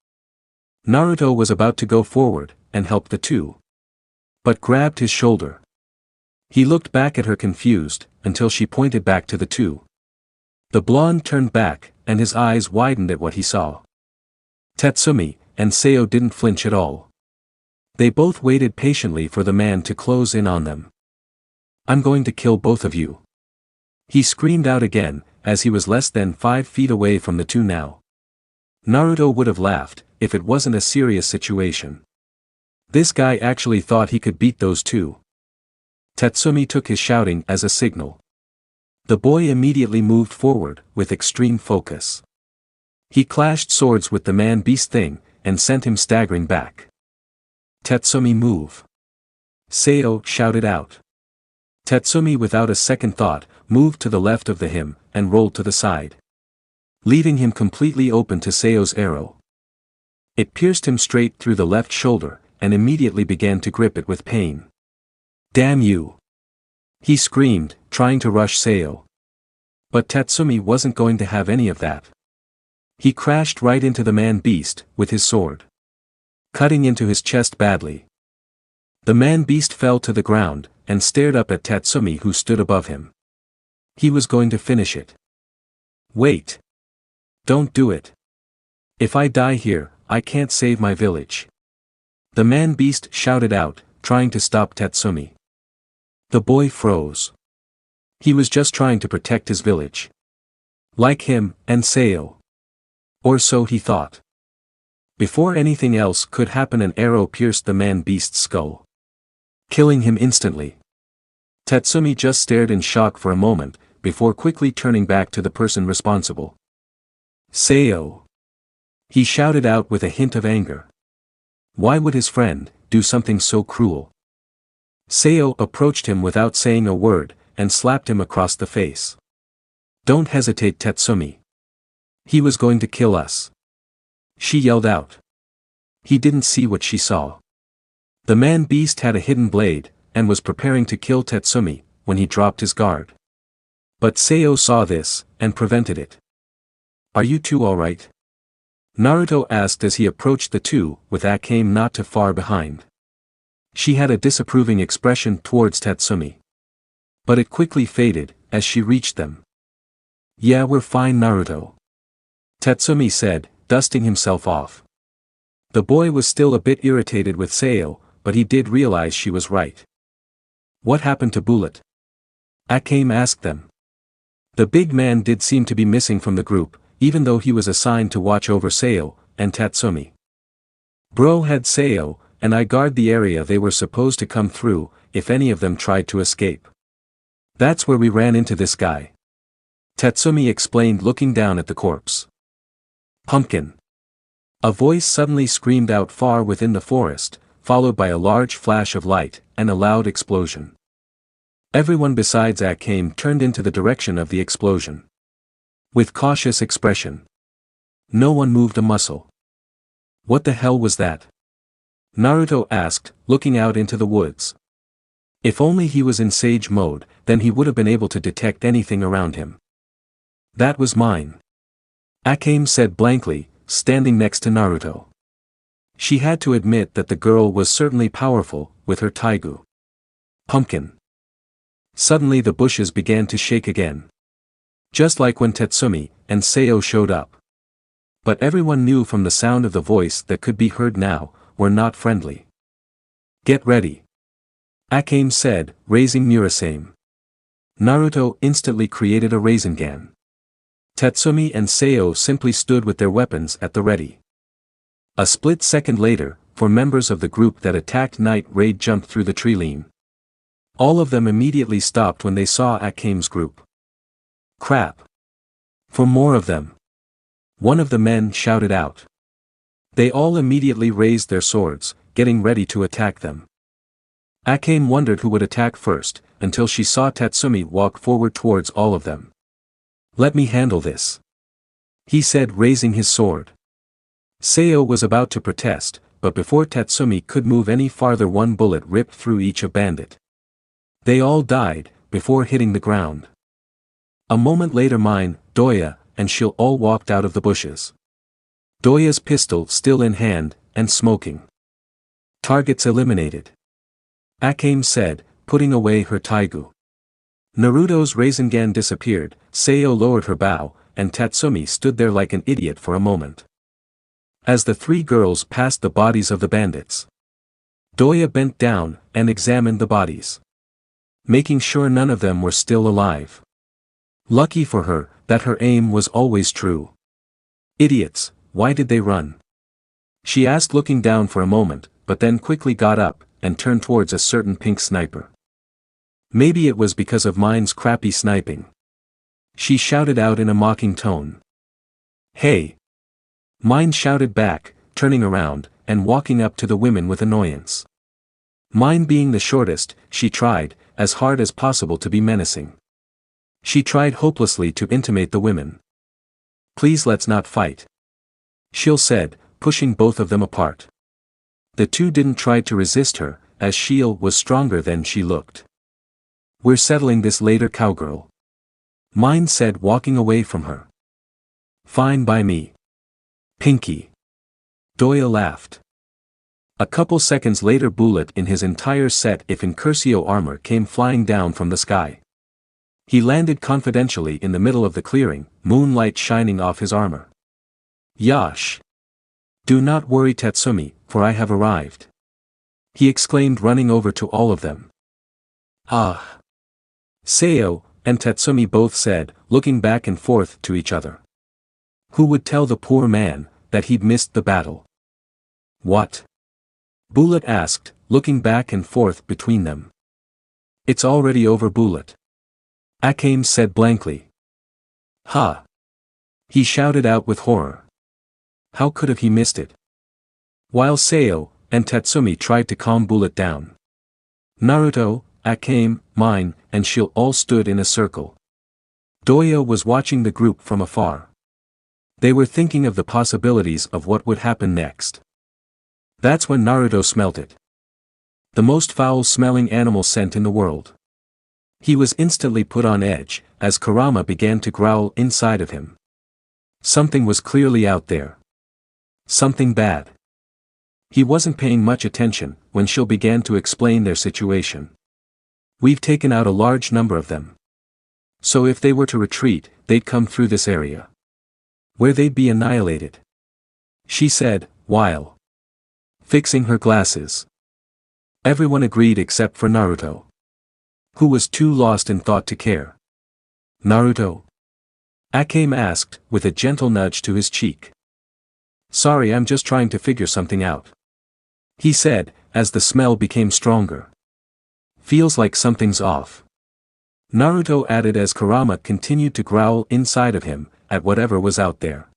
Naruto was about to go forward, and help the two, but grabbed his shoulder. He looked back at her confused, until she pointed back to the two. The blonde turned back, and his eyes widened at what he saw. Tatsumi and Sao didn't flinch at all. They both waited patiently for the man to close in on them. I'm going to kill both of you, he screamed out again, as he was less than 5 feet away from the two now. Naruto would have laughed, if it wasn't a serious situation. This guy actually thought he could beat those two. Tatsumi took his shouting as a signal. The boy immediately moved forward, with extreme focus. He clashed swords with the man-beast thing, and sent him staggering back. Tatsumi, move! Sao shouted out. Tatsumi, without a second thought, moved to the left of him, and rolled to the side, leaving him completely open to Sao's arrow. It pierced him straight through the left shoulder, and immediately began to grip it with pain. Damn you! He screamed, trying to rush Sao. But Tatsumi wasn't going to have any of that. He crashed right into the man-beast, with his sword, cutting into his chest badly. The man-beast fell to the ground, and stared up at Tatsumi, who stood above him. He was going to finish it. Wait! Don't do it! If I die here, I can't save my village. The man-beast shouted out, trying to stop Tatsumi. The boy froze. He was just trying to protect his village. Like him and Sao. Or so he thought. Before anything else could happen, an arrow pierced the man-beast's skull, killing him instantly. Tatsumi just stared in shock for a moment, before quickly turning back to the person responsible. Sao! He shouted out with a hint of anger. Why would his friend do something so cruel? Seo approached him without saying a word, and slapped him across the face. "Don't hesitate, Tatsumi. He was going to kill us," she yelled out. He didn't see what she saw. The man-beast had a hidden blade, and was preparing to kill Tatsumi, when he dropped his guard. But Seo saw this, and prevented it. "Are you two alright?" Naruto asked as he approached the two, with Akame not too far behind. She had a disapproving expression towards Tatsumi. But it quickly faded, as she reached them. "Yeah, we're fine, Naruto," Tatsumi said, dusting himself off. The boy was still a bit irritated with Seo, but he did realize she was right. "What happened to Bullet?" Akame asked them. The big man did seem to be missing from the group, even though he was assigned to watch over Seo and Tatsumi. "Bro had Seo, and I guard the area they were supposed to come through, if any of them tried to escape. That's where we ran into this guy," Tatsumi explained, looking down at the corpse. "Pumpkin." A voice suddenly screamed out far within the forest, followed by a large flash of light, and a loud explosion. Everyone besides Akame turned into the direction of the explosion. With cautious expression. No one moved a muscle. "What the hell was that?" Naruto asked, looking out into the woods. If only he was in sage mode, then he would have been able to detect anything around him. "That was mine," Akame said blankly, standing next to Naruto. She had to admit that the girl was certainly powerful, with her taigu. "Pumpkin." Suddenly the bushes began to shake again. Just like when Tatsumi and Seo showed up. But everyone knew from the sound of the voice that could be heard now, were not friendly. "Get ready," Akame said, raising Murasame. Naruto instantly created a Rasengan. Tatsumi and Seo simply stood with their weapons at the ready. A split second later, 4 members of the group that attacked Night Raid jumped through the tree line. All of them immediately stopped when they saw Akame's group. "Crap! 4 more of them!" one of the men shouted out. They all immediately raised their swords, getting ready to attack them. Akame wondered who would attack first, until she saw Tatsumi walk forward towards all of them. "Let me handle this," he said, raising his sword. Seo was about to protest, but before Tatsumi could move any farther, one bullet ripped through each a bandit. They all died, before hitting the ground. A moment later Mine, Doya, and Sheele all walked out of the bushes. Doya's pistol still in hand, and smoking. "Targets eliminated," Akame said, putting away her taigu. Naruto's Rasengan disappeared, Seo lowered her bow, and Tatsumi stood there like an idiot for a moment. As the 3 girls passed the bodies of the bandits, Doya bent down, and examined the bodies, making sure none of them were still alive. Lucky for her, that her aim was always true. "Idiots, why did they run?" she asked, looking down for a moment, but then quickly got up, and turned towards a certain pink sniper. "Maybe it was because of Mine's crappy sniping," she shouted out in a mocking tone. "Hey!" Mine shouted back, turning around, and walking up to the women with annoyance. Mine being the shortest, she tried, as hard as possible, to be menacing. She tried hopelessly to intimidate the women. "Please, let's not fight," Sheele said, pushing both of them apart. The 2 didn't try to resist her, as Sheele was stronger than she looked. "We're settling this later, cowgirl," Mine said, walking away from her. "Fine by me, Pinky," Doya laughed. A couple seconds later, Bullet in his entire set if Incursio armor came flying down from the sky. He landed confidentially in the middle of the clearing, moonlight shining off his armor. "Yash! Do not worry, Tatsumi, for I have arrived," he exclaimed, running over to all of them. "Ah!" Seo and Tatsumi both said, looking back and forth to each other. Who would tell the poor man that he'd missed the battle? "What?" Bullet asked, looking back and forth between them. "It's already over, Bullet," Akame said blankly. "Ha!" he shouted out with horror. How could have he missed it? While Seo and Tatsumi tried to calm Bullet down. Naruto, Akame, Mine, and Sheele all stood in a circle. Doya was watching the group from afar. They were thinking of the possibilities of what would happen next. That's when Naruto smelt it. The most foul-smelling animal scent in the world. He was instantly put on edge, as Kurama began to growl inside of him. Something was clearly out there. Something bad. He wasn't paying much attention when Sheele began to explain their situation. We've taken out a large number of them. So if they were to retreat, they'd come through this area, where they'd be annihilated, she said, while fixing her glasses. Everyone agreed except for Naruto, who was too lost in thought to care. Naruto? Akame asked, with a gentle nudge to his cheek. Sorry, I'm just trying to figure something out, he said, as the smell became stronger. Feels like something's off, Naruto added as Kurama continued to growl inside of him, at whatever was out there.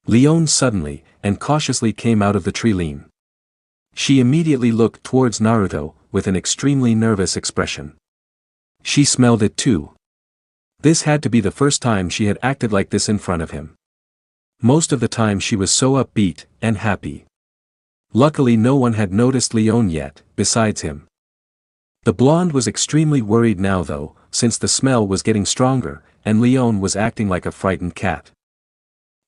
Leone suddenly, and cautiously came out of the tree line. She immediately looked towards Naruto, with an extremely nervous expression. She smelled it too. This had to be the first time she had acted like this in front of him. Most of the time she was so upbeat, and happy. Luckily no one had noticed Leone yet, besides him. The blonde was extremely worried now though, since the smell was getting stronger, and Leone was acting like a frightened cat.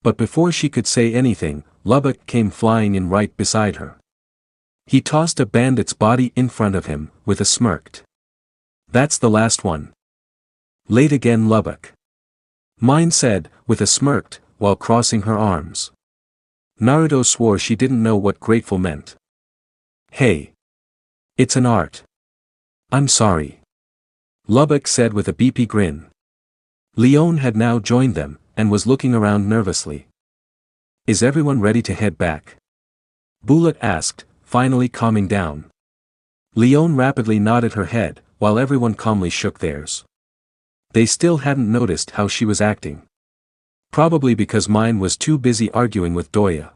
But before she could say anything, Lubbock came flying in right beside her. He tossed a bandit's body in front of him, with a smirked. That's the last one. Late again, Lubbock. Mine said, with a smirked, while crossing her arms. Naruto swore she didn't know what grateful meant. Hey. It's an art. I'm sorry. Lubbock said with a beepy grin. Leone had now joined them, and was looking around nervously. Is everyone ready to head back? Bullet asked, finally calming down. Leone rapidly nodded her head, while everyone calmly shook theirs. They still hadn't noticed how she was acting. Probably because Mine was too busy arguing with Doya.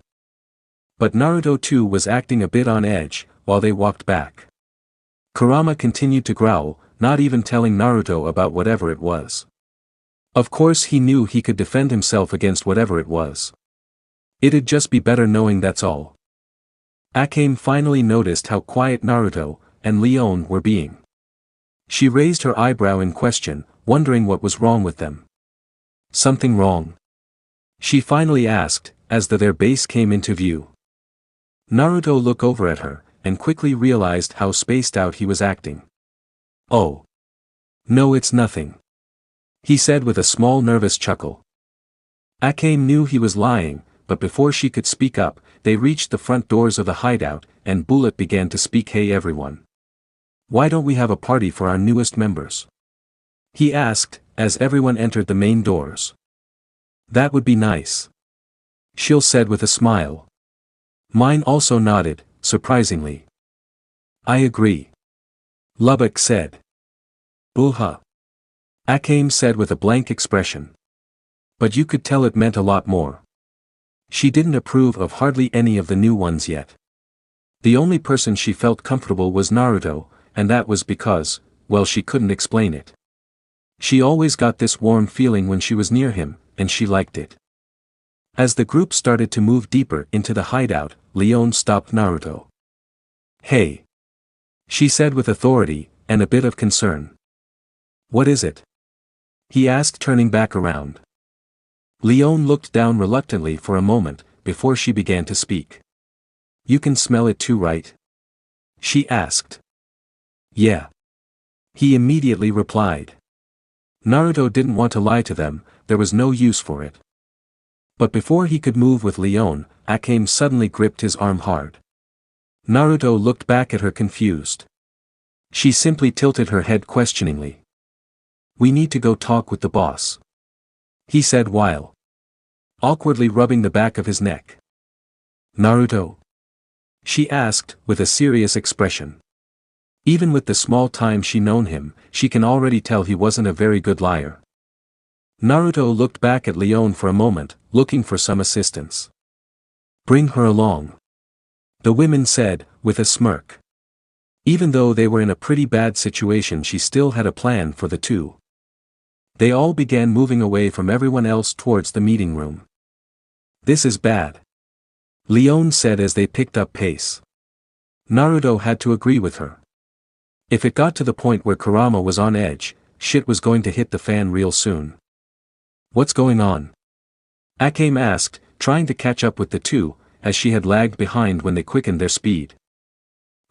But Naruto too was acting a bit on edge, while they walked back. Kurama continued to growl, not even telling Naruto about whatever it was. Of course he knew he could defend himself against whatever it was. It'd just be better knowing that's all. Akame finally noticed how quiet Naruto and Leone were being. She raised her eyebrow in question, wondering what was wrong with them. Something wrong? She finally asked, as their base came into view. Naruto looked over at her, and quickly realized how spaced out he was acting. Oh. No, it's nothing, he said with a small nervous chuckle. Akame knew he was lying, but before she could speak up, they reached the front doors of the hideout, and Bullet began to speak. Hey everyone. Why don't we have a party for our newest members? He asked, as everyone entered the main doors. That would be nice, Sheele said with a smile. Mine also nodded, surprisingly. I agree, Lubbock said. Boo-ha, Akame said with a blank expression. But you could tell it meant a lot more. She didn't approve of hardly any of the new ones yet. The only person she felt comfortable was Naruto, and that was because, well, she couldn't explain it. She always got this warm feeling when she was near him, and she liked it. As the group started to move deeper into the hideout, Leone stopped Naruto. Hey, she said with authority, and a bit of concern. What is it? He asked, turning back around. Leone looked down reluctantly for a moment, before she began to speak. You can smell it too, right? She asked. Yeah. He immediately replied. Naruto didn't want to lie to them, there was no use for it. But before he could move with Leone, Akame suddenly gripped his arm hard. Naruto looked back at her confused. She simply tilted her head questioningly. We need to go talk with the boss, he said while awkwardly rubbing the back of his neck. Naruto? She asked, with a serious expression. Even with the small time she known him, she can already tell he wasn't a very good liar. Naruto looked back at Leone for a moment, looking for some assistance. Bring her along, the women said, with a smirk. Even though they were in a pretty bad situation, she still had a plan for the two. They all began moving away from everyone else towards the meeting room. "This is bad," Leon said as they picked up pace. Naruto had to agree with her. If it got to the point where Kurama was on edge, shit was going to hit the fan real soon. "What's going on?" Akame asked, trying to catch up with the two, as she had lagged behind when they quickened their speed.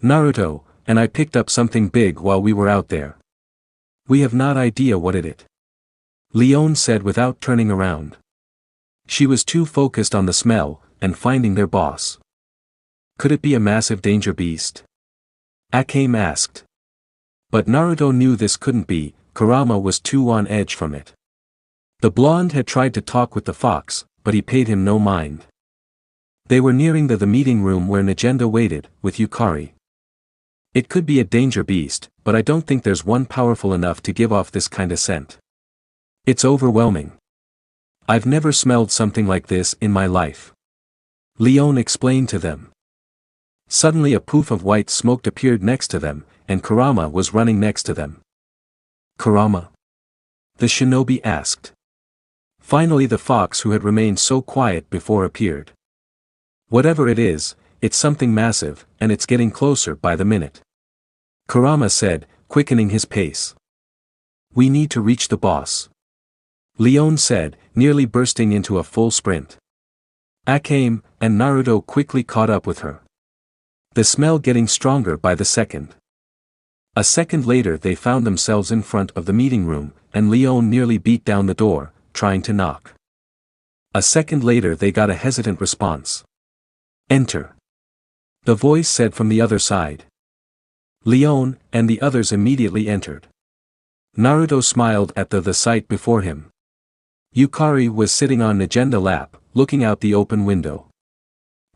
"Naruto, and I picked up something big while we were out there. We have not idea what it is," Leon said without turning around. She was too focused on the smell, and finding their boss. "Could it be a massive danger beast?" Akame asked. But Naruto knew this couldn't be, Kurama was too on edge from it. The blonde had tried to talk with the fox, but he paid him no mind. They were nearing the meeting room where Negenda waited, with Yukari. "It could be a danger beast, but I don't think there's one powerful enough to give off this kinda scent. It's overwhelming. I've never smelled something like this in my life," Leon explained to them. Suddenly a poof of white smoke appeared next to them, and Kurama was running next to them. "Kurama?" the shinobi asked. Finally the fox who had remained so quiet before appeared. "Whatever it is, it's something massive, and it's getting closer by the minute," Kurama said, quickening his pace. "We need to reach the boss," Leon said, nearly bursting into a full sprint. Akame and Naruto quickly caught up with her. The smell getting stronger by the second. A second later they found themselves in front of the meeting room, and Leon nearly beat down the door, trying to knock. A second later they got a hesitant response. "Enter," the voice said from the other side. Leon and the others immediately entered. Naruto smiled at the sight before him. Yukari was sitting on Negenda's lap, looking out the open window.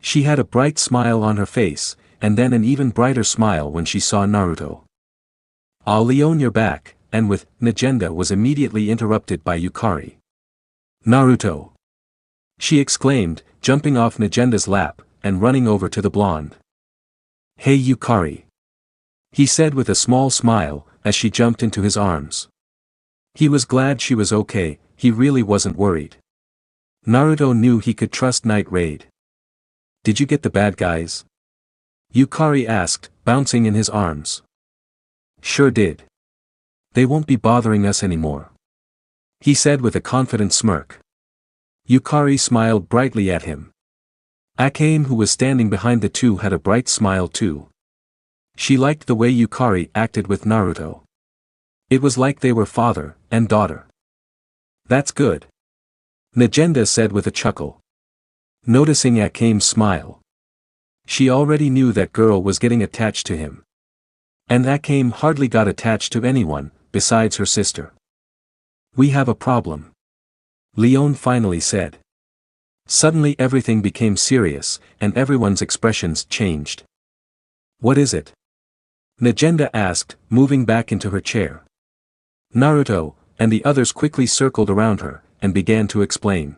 She had a bright smile on her face, and then an even brighter smile when she saw Naruto. "Ah, Leon, you're back," and with Negenda was immediately interrupted by Yukari. "Naruto!" she exclaimed, jumping off Negenda's lap, and running over to the blonde. "Hey Yukari!" he said with a small smile, as she jumped into his arms. He was glad she was okay, he really wasn't worried. Naruto knew he could trust Night Raid. "Did you get the bad guys?" Yukari asked, bouncing in his arms. "Sure did. They won't be bothering us anymore," he said with a confident smirk. Yukari smiled brightly at him. Akame, who was standing behind the two, had a bright smile too. She liked the way Yukari acted with Naruto. It was like they were father and daughter. "That's good," Negenda said with a chuckle. Noticing Akame's smile. She already knew that girl was getting attached to him. And Akame hardly got attached to anyone, besides her sister. "We have a problem," Leon finally said. Suddenly everything became serious, and everyone's expressions changed. "What is it?" Negenda asked, moving back into her chair. Naruto and the others quickly circled around her, and began to explain.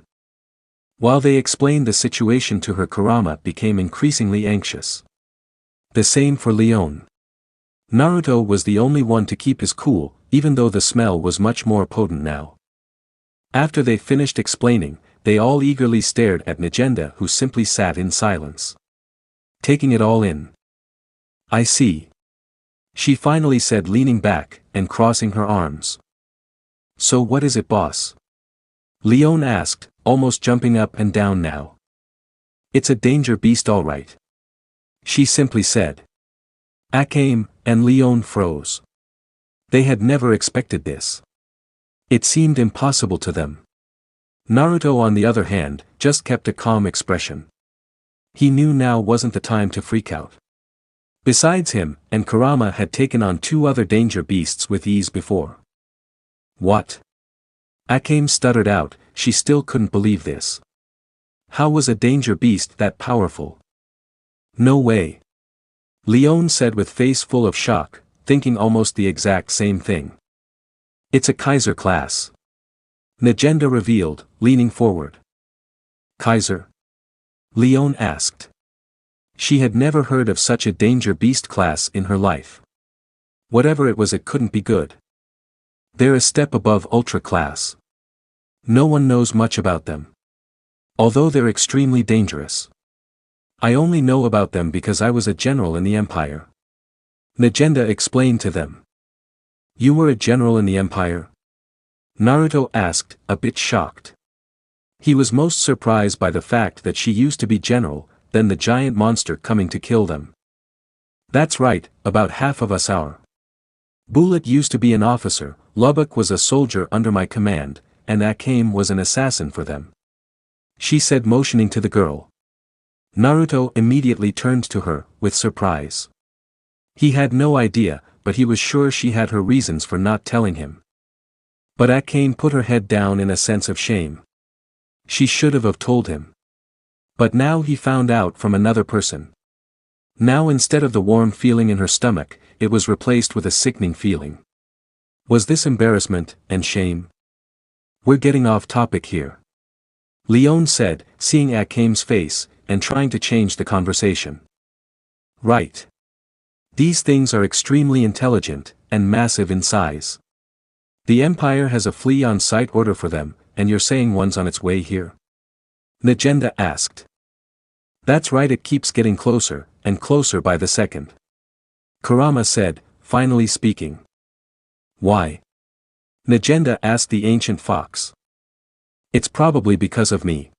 While they explained the situation to her, Kurama became increasingly anxious. The same for Leon. Naruto was the only one to keep his cool, even though the smell was much more potent now. After they finished explaining, they all eagerly stared at Negenda, who simply sat in silence, taking it all in. "I see," she finally said, leaning back and crossing her arms. "So what is it, boss?" Leon asked, almost jumping up and down now. "It's a danger beast, all right," she simply said. Akame and Leon froze. They had never expected this. It seemed impossible to them. Naruto, on the other hand, just kept a calm expression. He knew now wasn't the time to freak out. Besides him and Kurama had taken on two other danger beasts with ease before. "What?" Akame stuttered out, she still couldn't believe this. How was a danger beast that powerful? "No way," Leon said with face full of shock, thinking almost the exact same thing. "It's a Kaiser-class," Negenda revealed, leaning forward. "Kaiser?" Leon asked. She had never heard of such a danger beast class in her life. Whatever it was, it couldn't be good. They're a step above ultra class. No one knows much about them. Although they're extremely dangerous. I only know about them because I was a general in the Empire. Negenda explained to them. You were a general in the Empire? Naruto asked, a bit shocked. He was most surprised by the fact that she used to be general, then the giant monster coming to kill them. That's right, about half of us are. Bullet used to be an officer, Lubbock was a soldier under my command, and Akame was an assassin for them. She said, motioning to the girl. Naruto immediately turned to her, with surprise. He had no idea, but he was sure she had her reasons for not telling him. But Akame put her head down in a sense of shame. She should have told him. But now he found out from another person. Now instead of the warm feeling in her stomach, it was replaced with a sickening feeling. Was this embarrassment and shame? We're getting off topic here. Leon said, seeing Akame's face, and trying to change the conversation. Right. These things are extremely intelligent, and massive in size. The Empire has a flee on site order for them, and you're saying one's on its way here? Negenda asked. That's right, it keeps getting closer, and closer by the second. Kurama said, finally speaking. Why? Negenda asked the ancient fox. It's probably because of me.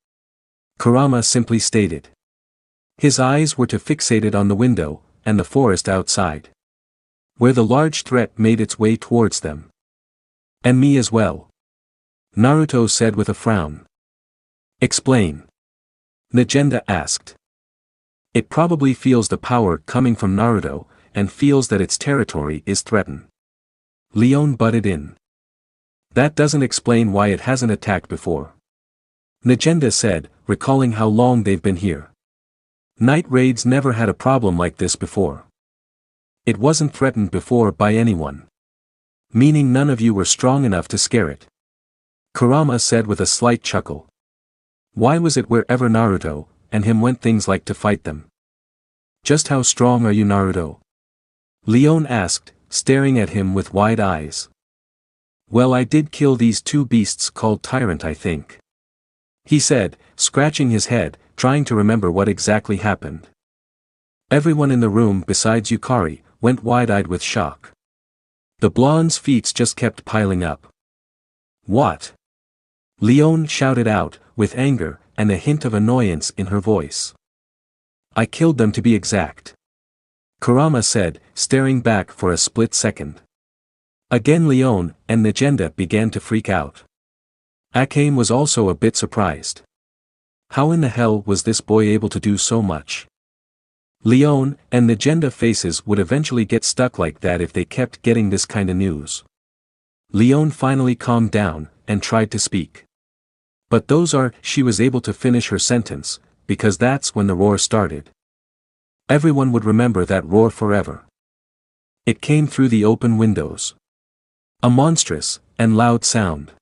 Kurama simply stated. His eyes were fixated on the window, and the forest outside. Where the large threat made its way towards them. And me as well. Naruto said with a frown. Explain. Negenda asked. It probably feels the power coming from Naruto, and feels that its territory is threatened. Leon butted in. That doesn't explain why it hasn't attacked before. Negenda said, recalling how long they've been here. Night raids never had a problem like this before. It wasn't threatened before by anyone. Meaning none of you were strong enough to scare it. Kurama said with a slight chuckle. Why was it wherever Naruto, and him went things like to fight them? Just how strong are you, Naruto? Leon asked, staring at him with wide eyes. Well, I did kill these two beasts called Tyrant, I think. He said, scratching his head, trying to remember what exactly happened. Everyone in the room besides Yukari, went wide-eyed with shock. The blonde's feats just kept piling up. What? Leon shouted out, with anger, and a hint of annoyance in her voice. I killed them to be exact. Kurama said, staring back for a split second. Again Leon and Negenda began to freak out. Akame was also a bit surprised. How in the hell was this boy able to do so much? Leon and Negenda faces would eventually get stuck like that if they kept getting this kind of news. Leon finally calmed down, and tried to speak. But she was able to finish her sentence, because that's when the roar started. Everyone would remember that roar forever. It came through the open windows. A monstrous, and loud sound.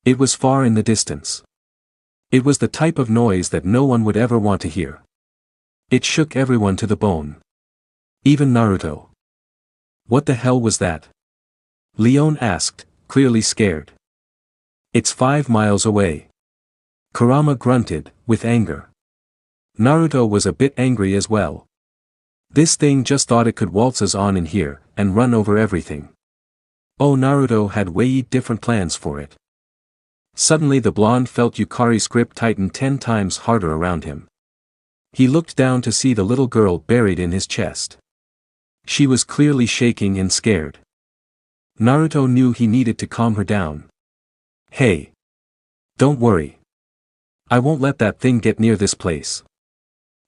It was far in the distance. It was the type of noise that no one would ever want to hear. It shook everyone to the bone. Even Naruto. What the hell was that? Leon asked, clearly scared. It's 5 miles away. Kurama grunted, with anger. Naruto was a bit angry as well. This thing just thought it could waltz us on in here, and run over everything. Oh, Naruto had way different plans for it. Suddenly the blonde felt Yukari's grip tighten 10 times harder around him. He looked down to see the little girl buried in his chest. She was clearly shaking and scared. Naruto knew he needed to calm her down. Hey! Don't worry. I won't let that thing get near this place.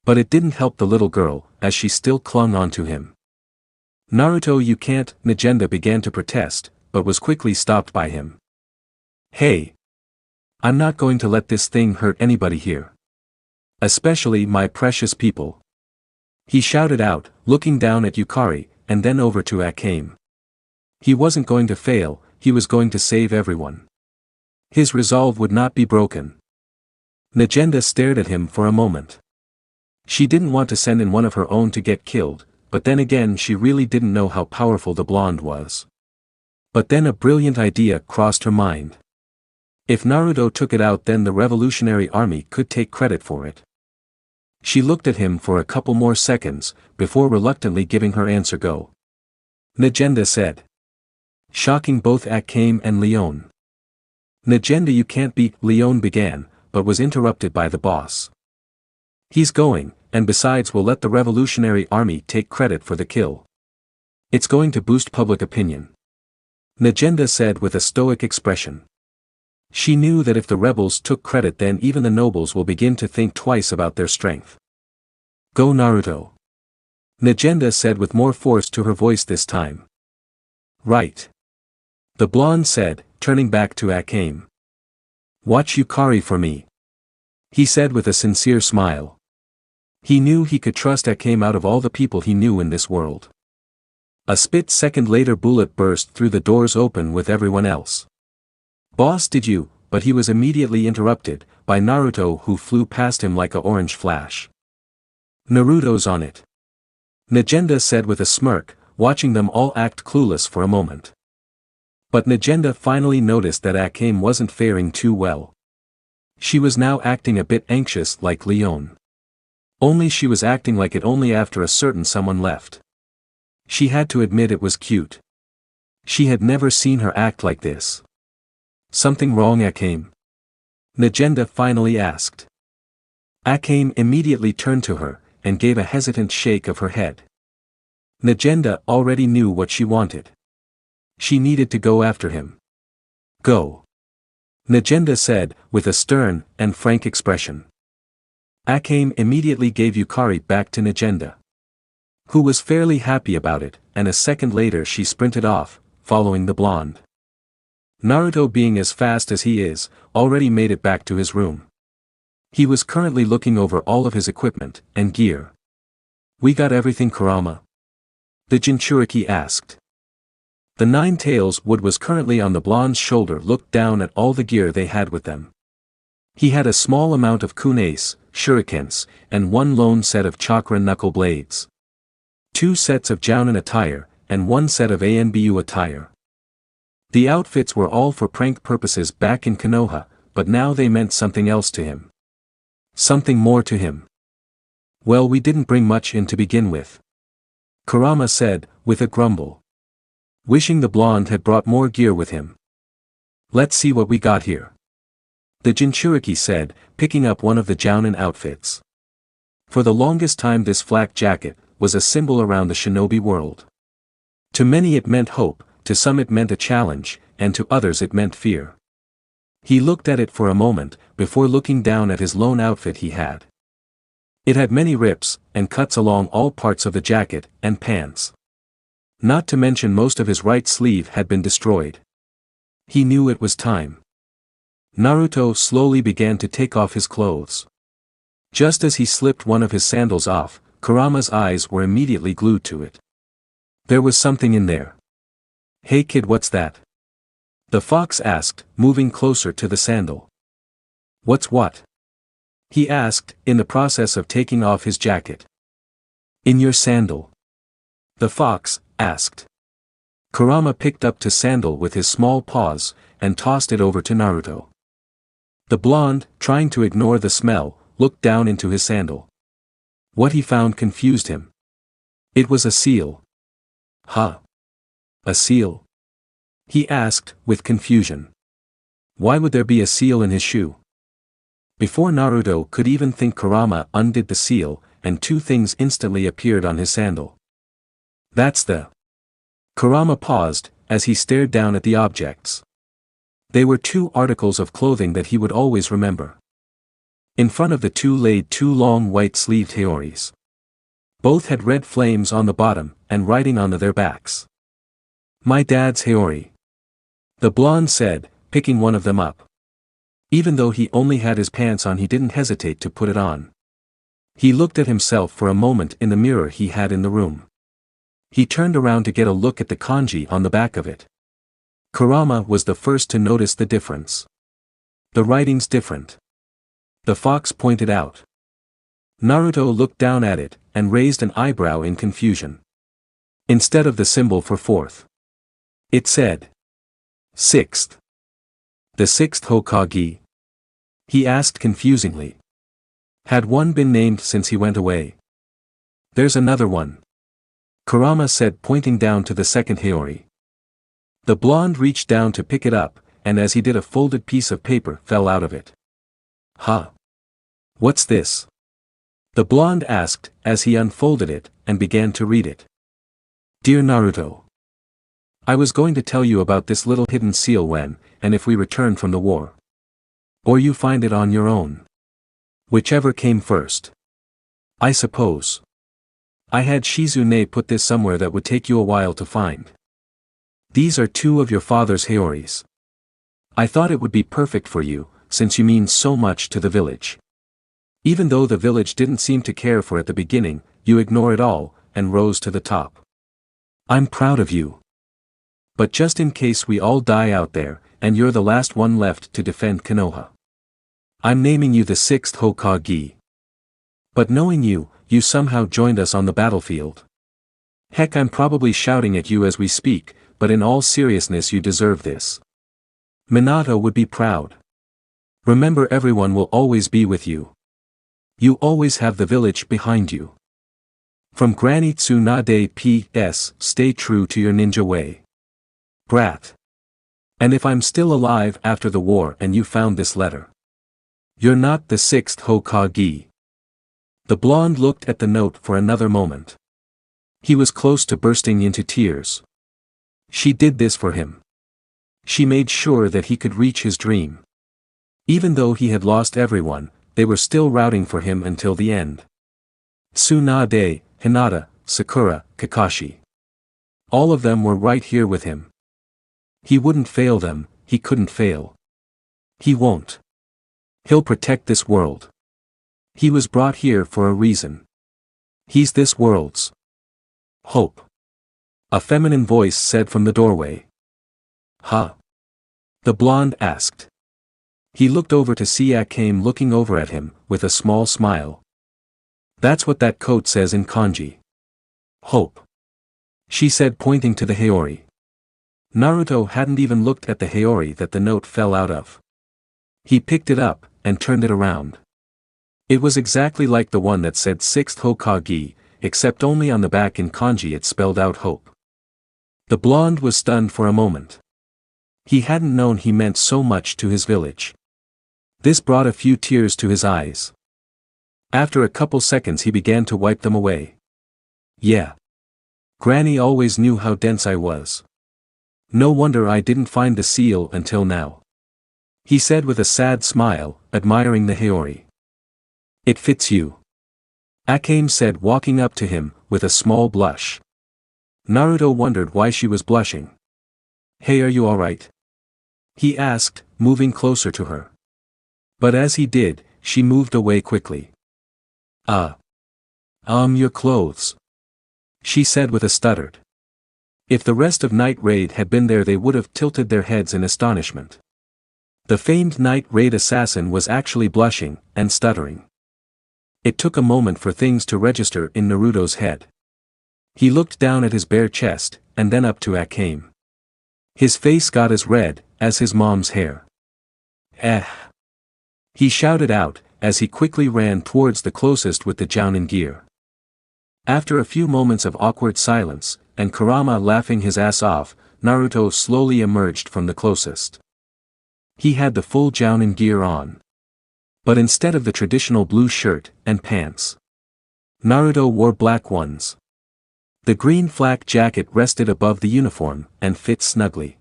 But it didn't help the little girl, as she still clung onto him. Naruto, you can't, Negenda began to protest, but was quickly stopped by him. Hey! I'm not going to let this thing hurt anybody here. Especially my precious people. He shouted out, looking down at Yukari, and then over to Akame. He wasn't going to fail, he was going to save everyone. His resolve would not be broken. Negenda stared at him for a moment. She didn't want to send in one of her own to get killed, but then again she really didn't know how powerful the blonde was. But then a brilliant idea crossed her mind. If Naruto took it out, then the Revolutionary Army could take credit for it. She looked at him for a couple more seconds, before reluctantly giving her answer. Go. Najenda said. Shocking both Akame and Leon. Najenda, you can't be, Leon began, but was interrupted by the boss. He's going, and besides we'll let the Revolutionary Army take credit for the kill. It's going to boost public opinion. Najenda said with a stoic expression. She knew that if the rebels took credit, then even the nobles will begin to think twice about their strength. Go Naruto. Najenda said with more force to her voice this time. Right. The blonde said, turning back to Akame. Watch Yukari for me. He said with a sincere smile. He knew he could trust Akame out of all the people he knew in this world. A split-second later, bullet burst through the doors open with everyone else. Boss, did you? But he was immediately interrupted by Naruto, who flew past him like a orange flash. Naruto's on it. Najenda said with a smirk, watching them all act clueless for a moment. But Najenda finally noticed that Akame wasn't faring too well. She was now acting a bit anxious like Leon. Only she was acting like it only after a certain someone left. She had to admit it was cute. She had never seen her act like this. Something wrong, Akame? Najenda finally asked. Akame immediately turned to her, and gave a hesitant shake of her head. Najenda already knew what she wanted. She needed to go after him. Go. Najenda said, with a stern and frank expression. Akame immediately gave Yukari back to Najenda, who was fairly happy about it, and a second later she sprinted off, following the blonde. Naruto, being as fast as he is, already made it back to his room. He was currently looking over all of his equipment and gear. We got everything, Kurama? The Jinchuriki asked. The Nine-Tails Wood was currently on the blonde's shoulder, looked down at all the gear they had with them. He had a small amount of kunais, shurikens, and one lone set of chakra knuckle blades. 2 sets of jounin attire, and 1 set of Anbu attire. The outfits were all for prank purposes back in Konoha, but now they meant something else to him. Something more to him. Well, we didn't bring much in to begin with, Kurama said, with a grumble. Wishing the blonde had brought more gear with him. Let's see what we got here. The Jinchuriki said, picking up one of the jounin outfits. For the longest time this flak jacket was a symbol around the shinobi world. To many it meant hope, to some it meant a challenge, and to others it meant fear. He looked at it for a moment, before looking down at his lone outfit he had. It had many rips, and cuts along all parts of the jacket, and pants. Not to mention most of his right sleeve had been destroyed. He knew it was time. Naruto slowly began to take off his clothes. Just as he slipped one of his sandals off, Kurama's eyes were immediately glued to it. There was something in there. Hey kid, what's that? The fox asked, moving closer to the sandal. What's what? He asked, in the process of taking off his jacket. In your sandal. The fox asked. Kurama picked up the sandal with his small paws, and tossed it over to Naruto. The blonde, trying to ignore the smell, looked down into his sandal. What he found confused him. It was a seal. Huh? A seal? He asked, with confusion. Why would there be a seal in his shoe? Before Naruto could even think, Kurama undid the seal, and 2 things instantly appeared on his sandal. That's the... Kurama paused, as he stared down at the objects. They were 2 articles of clothing that he would always remember. In front of the 2 laid 2 long white-sleeved haoris. Both had red flames on the bottom, and writing on their backs. My dad's haori. The blonde said, picking one of them up. Even though he only had his pants on, he didn't hesitate to put it on. He looked at himself for a moment in the mirror he had in the room. He turned around to get a look at the kanji on the back of it. Kurama was the first to notice the difference. The writing's different. The fox pointed out. Naruto looked down at it, and raised an eyebrow in confusion. Instead of the symbol for fourth, it said, sixth. The sixth Hokage? He asked confusingly. Had one been named since he went away? There's another one, Kurama said, pointing down to the second Hiyori. The blonde reached down to pick it up, and as he did, a folded piece of paper fell out of it. Huh? What's this? The blonde asked, as he unfolded it, and began to read it. Dear Naruto, I was going to tell you about this little hidden seal when, and if we return from the war. Or you find it on your own. Whichever came first. I suppose. I had Shizune put this somewhere that would take you a while to find. These are two of your father's Hioris. I thought it would be perfect for you, since you mean so much to the village. Even though the village didn't seem to care for it at the beginning, you ignore it all, and rose to the top. I'm proud of you. But just in case we all die out there, and you're the last one left to defend Konoha, I'm naming you the sixth Hokage. But knowing you, you somehow joined us on the battlefield. Heck, I'm probably shouting at you as we speak, but in all seriousness, you deserve this. Minato would be proud. Remember, everyone will always be with you. You always have the village behind you. From Granny Tsunade P.S. Stay true to your ninja way. Brat. And if I'm still alive after the war and you found this letter, you're not the sixth Hokage. The blonde looked at the note for another moment. He was close to bursting into tears. She did this for him. She made sure that he could reach his dream. Even though he had lost everyone, they were still rooting for him until the end. Tsunade, Hinata, Sakura, Kakashi. All of them were right here with him. He wouldn't fail them, he couldn't fail. He won't. He'll protect this world. He was brought here for a reason. He's this world's hope. A feminine voice said from the doorway. Huh? The blonde asked. He looked over to see Akame looking over at him, with a small smile. That's what that coat says in kanji. Hope. She said, pointing to the Hiyori. Naruto hadn't even looked at the Hiyori that the note fell out of. He picked it up, and turned it around. It was exactly like the one that said sixth Hokage, except only on the back in kanji it spelled out hope. The blonde was stunned for a moment. He hadn't known he meant so much to his village. This brought a few tears to his eyes. After a couple seconds he began to wipe them away. Yeah. Granny always knew how dense I was. No wonder I didn't find the seal until now. He said with a sad smile, admiring the Hiyori. It fits you. Akame said, walking up to him, with a small blush. Naruto wondered why she was blushing. Hey, are you alright? He asked, moving closer to her. But as he did, she moved away quickly. Your clothes. She said with a stuttered. If the rest of Night Raid had been there they would have tilted their heads in astonishment. The famed Night Raid assassin was actually blushing, and stuttering. It took a moment for things to register in Naruto's head. He looked down at his bare chest, and then up to Akame. His face got as red as his mom's hair. He shouted out, as he quickly ran towards the closest with the Jounin gear. After a few moments of awkward silence, and Kurama laughing his ass off, Naruto slowly emerged from the closest. He had the full Jounin gear on. But instead of the traditional blue shirt and pants, Naruto wore black ones. The green flak jacket rested above the uniform, and fit snugly.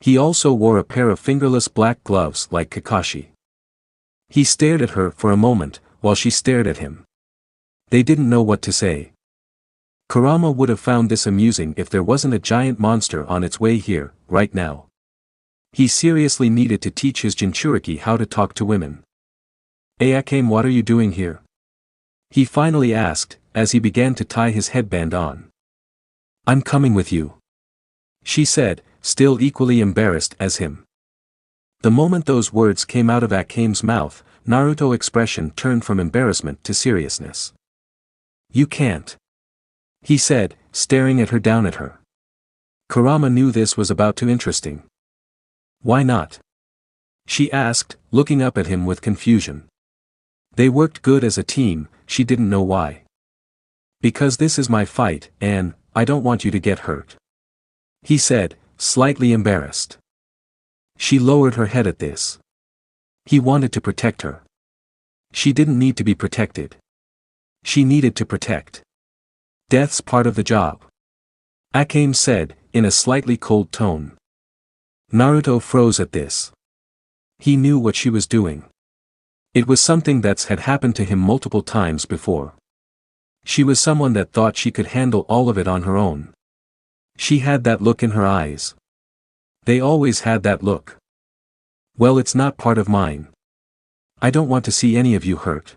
He also wore a pair of fingerless black gloves like Kakashi. He stared at her for a moment, while she stared at him. They didn't know what to say. Kurama would have found this amusing if there wasn't a giant monster on its way here, right now. He seriously needed to teach his Jinchuriki how to talk to women. Akame, what are you doing here? He finally asked, as he began to tie his headband on. I'm coming with you. She said, still equally embarrassed as him. The moment those words came out of Akame's mouth, Naruto's expression turned from embarrassment to seriousness. You can't, he said, staring at her down at her. Kurama knew this was about to interesting. Why not? She asked, looking up at him with confusion. They worked good as a team, she didn't know why. Because this is my fight, and I don't want you to get hurt, he said, slightly embarrassed. She lowered her head at this. He wanted to protect her. She didn't need to be protected. She needed to protect. Death's part of the job, Akame said, in a slightly cold tone. Naruto froze at this. He knew what she was doing. It was something that's had happened to him multiple times before. She was someone that thought she could handle all of it on her own. She had that look in her eyes. They always had that look. Well, it's not part of mine. I don't want to see any of you hurt.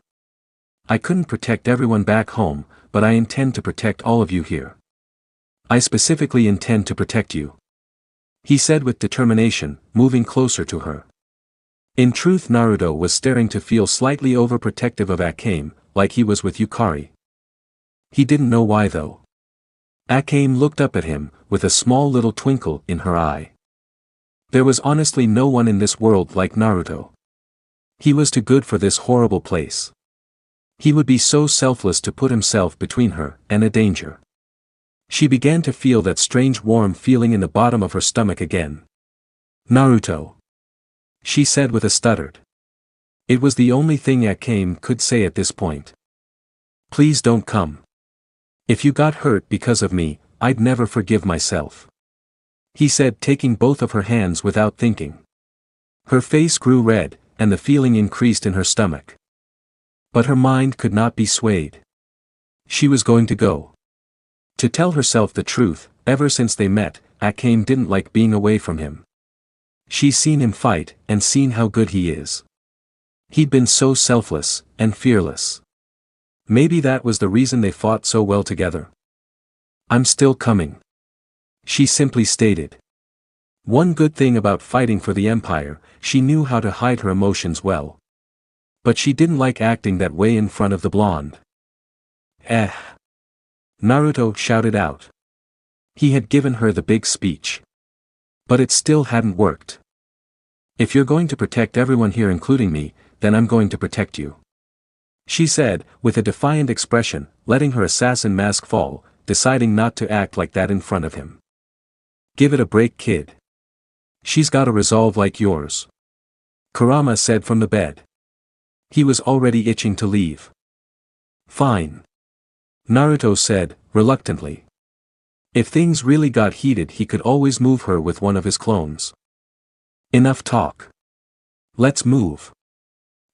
I couldn't protect everyone back home, but I intend to protect all of you here. I specifically intend to protect you, he said with determination, moving closer to her. In truth, Naruto was starting to feel slightly overprotective of Akame, like he was with Yukari. He didn't know why though. Akame looked up at him, with a small little twinkle in her eye. There was honestly no one in this world like Naruto. He was too good for this horrible place. He would be so selfless to put himself between her and a danger. She began to feel that strange warm feeling in the bottom of her stomach again. Naruto, she said with a stuttered. It was the only thing Akame could say at this point. Please don't come. If you got hurt because of me, I'd never forgive myself, he said, taking both of her hands without thinking. Her face grew red, and the feeling increased in her stomach. But her mind could not be swayed. She was going to go. To tell herself the truth, ever since they met, Akame didn't like being away from him. She's seen him fight, and seen how good he is. He'd been so selfless, and fearless. Maybe that was the reason they fought so well together. I'm still coming, she simply stated. One good thing about fighting for the Empire, she knew how to hide her emotions well. But she didn't like acting that way in front of the blonde. Naruto shouted out. He had given her the big speech. But it still hadn't worked. If you're going to protect everyone here including me, then I'm going to protect you, she said, with a defiant expression, letting her assassin mask fall, deciding not to act like that in front of him. Give it a break, kid. She's got a resolve like yours, Kurama said from the bed. He was already itching to leave. Fine, Naruto said, reluctantly. If things really got heated, he could always move her with one of his clones. Enough talk. Let's move,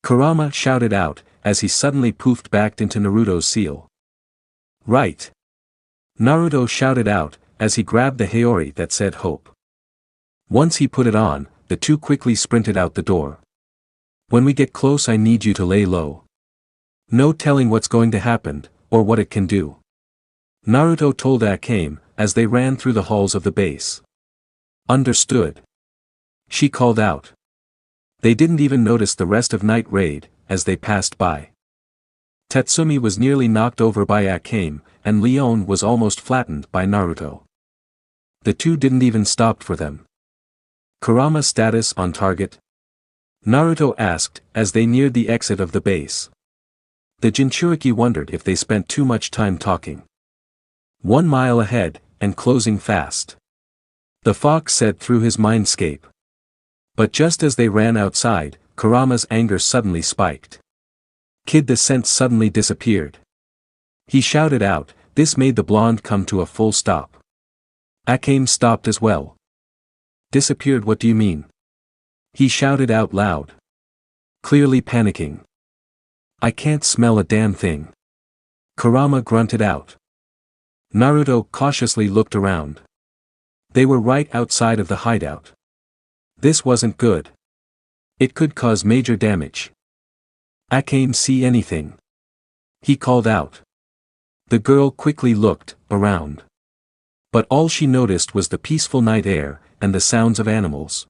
Kurama shouted out, as he suddenly poofed back into Naruto's seal. Right, Naruto shouted out, as he grabbed the Haori that said hope. Once he put it on, the two quickly sprinted out the door. When we get close, I need you to lay low. No telling what's going to happen, or what it can do, Naruto told Akame, as they ran through the halls of the base. Understood, she called out. They didn't even notice the rest of Night Raid, as they passed by. Tatsumi was nearly knocked over by Akame, and Leon was almost flattened by Naruto. The two didn't even stop for them. Kurama status on target? Naruto asked, as they neared the exit of the base. The Jinchuriki wondered if they spent too much time talking. 1 mile ahead, and closing fast, the fox said through his mindscape. But just as they ran outside, Kurama's anger suddenly spiked. Kid, the scent suddenly disappeared, he shouted out. This made the blonde come to a full stop. Akame stopped as well. Disappeared? What do you mean? He shouted out loud, clearly panicking. I can't smell a damn thing, Kurama grunted out. Naruto cautiously looked around. They were right outside of the hideout. This wasn't good. It could cause major damage. Akame see anything? He called out. The girl quickly looked around. But all she noticed was the peaceful night air, and the sounds of animals.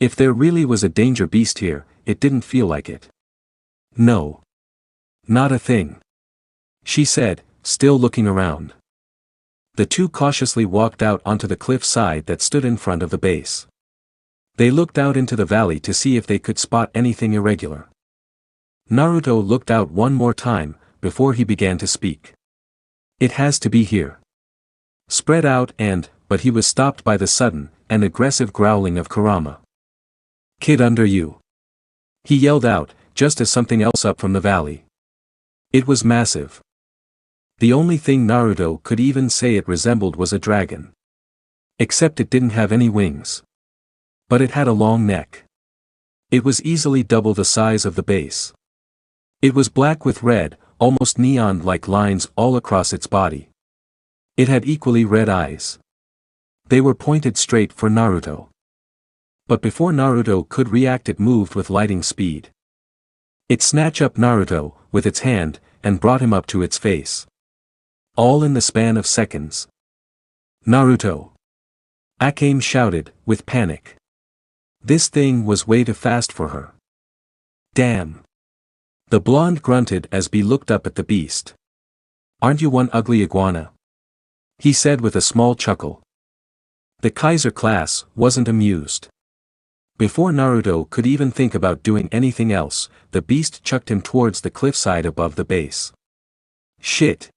If there really was a danger beast here, it didn't feel like it. No. Not a thing. She said, still looking around. The two cautiously walked out onto the cliff side that stood in front of the base. They looked out into the valley to see if they could spot anything irregular. Naruto looked out one more time, before he began to speak. It has to be here. Spread out but he was stopped by the sudden and aggressive growling of Kurama. Kid under you. He yelled out, just as something else up from the valley. It was massive. The only thing Naruto could even say it resembled was a dragon. Except it didn't have any wings. But it had a long neck. It was easily double the size of the base. It was black with red, almost neon-like lines all across its body. It had equally red eyes. They were pointed straight for Naruto. But before Naruto could react, it moved with lightning speed. It snatched up Naruto, with its hand, and brought him up to its face. All in the span of seconds. Naruto! Akame shouted, with panic. This thing was way too fast for her. Damn! The blonde grunted as B looked up at the beast. Aren't you one ugly iguana? He said with a small chuckle. The Kaiser-class wasn't amused. Before Naruto could even think about doing anything else, the beast chucked him towards the cliffside above the base. Shit!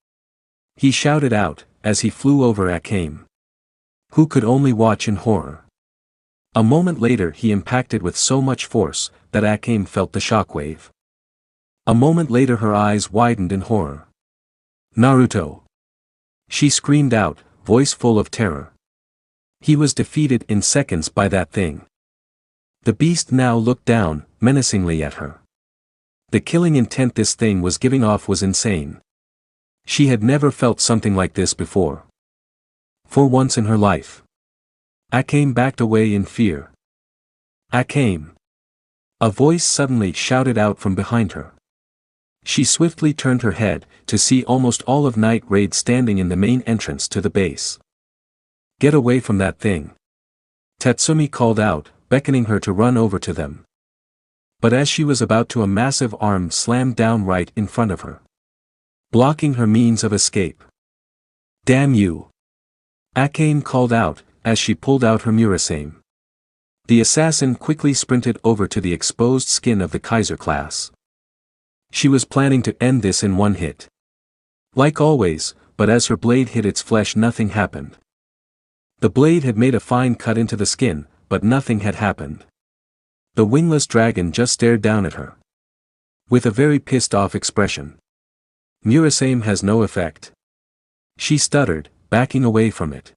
He shouted out, as he flew over Akame. Who could only watch in horror. A moment later he impacted with so much force, that Akame felt the shockwave. A moment later her eyes widened in horror. Naruto! She screamed out, voice full of terror. He was defeated in seconds by that thing. The beast now looked down, menacingly at her. The killing intent this thing was giving off was insane. She had never felt something like this before. For once in her life. Akame backed away in fear. Akame! A voice suddenly shouted out from behind her. She swiftly turned her head, to see almost all of Night Raid standing in the main entrance to the base. Get away from that thing. Tatsumi called out, beckoning her to run over to them. But as she was about to, a massive arm slammed down right in front of her, blocking her means of escape. Damn you! Akame called out, as she pulled out her Murasame. The assassin quickly sprinted over to the exposed skin of the Kaiser-class. She was planning to end this in one hit. Like always, but as her blade hit its flesh nothing happened. The blade had made a fine cut into the skin, but nothing had happened. The wingless dragon just stared down at her. With a very pissed off expression. Murasame has no effect. She stuttered, backing away from it.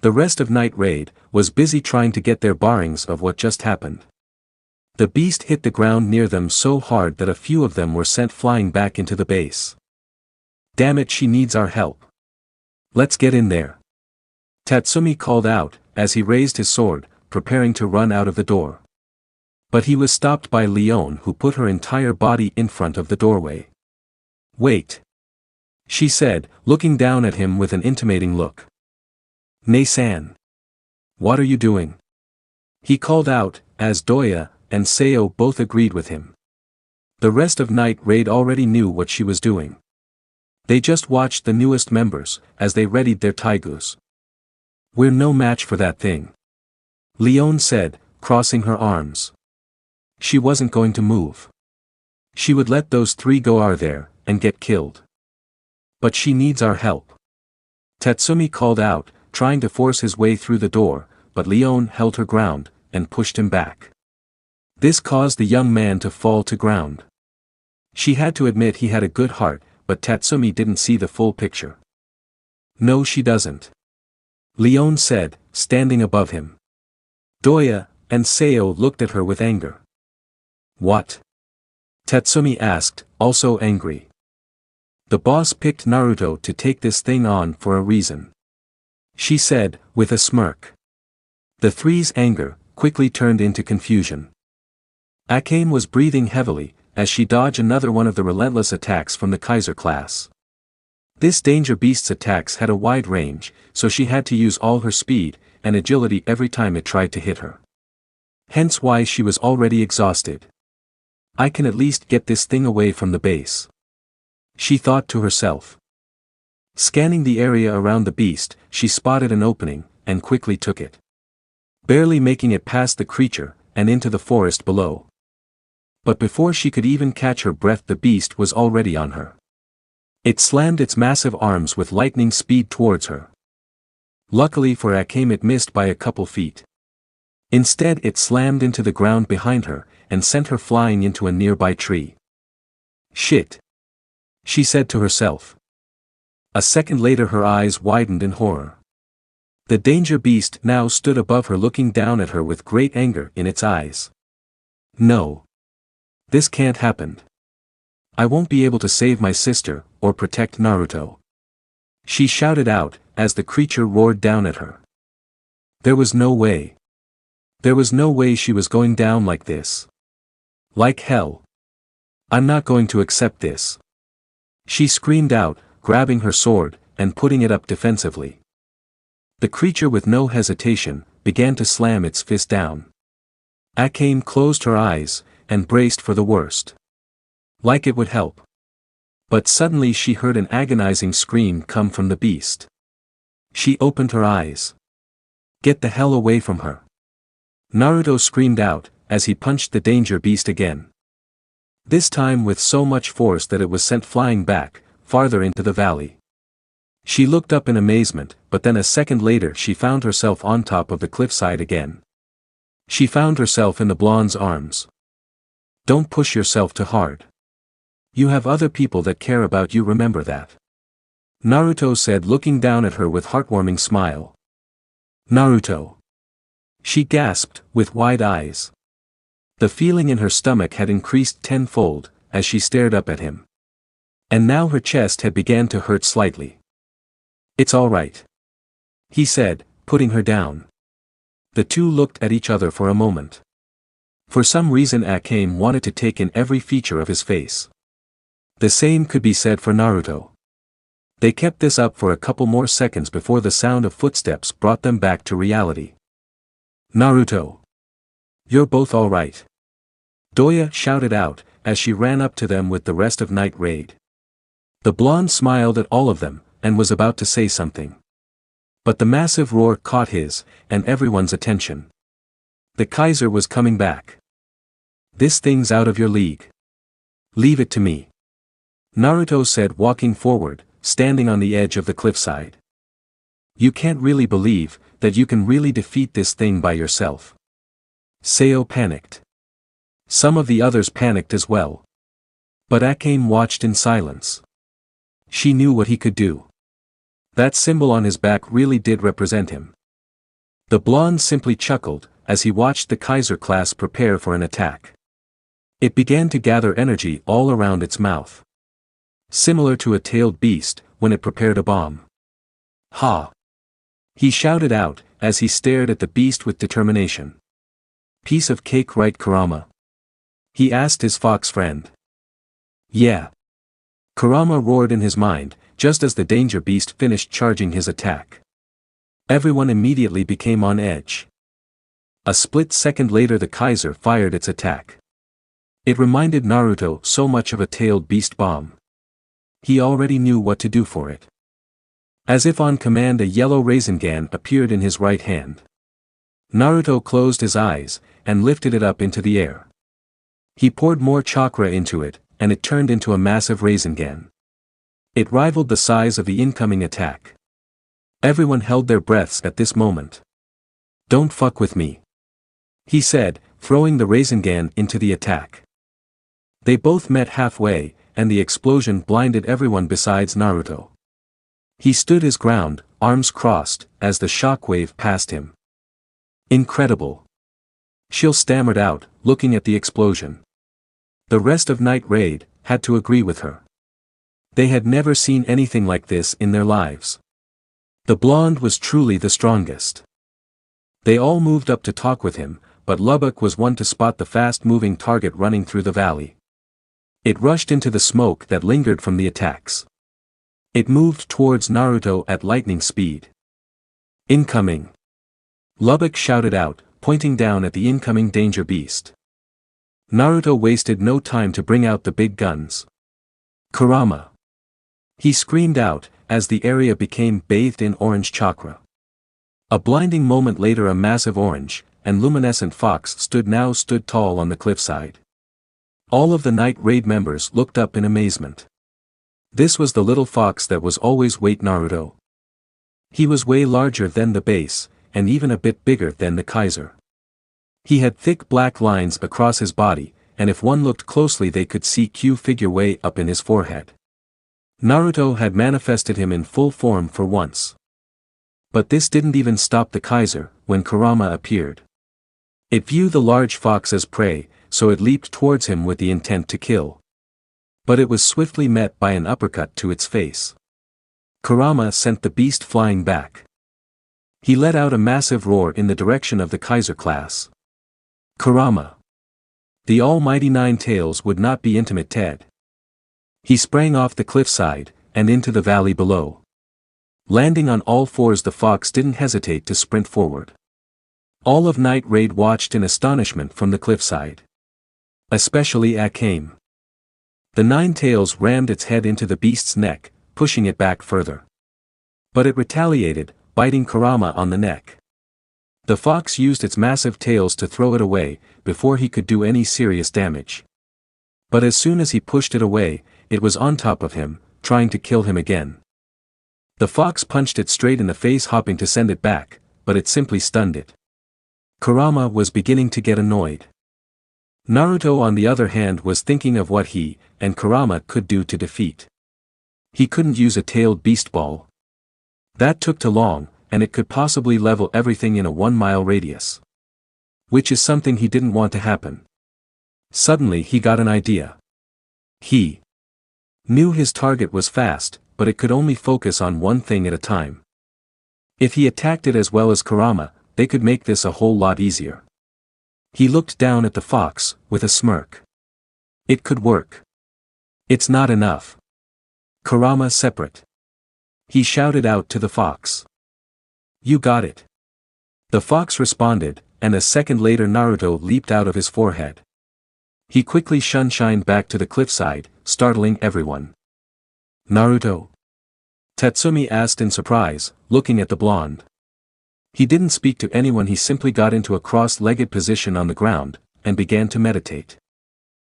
The rest of Night Raid was busy trying to get their bearings of what just happened. The beast hit the ground near them so hard that a few of them were sent flying back into the base. Damn it, she needs our help. Let's get in there. Tatsumi called out, as he raised his sword, preparing to run out of the door. But he was stopped by Leon, who put her entire body in front of the doorway. Wait. She said, looking down at him with an intimating look. Nei-san. What are you doing? He called out, as Doya and Seo both agreed with him. The rest of Night Raid already knew what she was doing. They just watched the newest members, as they readied their taigus. We're no match for that thing. Leon said, crossing her arms. She wasn't going to move. She would let those three go there, and get killed. But she needs our help. Tatsumi called out, trying to force his way through the door, but Leon held her ground, and pushed him back. This caused the young man to fall to ground. She had to admit he had a good heart, but Tatsumi didn't see the full picture. No, she doesn't. Leon said, standing above him. Doya and Seo looked at her with anger. What? Tatsumi asked, also angry. The boss picked Naruto to take this thing on for a reason. She said, with a smirk. The three's anger quickly turned into confusion. Akame was breathing heavily, as she dodged another one of the relentless attacks from the Kaiser-class. This danger beast's attacks had a wide range, so she had to use all her speed and agility every time it tried to hit her. Hence why she was already exhausted. I can at least get this thing away from the base. She thought to herself. Scanning the area around the beast, she spotted an opening, and quickly took it. Barely making it past the creature, and into the forest below. But before she could even catch her breath, the beast was already on her. It slammed its massive arms with lightning speed towards her. Luckily for Akame, it missed by a couple feet. Instead, it slammed into the ground behind her, and sent her flying into a nearby tree. Shit! She said to herself. A second later, her eyes widened in horror. The danger beast now stood above her, looking down at her with great anger in its eyes. No. This can't happen. I won't be able to save my sister, or protect Naruto. She shouted out, as the creature roared down at her. There was no way. There was no way she was going down like this. Like hell. I'm not going to accept this. She screamed out, grabbing her sword, and putting it up defensively. The creature, with no hesitation, began to slam its fist down. Akame closed her eyes, and braced for the worst. Like it would help. But suddenly she heard an agonizing scream come from the beast. She opened her eyes. Get the hell away from her. Naruto screamed out, as he punched the danger beast again. This time with so much force that it was sent flying back, farther into the valley. She looked up in amazement, but then a second later she found herself on top of the cliffside again. She found herself in the blonde's arms. Don't push yourself too hard. You have other people that care about you, remember that. Naruto said, looking down at her with heartwarming smile. Naruto. She gasped, with wide eyes. The feeling in her stomach had increased tenfold, as she stared up at him. And now her chest had begun to hurt slightly. It's all right. He said, putting her down. The two looked at each other for a moment. For some reason Akame wanted to take in every feature of his face. The same could be said for Naruto. They kept this up for a couple more seconds before the sound of footsteps brought them back to reality. Naruto. You're both all right. Doya shouted out, as she ran up to them with the rest of Night Raid. The blonde smiled at all of them, and was about to say something. But the massive roar caught his, and everyone's attention. The Kaiser was coming back. This thing's out of your league. Leave it to me. Naruto said, walking forward, standing on the edge of the cliffside. You can't really believe that you can really defeat this thing by yourself. Seo panicked. Some of the others panicked as well. But Akame watched in silence. She knew what he could do. That symbol on his back really did represent him. The blonde simply chuckled, as he watched the Kaiser-class prepare for an attack. It began to gather energy all around its mouth. Similar to a tailed beast, when it prepared a bomb. Ha! He shouted out, as he stared at the beast with determination. Piece of cake, right, Kurama? He asked his fox friend. Yeah. Kurama roared in his mind, just as the danger beast finished charging his attack. Everyone immediately became on edge. A split second later the Kaiser fired its attack. It reminded Naruto so much of a tailed beast bomb. He already knew what to do for it. As if on command, a yellow Rasengan appeared in his right hand. Naruto closed his eyes, and lifted it up into the air. He poured more chakra into it, and it turned into a massive Rasengan. It rivaled the size of the incoming attack. Everyone held their breaths at this moment. Don't fuck with me. He said, throwing the Rasengan into the attack. They both met halfway, and the explosion blinded everyone besides Naruto. He stood his ground, arms crossed, as the shockwave passed him. Incredible. Sheele stammered out, looking at the explosion. The rest of Night Raid had to agree with her. They had never seen anything like this in their lives. The blonde was truly the strongest. They all moved up to talk with him, but Lubbock was one to spot the fast-moving target running through the valley. It rushed into the smoke that lingered from the attacks. It moved towards Naruto at lightning speed. Incoming! Lubbock shouted out, pointing down at the incoming danger beast. Naruto wasted no time to bring out the big guns. Kurama! He screamed out, as the area became bathed in orange chakra. A blinding moment later, a massive orange and luminescent fox stood tall on the cliffside. All of the Night Raid members looked up in amazement. This was the little fox that was always with Naruto. He was way larger than the base, and even a bit bigger than the Kaiser. He had thick black lines across his body, and if one looked closely they could see Q figure way up in his forehead. Naruto had manifested him in full form for once. But this didn't even stop the Kaiser when Kurama appeared. It viewed the large fox as prey, so it leaped towards him with the intent to kill. But it was swiftly met by an uppercut to its face. Kurama sent the beast flying back. He let out a massive roar in the direction of the Kaiser-class. Kurama! The almighty Nine Tails would not be intimidated. He sprang off the cliffside, and into the valley below. Landing on all fours, the fox didn't hesitate to sprint forward. All of Night Raid watched in astonishment from the cliffside. Especially Akame. The Nine Tails rammed its head into the beast's neck, pushing it back further. But it retaliated, biting Kurama on the neck. The fox used its massive tails to throw it away, before he could do any serious damage. But as soon as he pushed it away, it was on top of him, trying to kill him again. The fox punched it straight in the face, hoping to send it back, but it simply stunned it. Kurama was beginning to get annoyed. Naruto on the other hand was thinking of what he and Kurama could do to defeat. He couldn't use a tailed beast ball. That took too long, and it could possibly level everything in a 1-mile radius. Which is something he didn't want to happen. Suddenly he got an idea. He knew his target was fast, but it could only focus on one thing at a time. If he attacked it as well as Kurama, they could make this a whole lot easier. He looked down at the fox, with a smirk. It could work. It's not enough. Kurama separate. He shouted out to the fox. You got it. The fox responded, and a second later Naruto leaped out of his forehead. He quickly shined back to the cliffside, startling everyone. Naruto? Tatsumi asked in surprise, looking at the blonde. He didn't speak to anyone, he simply got into a cross-legged position on the ground, and began to meditate.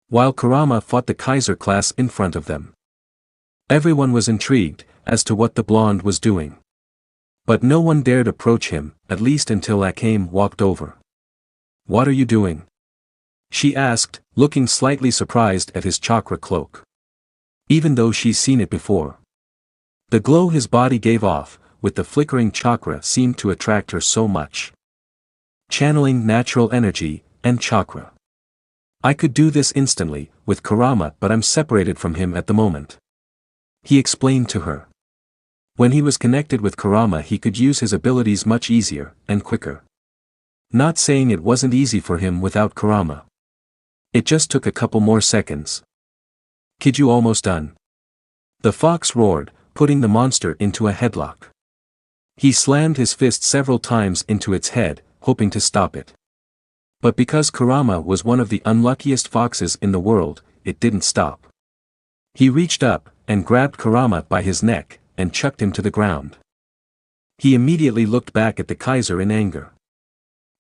While Kurama fought the Kaiser-class in front of them. Everyone was intrigued, as to what the blonde was doing. But no one dared approach him, at least until Akame walked over. What are you doing? She asked, looking slightly surprised at his chakra cloak. Even though she's seen it before. The glow his body gave off, with the flickering chakra, seemed to attract her so much. Channeling natural energy and chakra. I could do this instantly, with Kurama, but I'm separated from him at the moment. He explained to her. When he was connected with Kurama, he could use his abilities much easier and quicker. Not saying it wasn't easy for him without Kurama. It just took a couple more seconds. Kid, you almost done? The fox roared, putting the monster into a headlock. He slammed his fist several times into its head, hoping to stop it. But because Kurama was one of the unluckiest foxes in the world, it didn't stop. He reached up, and grabbed Kurama by his neck, and chucked him to the ground. He immediately looked back at the Kaiser in anger.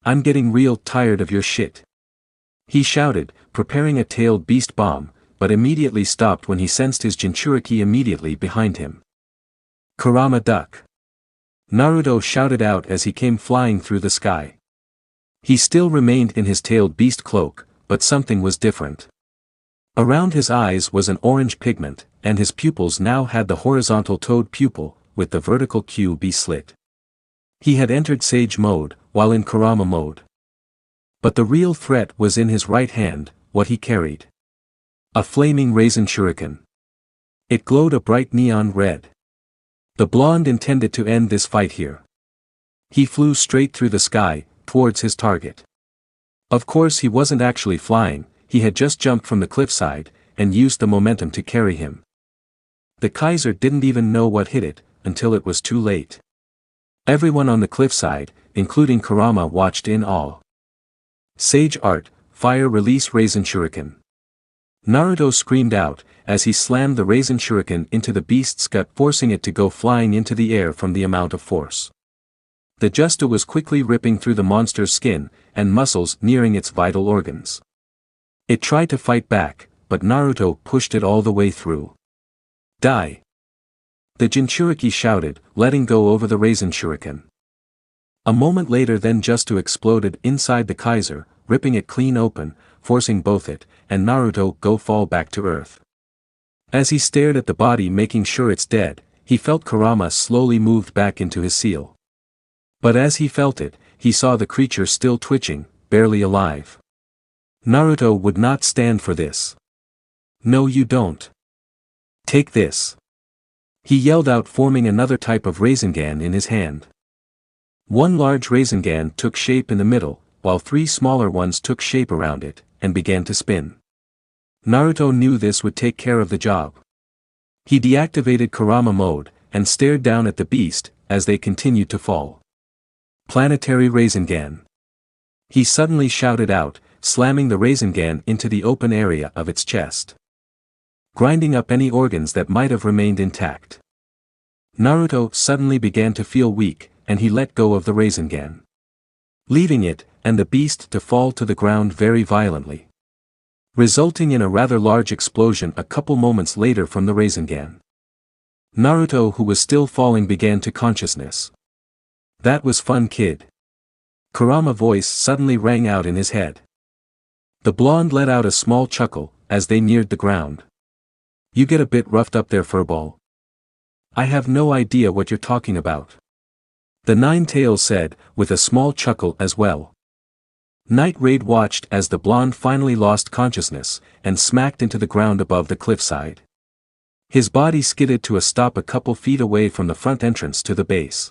I'm getting real tired of your shit. He shouted, preparing a tailed beast bomb, but immediately stopped when he sensed his Jinchuriki immediately behind him. Kurama, duck! Naruto shouted out as he came flying through the sky. He still remained in his tailed beast cloak, but something was different. Around his eyes was an orange pigment, and his pupils now had the horizontal toad pupil, with the vertical QB slit. He had entered Sage mode, while in Kurama mode. But the real threat was in his right hand, what he carried. A flaming raisin shuriken. It glowed a bright neon red. The blonde intended to end this fight here. He flew straight through the sky, towards his target. Of course he wasn't actually flying, he had just jumped from the cliffside, and used the momentum to carry him. The Kaiser didn't even know what hit it, until it was too late. Everyone on the cliffside, including Kurama, watched in awe. Sage art, fire release Raisin Shuriken. Naruto screamed out, as he slammed the Raisin Shuriken into the beast's gut, forcing it to go flying into the air from the amount of force. The Justa was quickly ripping through the monster's skin and muscles, nearing its vital organs. It tried to fight back, but Naruto pushed it all the way through. Die! The Jinchuriki shouted, letting go over the Raisin Shuriken. A moment later then Justa exploded inside the Kaiser, ripping it clean open, forcing both it and Naruto go fall back to earth. As he stared at the body making sure it's dead, he felt Kurama slowly moved back into his seal. But as he felt it, he saw the creature still twitching, barely alive. Naruto would not stand for this. No, you don't. Take this. He yelled out, forming another type of Rasengan in his hand. One large Rasengan took shape in the middle, while three smaller ones took shape around it, and began to spin. Naruto knew this would take care of the job. He deactivated Kurama mode, and stared down at the beast, as they continued to fall. Planetary Rasengan. He suddenly shouted out, slamming the Rasengan into the open area of its chest, grinding up any organs that might have remained intact. Naruto suddenly began to feel weak, and he let go of the Rasengan, leaving it and the beast to fall to the ground very violently, resulting in a rather large explosion a couple moments later from the Rasengan. Naruto, who was still falling, began to consciousness. That was fun, kid. Kurama's voice suddenly rang out in his head. The blonde let out a small chuckle as they neared the ground. You get a bit roughed up there, furball. I have no idea what you're talking about. The Nine-Tails said, with a small chuckle as well. Night Raid watched as the blonde finally lost consciousness and smacked into the ground above the cliffside. His body skidded to a stop a couple feet away from the front entrance to the base.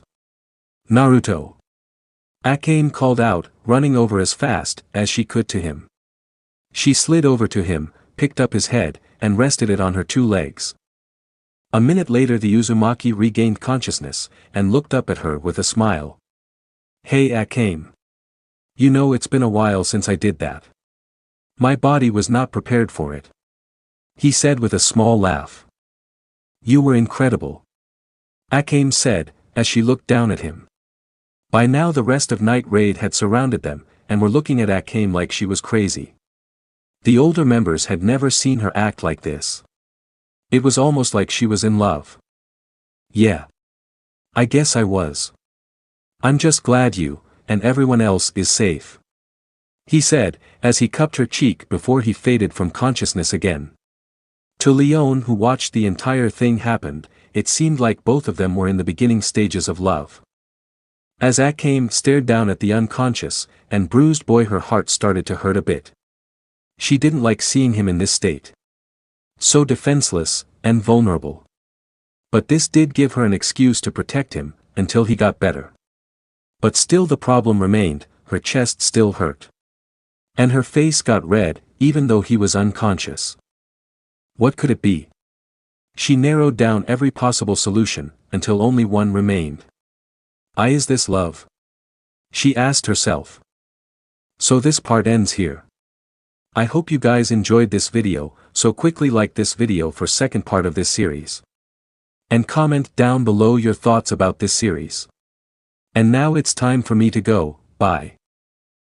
Naruto! Akame called out, running over as fast as she could to him. She slid over to him, picked up his head, and rested it on her two legs. A minute later the Uzumaki regained consciousness, and looked up at her with a smile. Hey Akame. You know, it's been a while since I did that. My body was not prepared for it. He said with a small laugh. You were incredible. Akame said, as she looked down at him. By now the rest of Night Raid had surrounded them, and were looking at Akame like she was crazy. The older members had never seen her act like this. It was almost like she was in love. Yeah. I guess I was. I'm just glad you, and everyone else is safe. He said, as he cupped her cheek before he faded from consciousness again. To Leon, who watched the entire thing happen, it seemed like both of them were in the beginning stages of love. As Akame stared down at the unconscious and bruised boy, her heart started to hurt a bit. She didn't like seeing him in this state. So defenseless and vulnerable. But this did give her an excuse to protect him until he got better. But still the problem remained, her chest still hurt. And her face got red, even though he was unconscious. What could it be? She narrowed down every possible solution, until only one remained. Is this love? She asked herself. So this part ends here. I hope you guys enjoyed this video, so quickly like this video for second part of this series. And comment down below your thoughts about this series. And now it's time for me to go, bye.